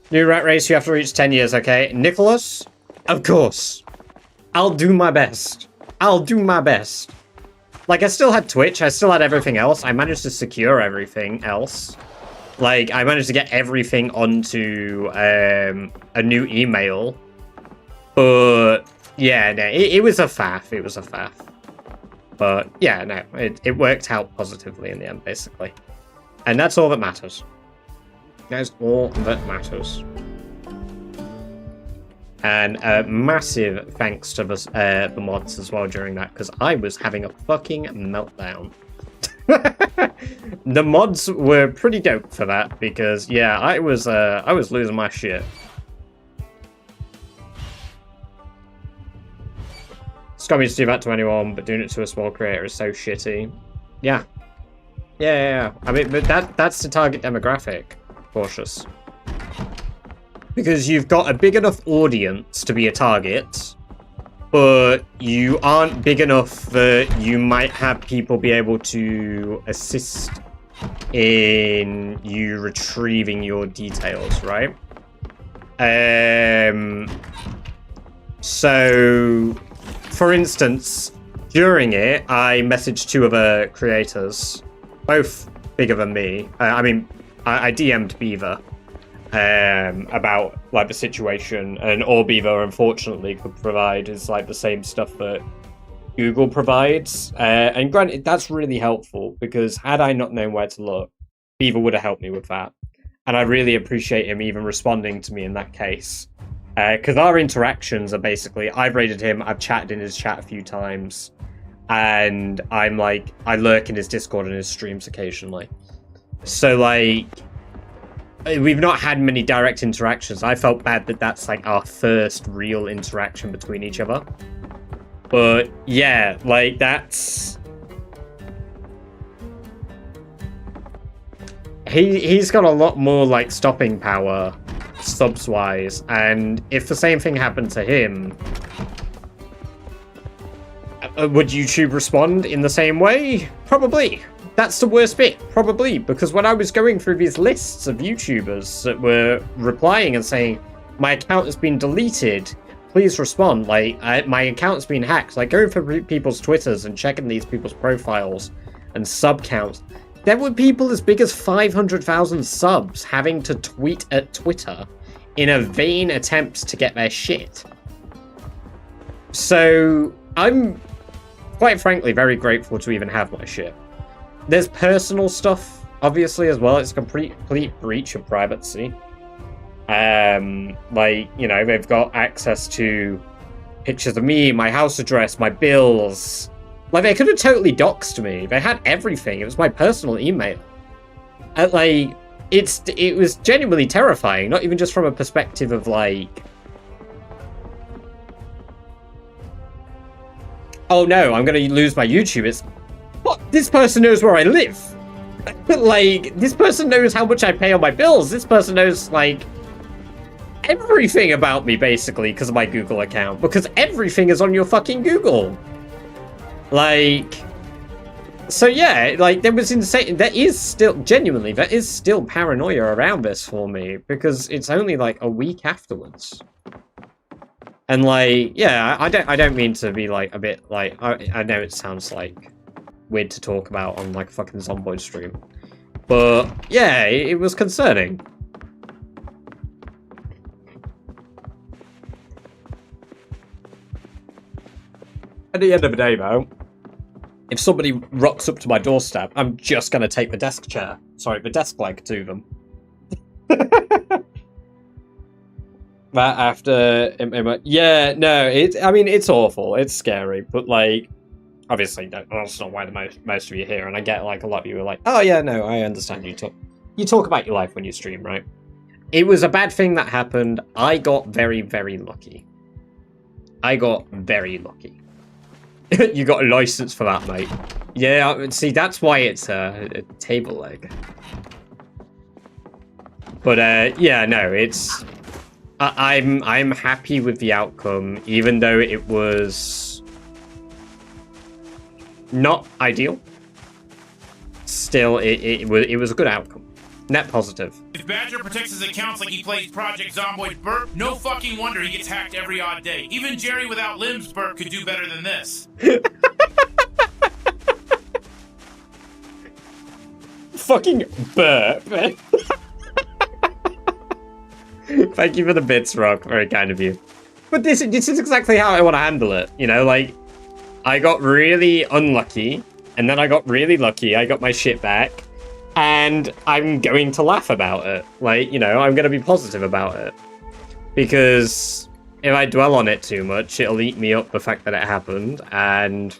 New rat race, you have to reach 10 years, okay? Nicholas? Of course. I'll do my best. I'll do my best. Like, I still had Twitch, I still had everything else. I managed to secure everything else. Like, I managed to get everything onto a new email. But, yeah, no, it was a faff. It was a faff. But, yeah, no, it worked out positively in the end, basically. And that's all that matters. That's all that matters. And massive thanks to the mods as well during that, because I was having a fucking meltdown. The mods were pretty dope for that, because yeah, I was losing my shit. Scummy to do that to anyone, but doing it to a small creator is so shitty. Yeah. Yeah. I mean, but that's the target demographic. Cautious. Because you've got a big enough audience to be a target, but you aren't big enough that you might have people be able to assist in you retrieving your details, right? So, for instance, during it, I messaged 2 other creators, both bigger than me. I DM'd Beaver about like the situation, and all Beaver unfortunately could provide is like the same stuff that Google provides. And granted, that's really helpful, because had I not known where to look, Beaver would have helped me with that. And I really appreciate him even responding to me in that case. Because our interactions are basically, I've raided him, I've chatted in his chat a few times, and I'm like, I lurk in his Discord and his streams occasionally. So, like, we've not had many direct interactions. I felt bad that that's, like, our first real interaction between each other. But, yeah, like, that's... He's got a lot more, like, stopping power, subs-wise, and if the same thing happened to him, would YouTube respond in the same way? Probably. That's the worst bit, probably, because when I was going through these lists of YouTubers that were replying and saying, my account has been deleted, please respond, like, my account's been hacked, like, going through people's Twitters and checking these people's profiles and sub counts, there were people as big as 500,000 subs having to tweet at Twitter in a vain attempt to get their shit. So, I'm, quite frankly, very grateful to even have my shit. There's personal stuff, obviously, as well. It's a complete breach of privacy. Like, you know, they've got access to pictures of me, my house address, my bills. Like, they could have totally doxed me. They had everything. It was my personal email. Like, it was genuinely terrifying, not even just from a perspective of, like, oh no, I'm going to lose my YouTube. It's, what? This person knows where I live. Like, this person knows how much I pay on my bills. This person knows, like, everything about me, basically, because of my Google account. Because everything is on your fucking Google. Like, so yeah, like, there was insane. There is still, genuinely, there is still paranoia around this for me. Because it's only, like, a week afterwards. And, like, yeah, I don't mean to be, like, a bit, like, I know it sounds, like, weird to talk about on, like, a fucking Zomboid stream. But, yeah, it was concerning. At the end of the day, though, if somebody rocks up to my doorstep, I'm just going to take the desk leg to them. That after... Yeah, no, I mean, it's awful. It's scary, but, like, obviously, that's not why most of you are here, and I get, like, a lot of you are like, oh, yeah, no, I understand you talk about your life when you stream, right? it was a bad thing that happened. I got very, very lucky. I got very lucky. You got a license for that, mate. Yeah, see, that's why it's a table leg. But yeah, no, it's I'm happy with the outcome, even though it was not ideal. Still, it was a good outcome. Net positive. If Badger protects his accounts like he plays Project Zomboid Burt, no fucking wonder he gets hacked every odd day. Even Jerry without limbs Burt could do better than this. Fucking burp. Thank you for the bits, Rock. Very kind of you. But this is exactly how I want to handle it. You know, like, I got really unlucky, and then I got really lucky. I got my shit back, and I'm going to laugh about it. Like, you know, I'm going to be positive about it. Because if I dwell on it too much, it'll eat me up the fact that it happened, and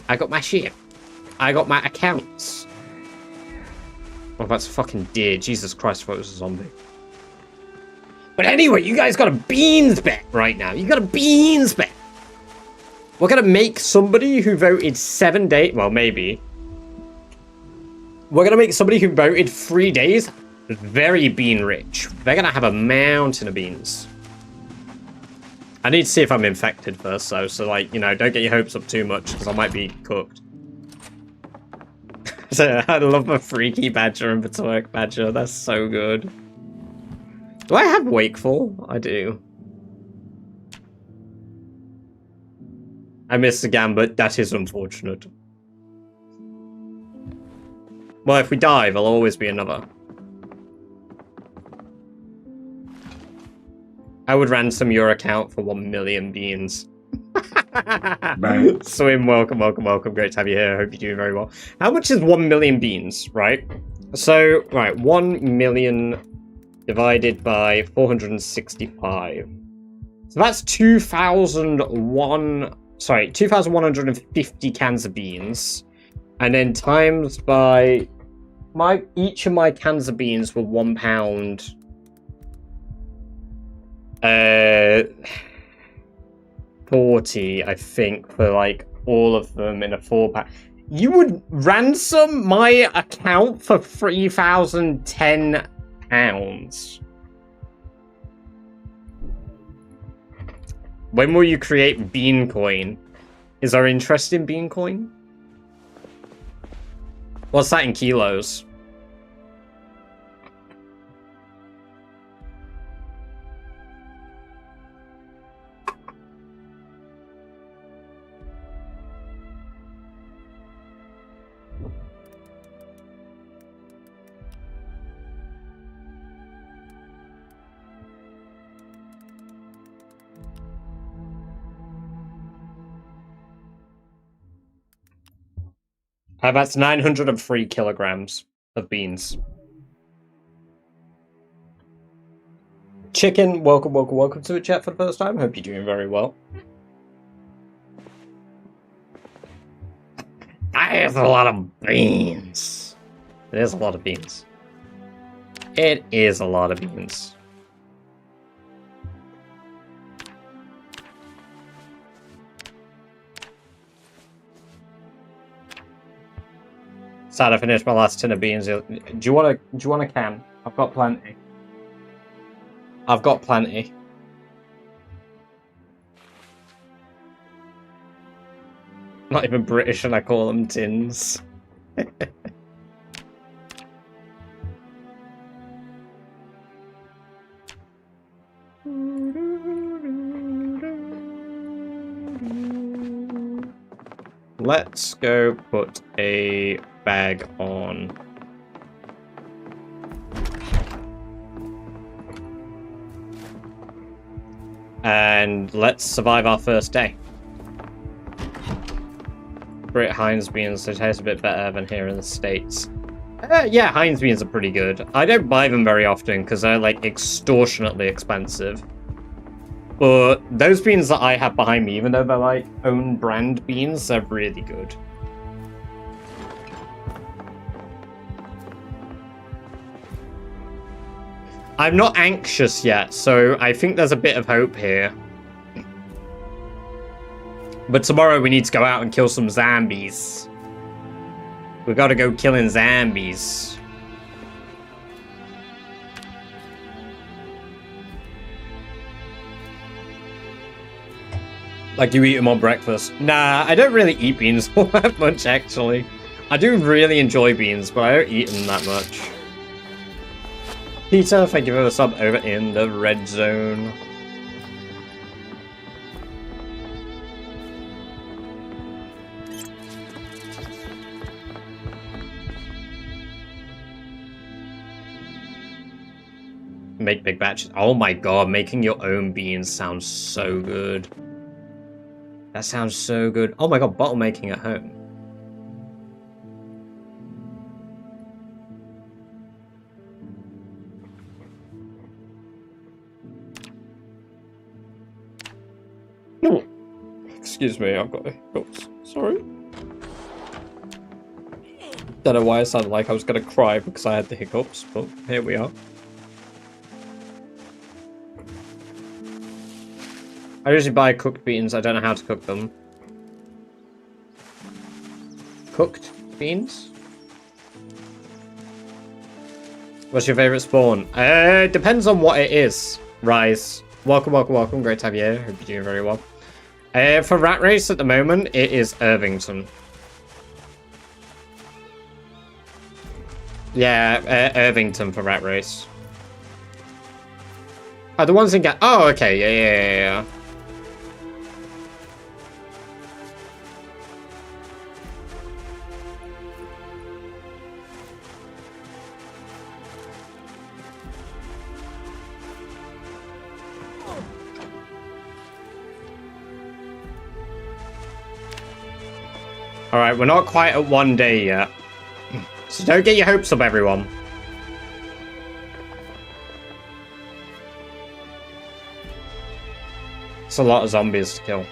I got my shit. I got my accounts. Oh, that's a fucking deer. Jesus Christ, I thought it was a zombie. But anyway, you guys got a beans bet right now. You got a beans bet. We're going to make somebody who voted 7 days... Well, maybe. We're going to make somebody who voted 3 days very bean rich. They're going to have a mountain of beans. I need to see if I'm infected first, though. So, like, you know, don't get your hopes up too much, because I might be cooked. I love a freaky badger and the twerk badger. That's so good. Do I have Wakeful? I do. I missed the gambit. That is unfortunate. Well, if we die, there'll always be another. I would ransom your account for 1 million beans. Swim, welcome. Great to have you here. I hope you're doing very well. How much is 1 million beans, right? So, right, 1 million divided by 465. So that's 2,150 cans of beans. And then times by each of my cans of beans were £1. 40, I think, for like all of them in a 4-pack. You would ransom my account for £3,010. When will you create Beancoin? Is there interest in Beancoin? What's that in kilos? That's 903 kilograms of beans. Chicken, welcome to the chat for the first time. Hope you're doing very well. That is a lot of beans. It is a lot of beans. It is a lot of beans. Sad I finished my last tin of beans. Do you want a can? I've got plenty. I've got plenty. Not even British and I call them tins. Let's go put a bag on. And let's survive our first day. Brit Heinz beans, they taste a bit better than here in the States. Yeah, Heinz beans are pretty good. I don't buy them very often because they're like extortionately expensive. But those beans that I have behind me, even though they're like own brand beans, they're really good. I'm not anxious yet, so I think there's a bit of hope here. But tomorrow we need to go out and kill some zombies. We gotta go killing zombies. Like you eat them on breakfast. Nah, I don't really eat beans all that much, actually. I do really enjoy beans, but I don't eat them that much. Peter, thank you for the sub over in the red zone. Make big batches. Oh my god, making your own beans sounds so good. That sounds so good. Oh my god, bottle making at home. Excuse me, I've got hiccups. Sorry. Don't know why I sounded like I was gonna cry because I had the hiccups, but here we are. I usually buy cooked beans, I don't know how to cook them. Cooked beans? What's your favourite spawn? Depends on what it is. Rise. Welcome, welcome, welcome. Great to have you here. Hope you're doing very well. For Rat Race at the moment, it is Irvington. Yeah, Irvington for Rat Race. Oh, the ones in oh, okay, yeah. Alright, we're not quite at 1 day yet. So don't get your hopes up, everyone. It's a lot of zombies to kill.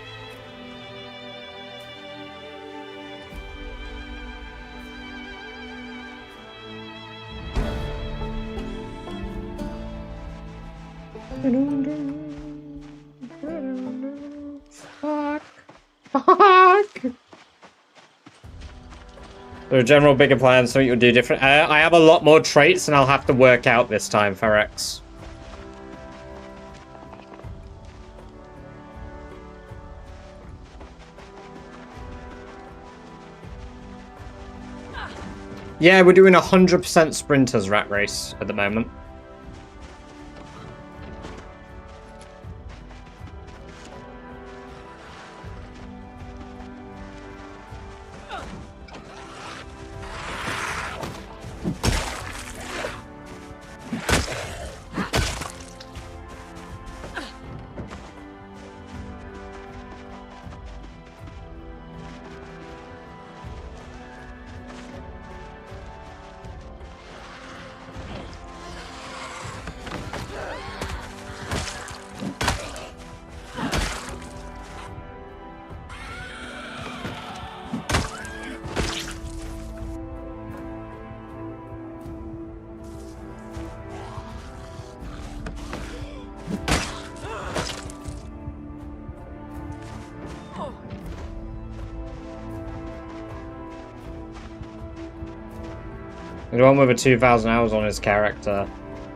Fuck. There are general bigger plans, so you'll do different. I have a lot more traits, and I'll have to work out this time, Ferex. Yeah, we're doing 100% sprinters Rat Race at the moment. The one with a 2,000 hours on his character.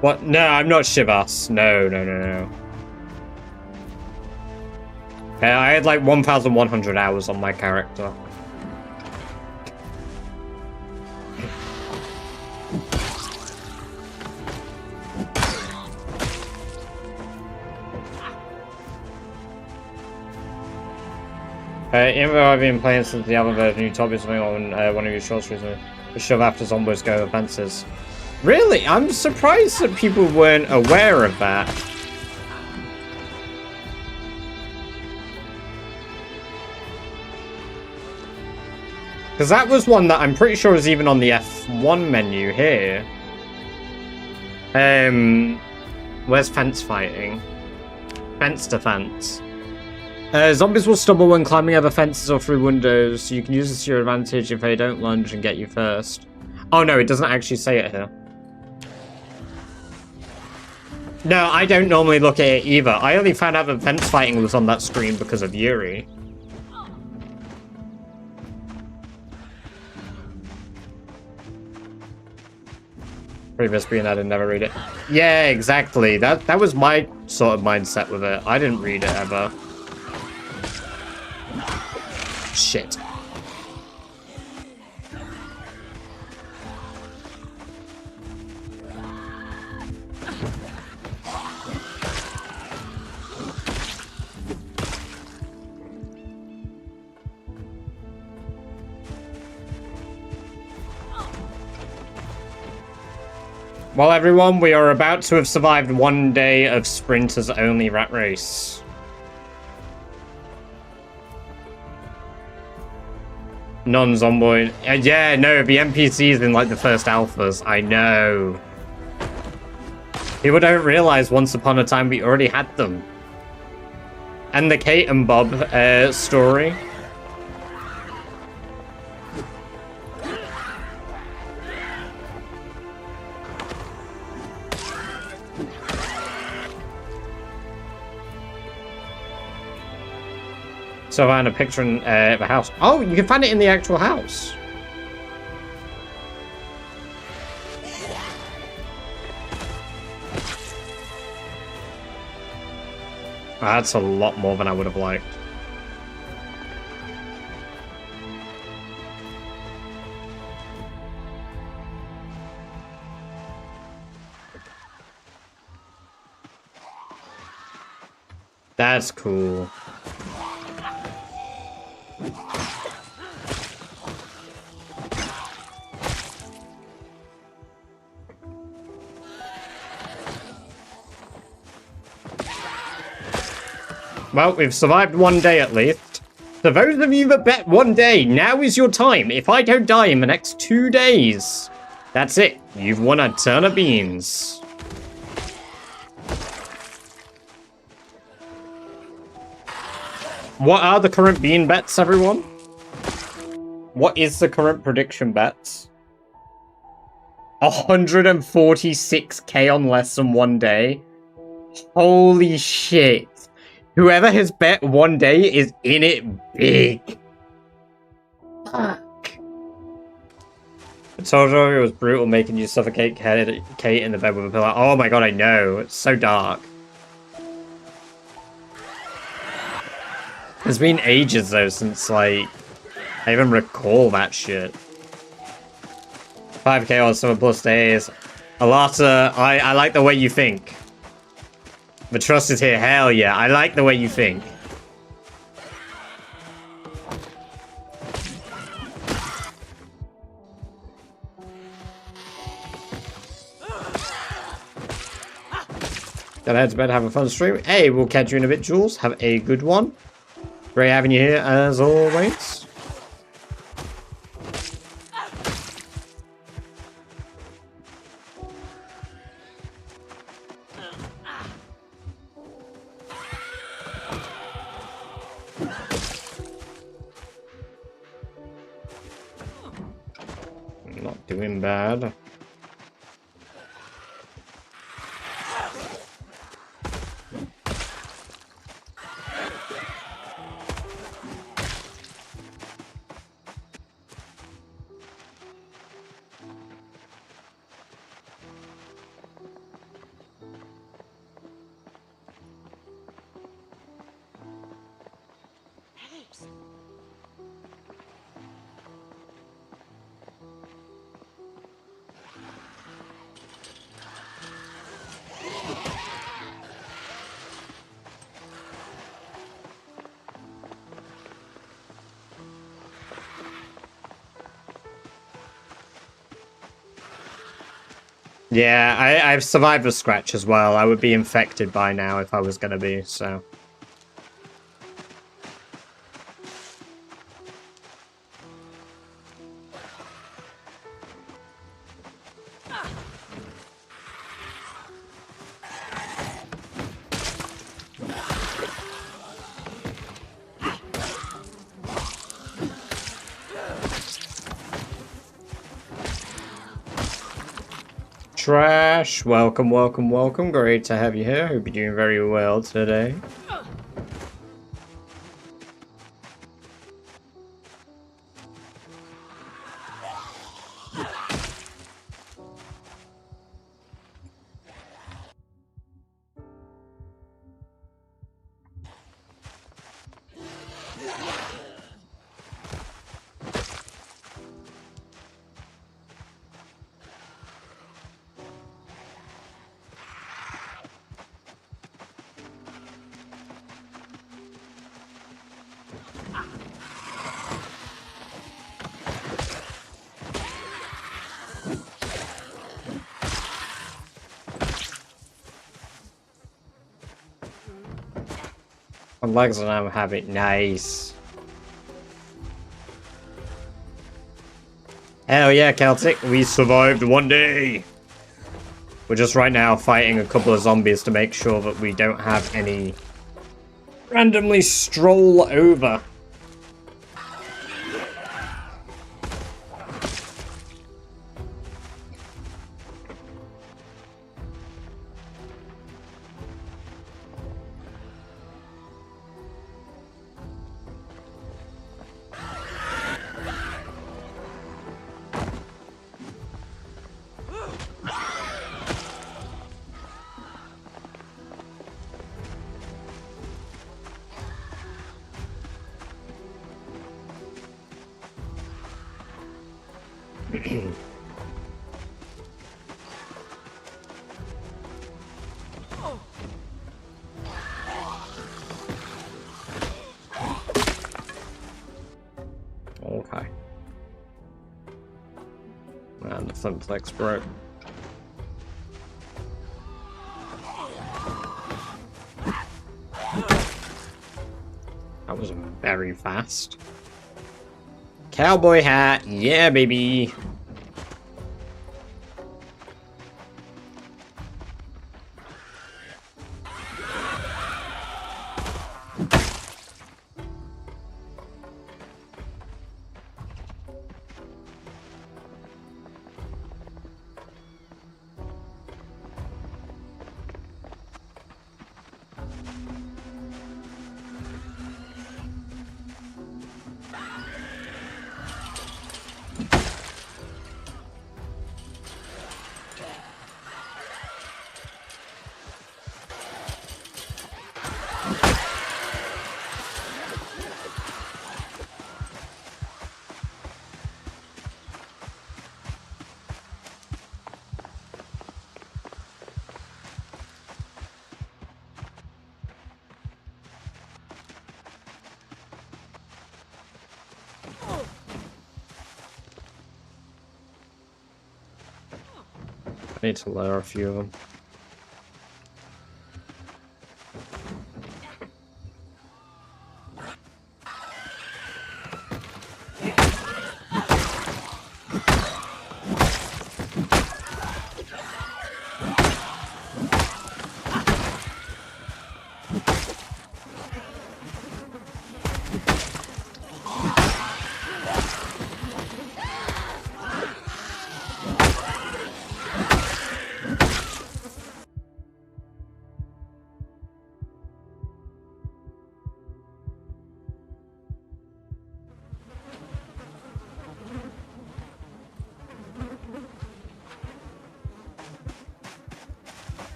What? No, I'm not Shivas. No. Okay, I had like 1,100 hours on my character. Even though I've been playing since the other version, you told me something on one of your shorts recently. The shove after zombies go over fences. Really? I'm surprised that people weren't aware of that. Because that was one that I'm pretty sure is even on the F1 menu here. Where's fence fighting? Fence to fence. Zombies will stumble when climbing over fences or through windows, so you can use this to your advantage if they don't lunge and get you first. Oh no, it doesn't actually say it here. No, I don't normally look at it either. I only found out that fence fighting was on that screen because of Yuri. Previous being I didn't never read it. Yeah, exactly. That was my sort of mindset with it. I didn't read it ever. Shit. Well, everyone, we are about to have survived one day of sprinters only rat race. Non-zomboid. Yeah, no, the NPCs in like the first alphas. I know. People don't realize once upon a time we already had them. And the Kate and Bob story. So I found a picture in the house. Oh, you can find it in the actual house. That's a lot more than I would have liked. That's cool. Well, we've survived one day at least. For those of you that bet one day, now is your time. If I don't die in the next 2 days, that's it. You've won a ton of beans. What are the current bean bets, everyone? What is the current prediction bets? 146k on less than 1 day. Holy shit. Whoever has bet 1 day is in it big. Fuck. I told you it was brutal making you suffocate Kate in the bed with a pillow. Oh my god, I know. It's so dark. It's been ages though since like I even recall that shit. 5k or 7+ days. Alata, I like the way you think. The trust is here. Hell yeah. I like the way you think. Gotta head to bed, have a fun stream. Hey, we'll catch you in a bit, Jules. Have a good one. Great having you here as always. Not doing bad. Yeah, I've survived a scratch as well. I would be infected by now if I was going to be, so... Trash, welcome, welcome, welcome. Great to have you here. Hope you're doing very well today. My legs and I'm having nice. Hell yeah, Celtic, we survived one day. We're just right now fighting a couple of zombies to make sure that we don't have any randomly stroll over. Okay. And the Flimplex broke. That was very fast. Cowboy hat, yeah, baby. I need to lower a few of them.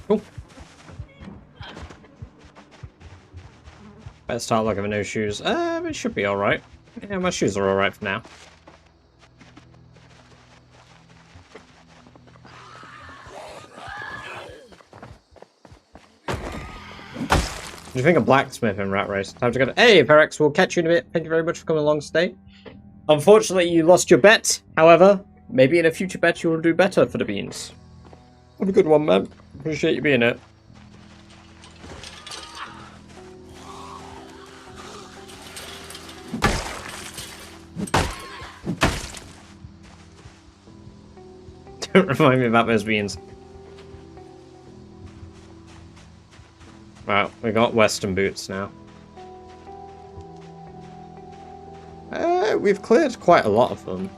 Cool. Better start looking for new shoes. It should be alright. Yeah, my shoes are alright for now. What do you think of blacksmith in Rat Race? Time to go. Hey, Perex, we'll catch you in a bit. Thank you very much for coming along today. Unfortunately, you lost your bet. However, maybe in a future bet you will do better for the beans. Have a good one, man. Appreciate you being here. Remind me about those beans. Well, we got Western boots now. We've cleared quite a lot of them.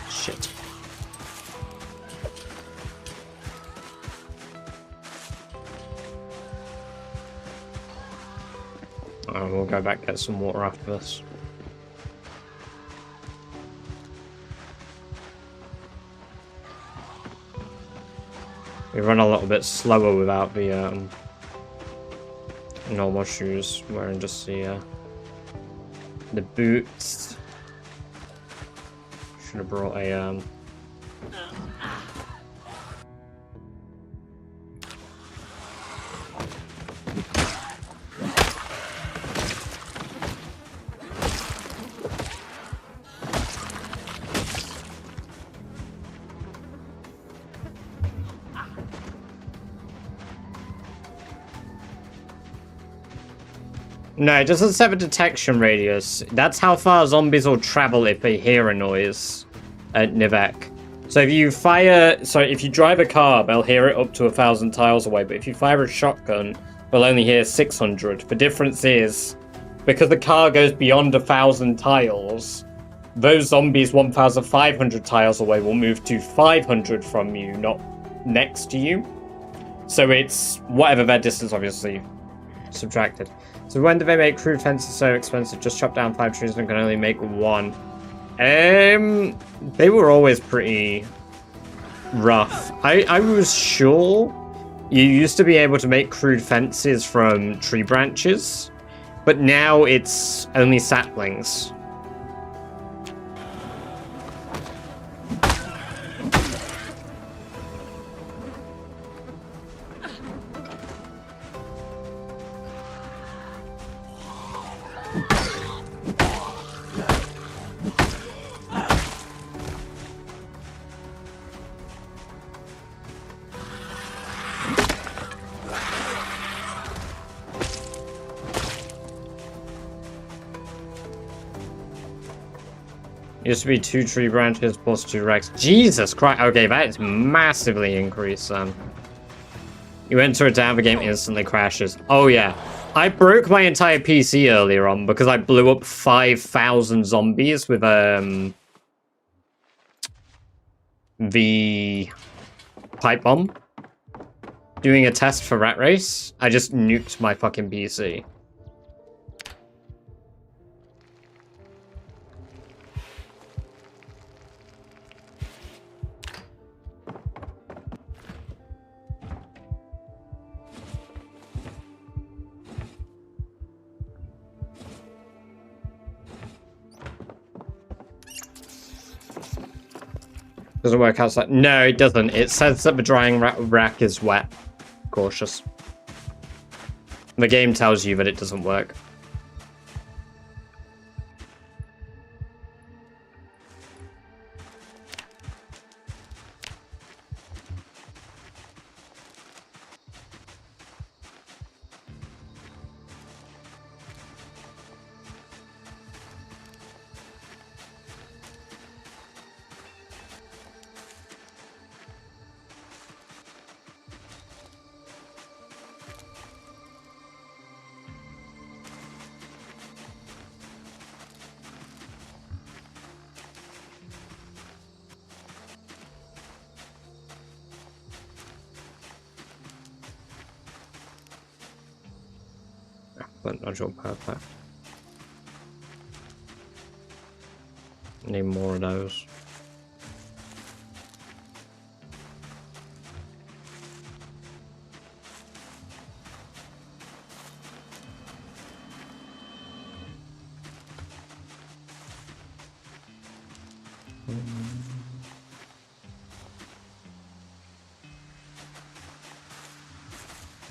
Shit. Oh, we'll go back get some water after this. We run a little bit slower without the normal shoes, wearing just the boots. Should have brought a No, it doesn't set a detection radius. That's how far zombies will travel if they hear a noise at Nivek. So if you if you drive a car, they'll hear it up to 1,000 tiles away, but if you fire a shotgun, they'll only hear 600. The difference is, because the car goes beyond 1,000 tiles, those zombies 1,500 tiles away will move to 500 from you, not next to you. So it's whatever their distance, obviously, subtracted. So when do they make crude fences so expensive? Just chop down 5 trees and can only make 1. They were always pretty rough. I was sure you used to be able to make crude fences from tree branches, but now it's only saplings. Used to be 2 tree branches plus 2 wrecks. Jesus Christ. Okay, that is massively increased, You enter a down, the game instantly crashes. Oh, yeah. I broke my entire PC earlier on because I blew up 5,000 zombies with, the pipe bomb. Doing a test for Rat Race. I just nuked my fucking PC. Doesn't work outside. No, it doesn't. It says that the drying rack is wet. Cautious. The game tells you that it doesn't work. But nodule perfect. Need more of those.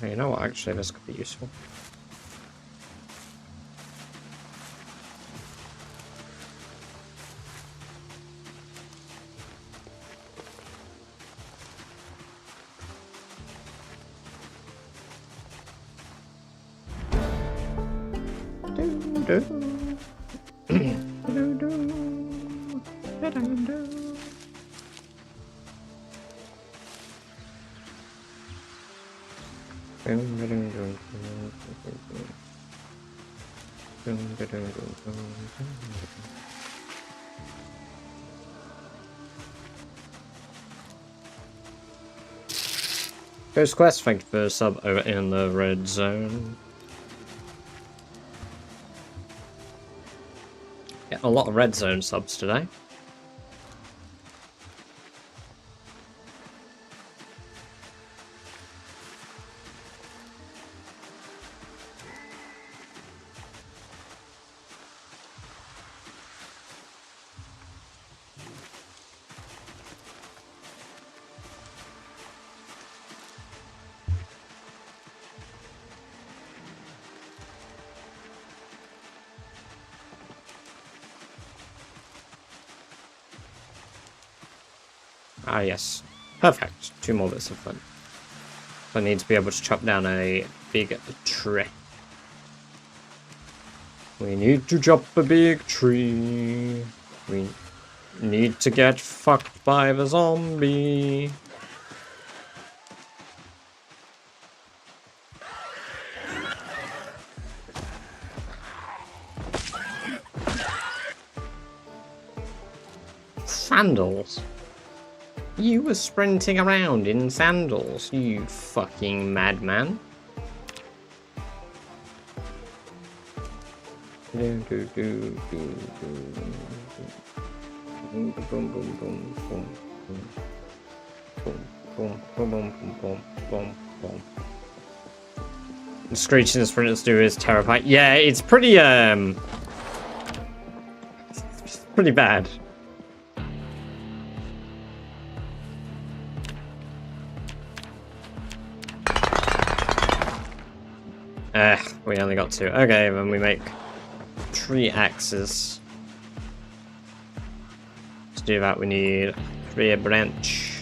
You know what, actually this could be useful. Ghost Quest, thank you for the sub over in the red zone. Yeah, a lot of red zone subs today. Ah, yes. Perfect. 2 more bits of fun. I need to be able to chop down a big tree. We need to chop a big tree. We need to get fucked by the zombie. Sandals. You were sprinting around in sandals, you fucking madman. The screeching the sprinters do is terrifying. Yeah, it's pretty pretty bad. We only got 2. Okay, then we make 3 axes. To do that, we need 3 branch.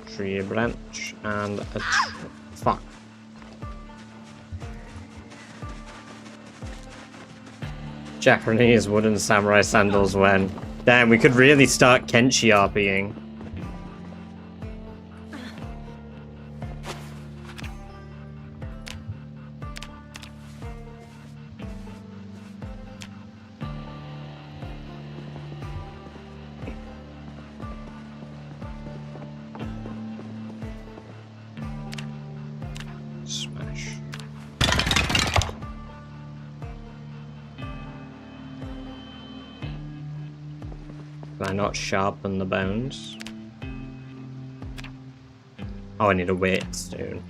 Tree branch and a fuck. Japanese wooden samurai sandals when. Damn, we could really start Kenshi RPing. Smash. Can I not sharpen the bones? Oh, I need a weight stone.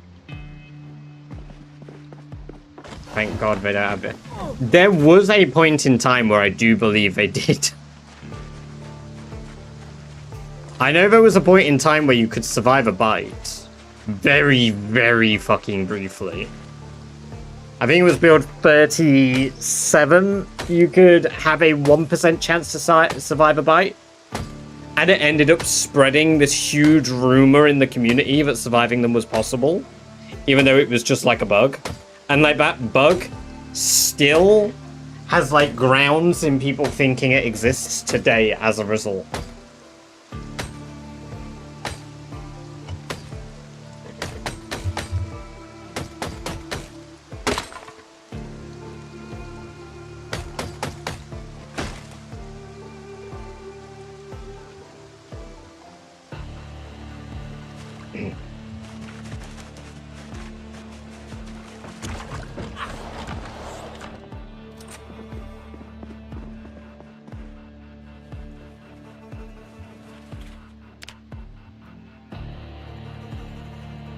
Thank God they don't have it. There was a point in time where I do believe they did. I know there was a point in time where you could survive a bite. Very, very fucking briefly. I think it was build 37. You could have a 1% chance to survive a bite. And it ended up spreading this huge rumor in the community that surviving them was possible. Even though it was just like a bug. And like that bug still has like grounds in people thinking it exists today as a result.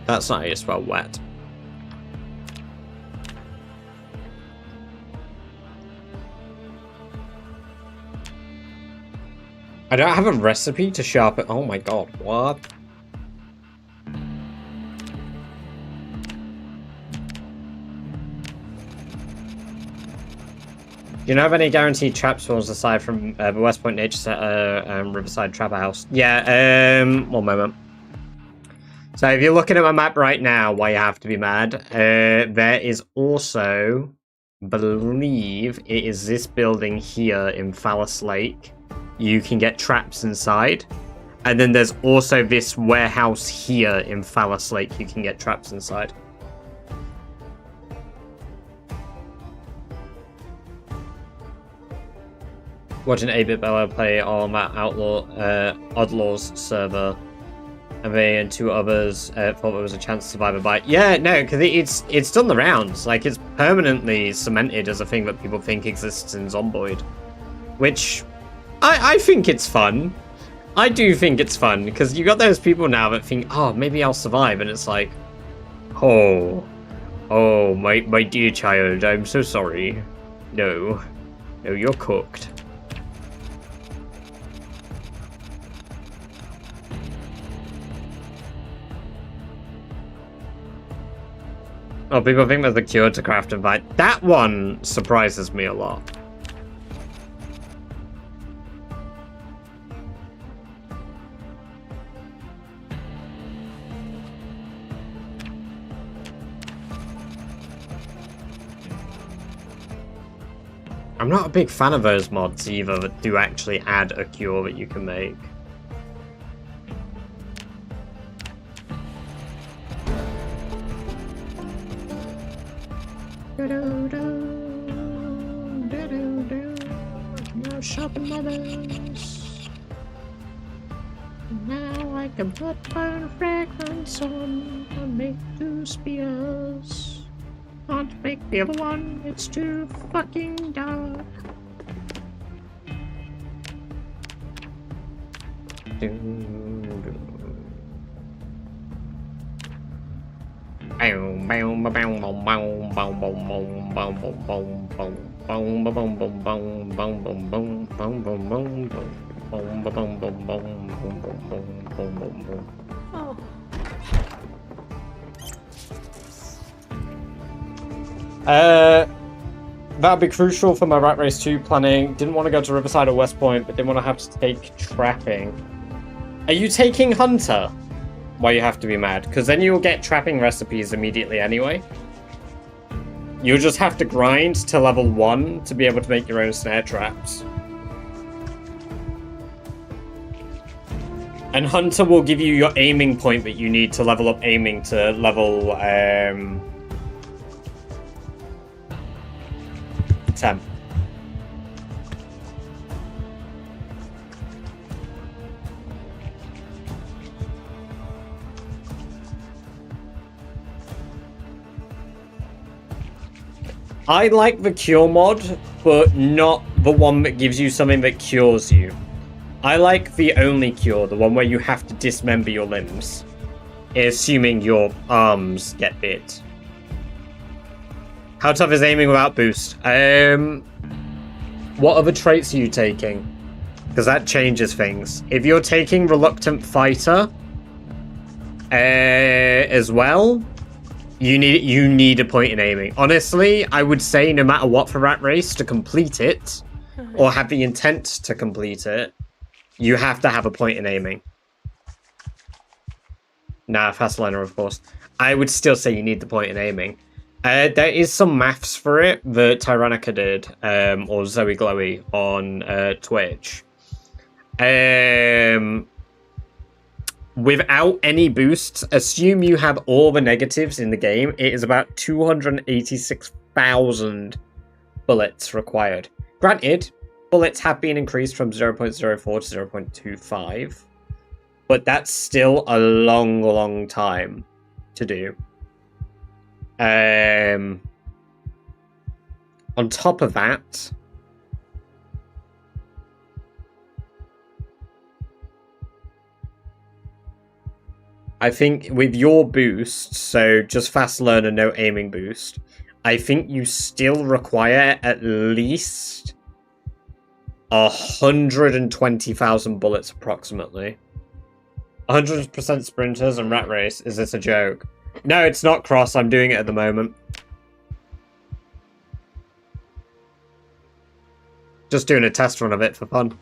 That's not how you spell wet. I don't have a recipe to sharpen. Oh my god, what? Do you know of any guaranteed trap spawns aside from the West Point Nature Center, Riverside Trapper House? Yeah, one moment. So if you're looking at my map right now, why you have to be mad, there is also, believe it is this building here in Phallus Lake. You can get traps inside. And then there's also this warehouse here in Phallus Lake you can get traps inside. Watching 8-Bit Bella play on that Oddlaws server. And they and two others thought there was a chance to survive a bite. Yeah, no, because it's done the rounds. Like, it's permanently cemented as a thing that people think exists in Zomboid. Which, I think it's fun. I do think it's fun, because you got those people now that think, oh, maybe I'll survive, and it's like, oh, my dear child, I'm so sorry. No, you're cooked. Oh, people think there's a cure to craft and fight. That one surprises me a lot. I'm not a big fan of those mods either that do actually add a cure that you can make. Now shopping mothers. Now I can put burn fragrance on and make 2 spears. Can't make the other one, it's too fucking dark. That'd be crucial for my Rat Race 2 planning. Didn't want to go to Riverside or West Point, but didn't want to have to take trapping. Are you taking Hunter? Why you have to be mad? Because then you'll get trapping recipes immediately anyway. You'll just have to grind to level 1 to be able to make your own snare traps. And Hunter will give you your aiming point that you need to level up aiming to level 10. I like the cure mod, but not the one that gives you something that cures you. I like the only cure, the one where you have to dismember your limbs, assuming your arms get bit. How tough is aiming without boost? What other traits are you taking? Because that changes things. If you're taking Reluctant Fighter as well, you need a point in aiming. Honestly, I would say no matter what for Rat Race, to complete it, or have the intent to complete it, you have to have a point in aiming. Nah, Fast Learner, of course. I would still say you need the point in aiming. There is some maths for it that Tyrannica did, or Zoe Glowy on Twitch. Without any boosts, assume you have all the negatives in the game, it is about 286,000 bullets required. Granted, bullets have been increased from 0.04 to 0.25, but that's still a long time to do. On top of that, I think with your boost, so just Fast Learner, no aiming boost, I think you still require at least 120,000 bullets approximately. 100% sprinters and Rat Race, is this a joke? No, it's not Cross, I'm doing it at the moment. Just doing a test run of it for fun.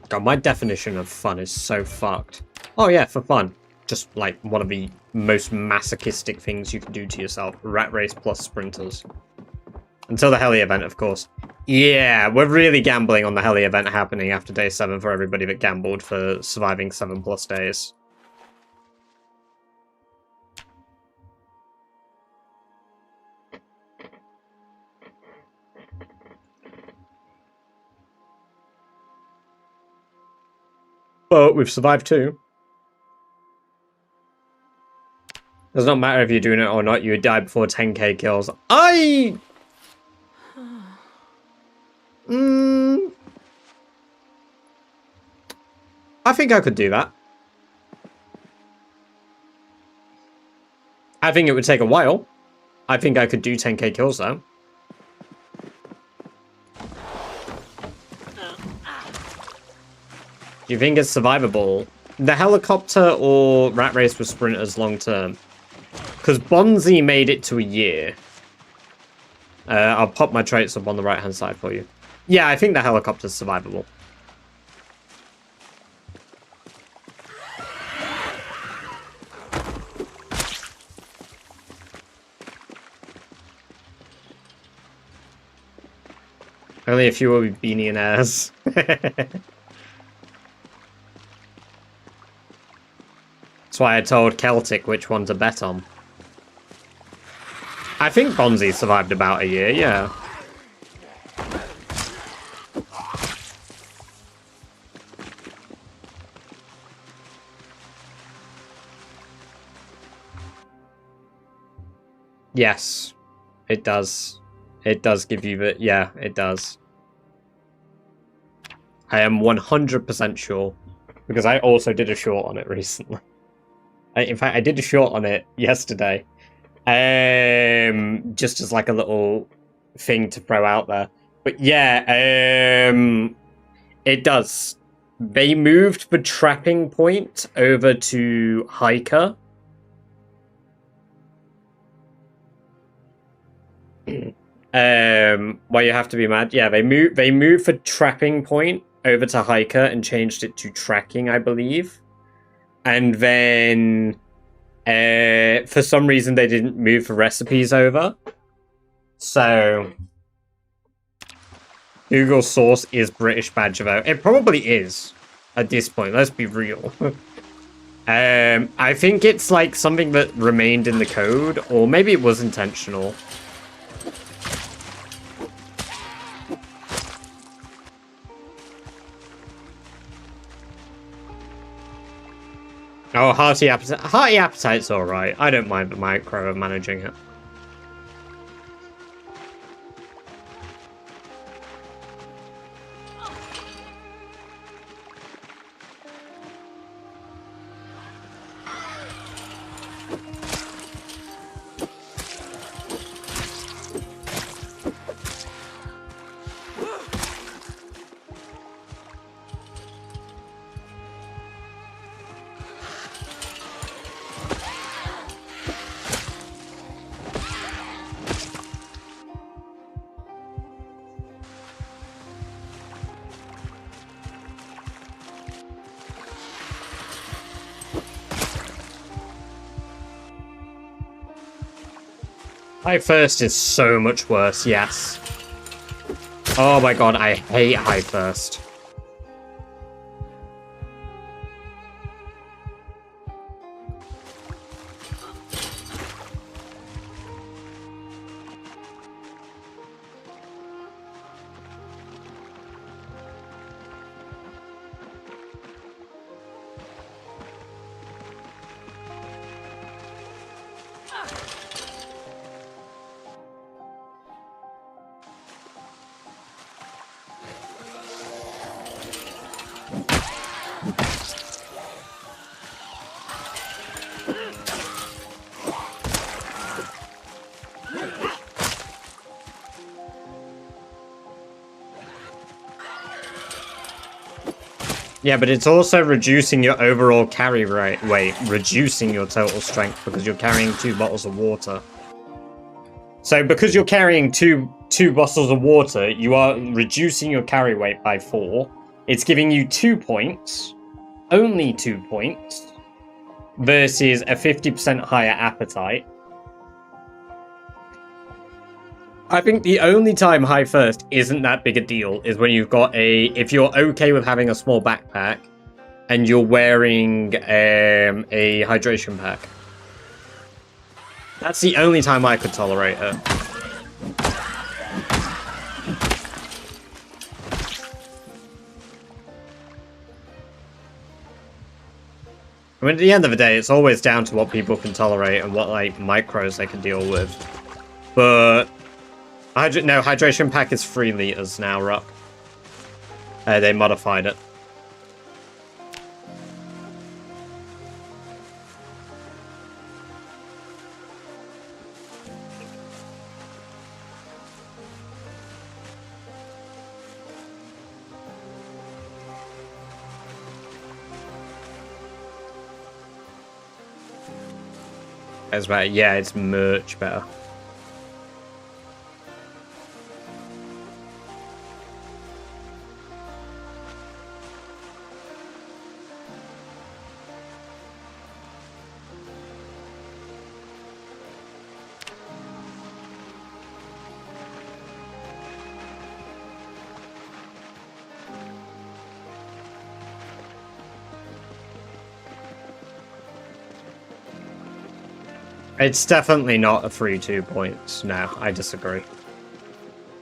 God, my definition of fun is so fucked. Oh yeah, for fun. Just like one of the most masochistic things you can do to yourself. Rat race plus sprinters. Until the heli event, of course. Yeah, we're really gambling on the heli event happening after day 7 for everybody that gambled for surviving 7+ days. But we've survived 2. Does not matter if you're doing it or not, you would die before 10k kills. I think I could do that. I think it would take a while. I think I could do 10k kills though. Do you think it's survivable? The helicopter or rat race with sprinters long term? Because Bonzi made it to a year. I'll pop my traits up on the right hand side for you. Yeah, I think the helicopter's survivable. Only a few will be billionaires. That's why I told Celtic which one to bet on. I think Bonzi survived about a year, yeah. Yes, it does. It does give you the... Yeah, it does. I am 100% sure. Because I also did a short on it recently. In fact, I did a short on it yesterday. Just as like a little thing to throw out there. But yeah, it does. They moved the trapping point over to Hiker. Well, you have to be mad. Yeah, they moved the trapping point over to Hiker and changed it to tracking, I believe. And then for some reason they didn't move the recipes over. So Google source is British Badger though. It probably is at this point, let's be real. I think it's like something that remained in the code, or maybe it was intentional. Oh, Hearty Appetite. Hearty Appetite's alright. I don't mind the micro of managing it. High First is so much worse, yes. Oh my god, I hate High First. Yeah, but it's also reducing your overall carry weight, reducing your total strength because you're carrying 2 bottles of water. So because you're carrying two bottles of water, you are reducing your carry weight by 4, it's giving you 2 points, only 2 points, versus a 50% higher appetite. I think the only time high first isn't that big a deal is when you've got if you're okay with having a small backpack and you're wearing a hydration pack. That's the only time I could tolerate it. I mean, at the end of the day, it's always down to what people can tolerate and what, like, micros they can deal with. But... no, hydration pack is 3 liters now, Ruck. They modified it. It's better. Yeah, it's much better. It's definitely not a 3-2 points. No, I disagree.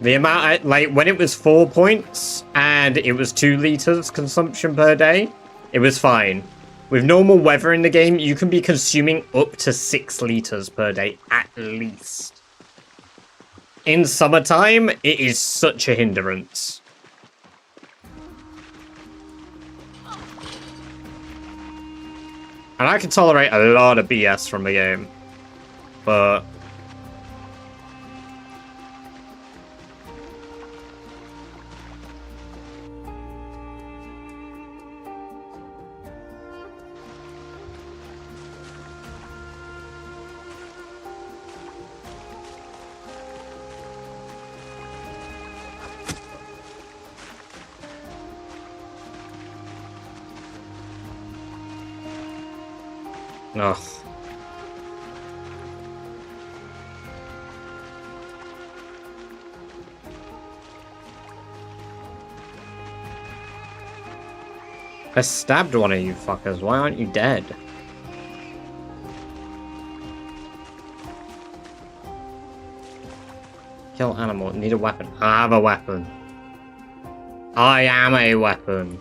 The amount, like, when it was 4 points and it was 2 liters consumption per day, it was fine. With normal weather in the game, you can be consuming up to 6 liters per day, at least. In summertime, it is such a hindrance. And I can tolerate a lot of BS from the game. But... ugh. I stabbed one of you fuckers. Why aren't you dead? Kill animal. Need a weapon. I have a weapon. I am a weapon.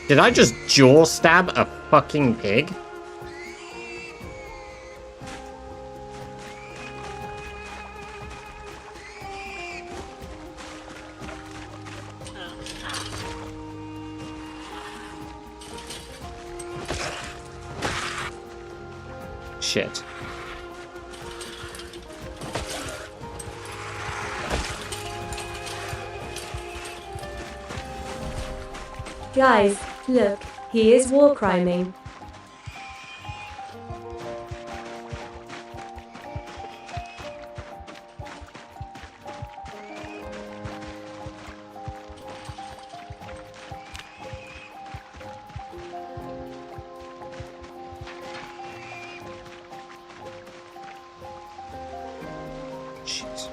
Did I just jaw stab a fucking pig? Shit. Guys, look, he is war criming.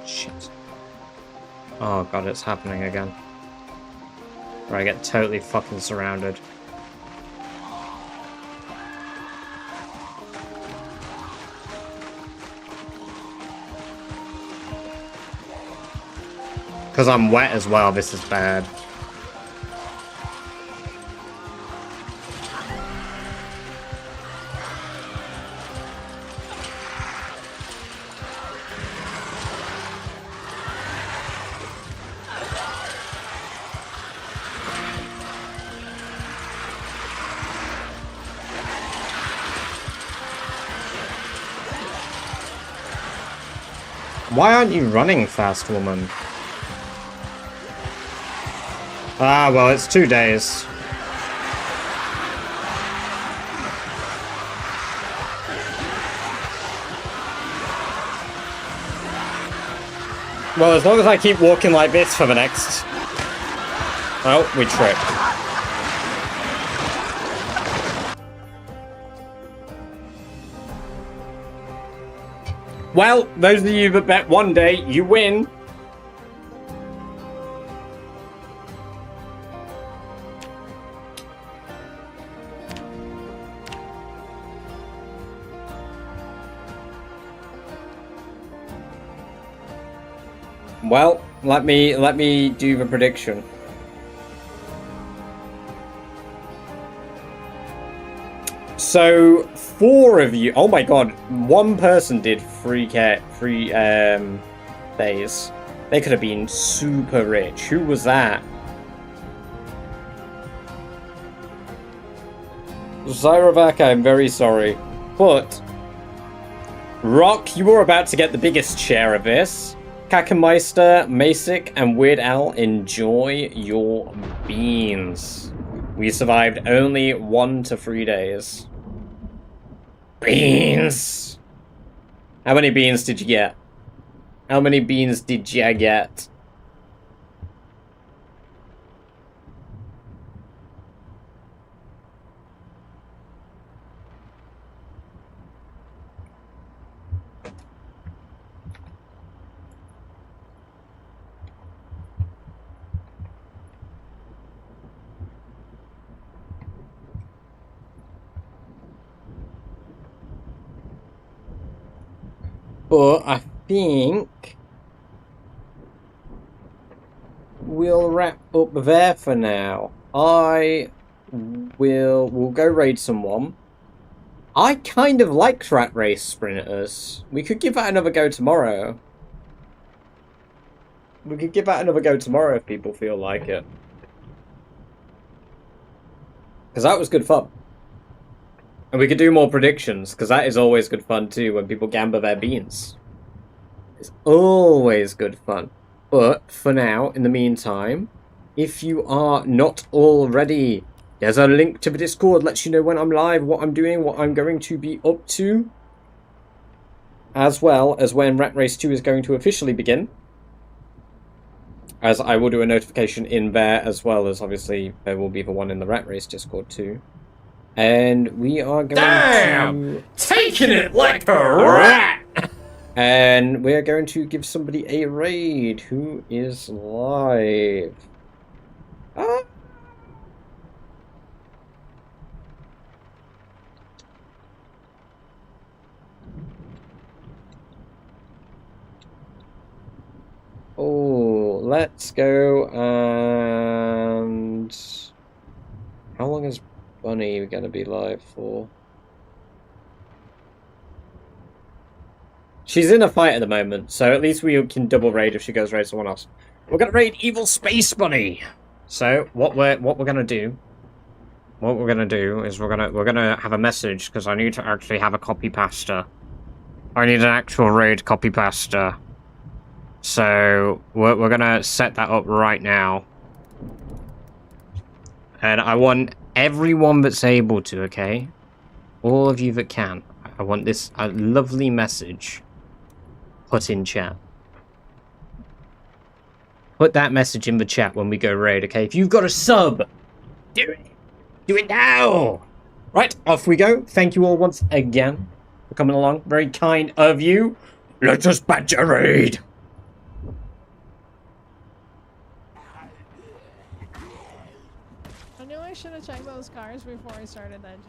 Shit. Oh god, it's happening again. Where I get totally fucking surrounded. Because I'm wet as well, this is bad. Why aren't you running fast, woman? Ah, well, it's 2 days. Well, as long as I keep walking like this for the next... Oh, we tripped. Well, those of you that bet one day, you win. Well, let me do the prediction. So 4 of you. Oh my god, one person did 3 days. They could have been super rich. Who was that? Zyrovak, I'm very sorry, but Rock, you were about to get the biggest share of this. Kakameister, Masic, and Weird Al, enjoy your beans. We survived only 1 to 3 days. Beans! How many beans did you get? How many beans did you get? But I think we'll wrap up there for now. We'll go raid someone. I kind of like Rat Race Sprinters. We could give that another go tomorrow. We could give that another go tomorrow if people feel like it. Because that was good fun. And we could do more predictions, because that is always good fun too, when people gamble their beans. It's always good fun. But, for now, in the meantime, if you are not already, there's a link to the Discord, lets you know when I'm live, what I'm doing, what I'm going to be up to. As well as when Rat Race 2 is going to officially begin. As I will do a notification in there, as well as, obviously, there will be the one in the Rat Race Discord too. And we are going to... Taking it like a rat! And we're going to give somebody a raid who is live. Oh, let's go and... How long is Bunny going to be live for? She's in a fight at the moment, so at least we can double raid if she goes raid someone else. We're gonna raid Evil Space Bunny. So what we're gonna do is we're gonna have a message, because I need to actually have a copy pasta. I need an actual raid copy pasta. So we're gonna set that up right now. And I want everyone that's able to, okay? All of you that can. I want this lovely message put in chat. Put that message in the chat when we go raid, okay? If you've got a sub, do it. Do it now. Right, off we go. Thank you all once again for coming along. Very kind of you. Let us badger raid. I knew I should have checked those cars before I started that.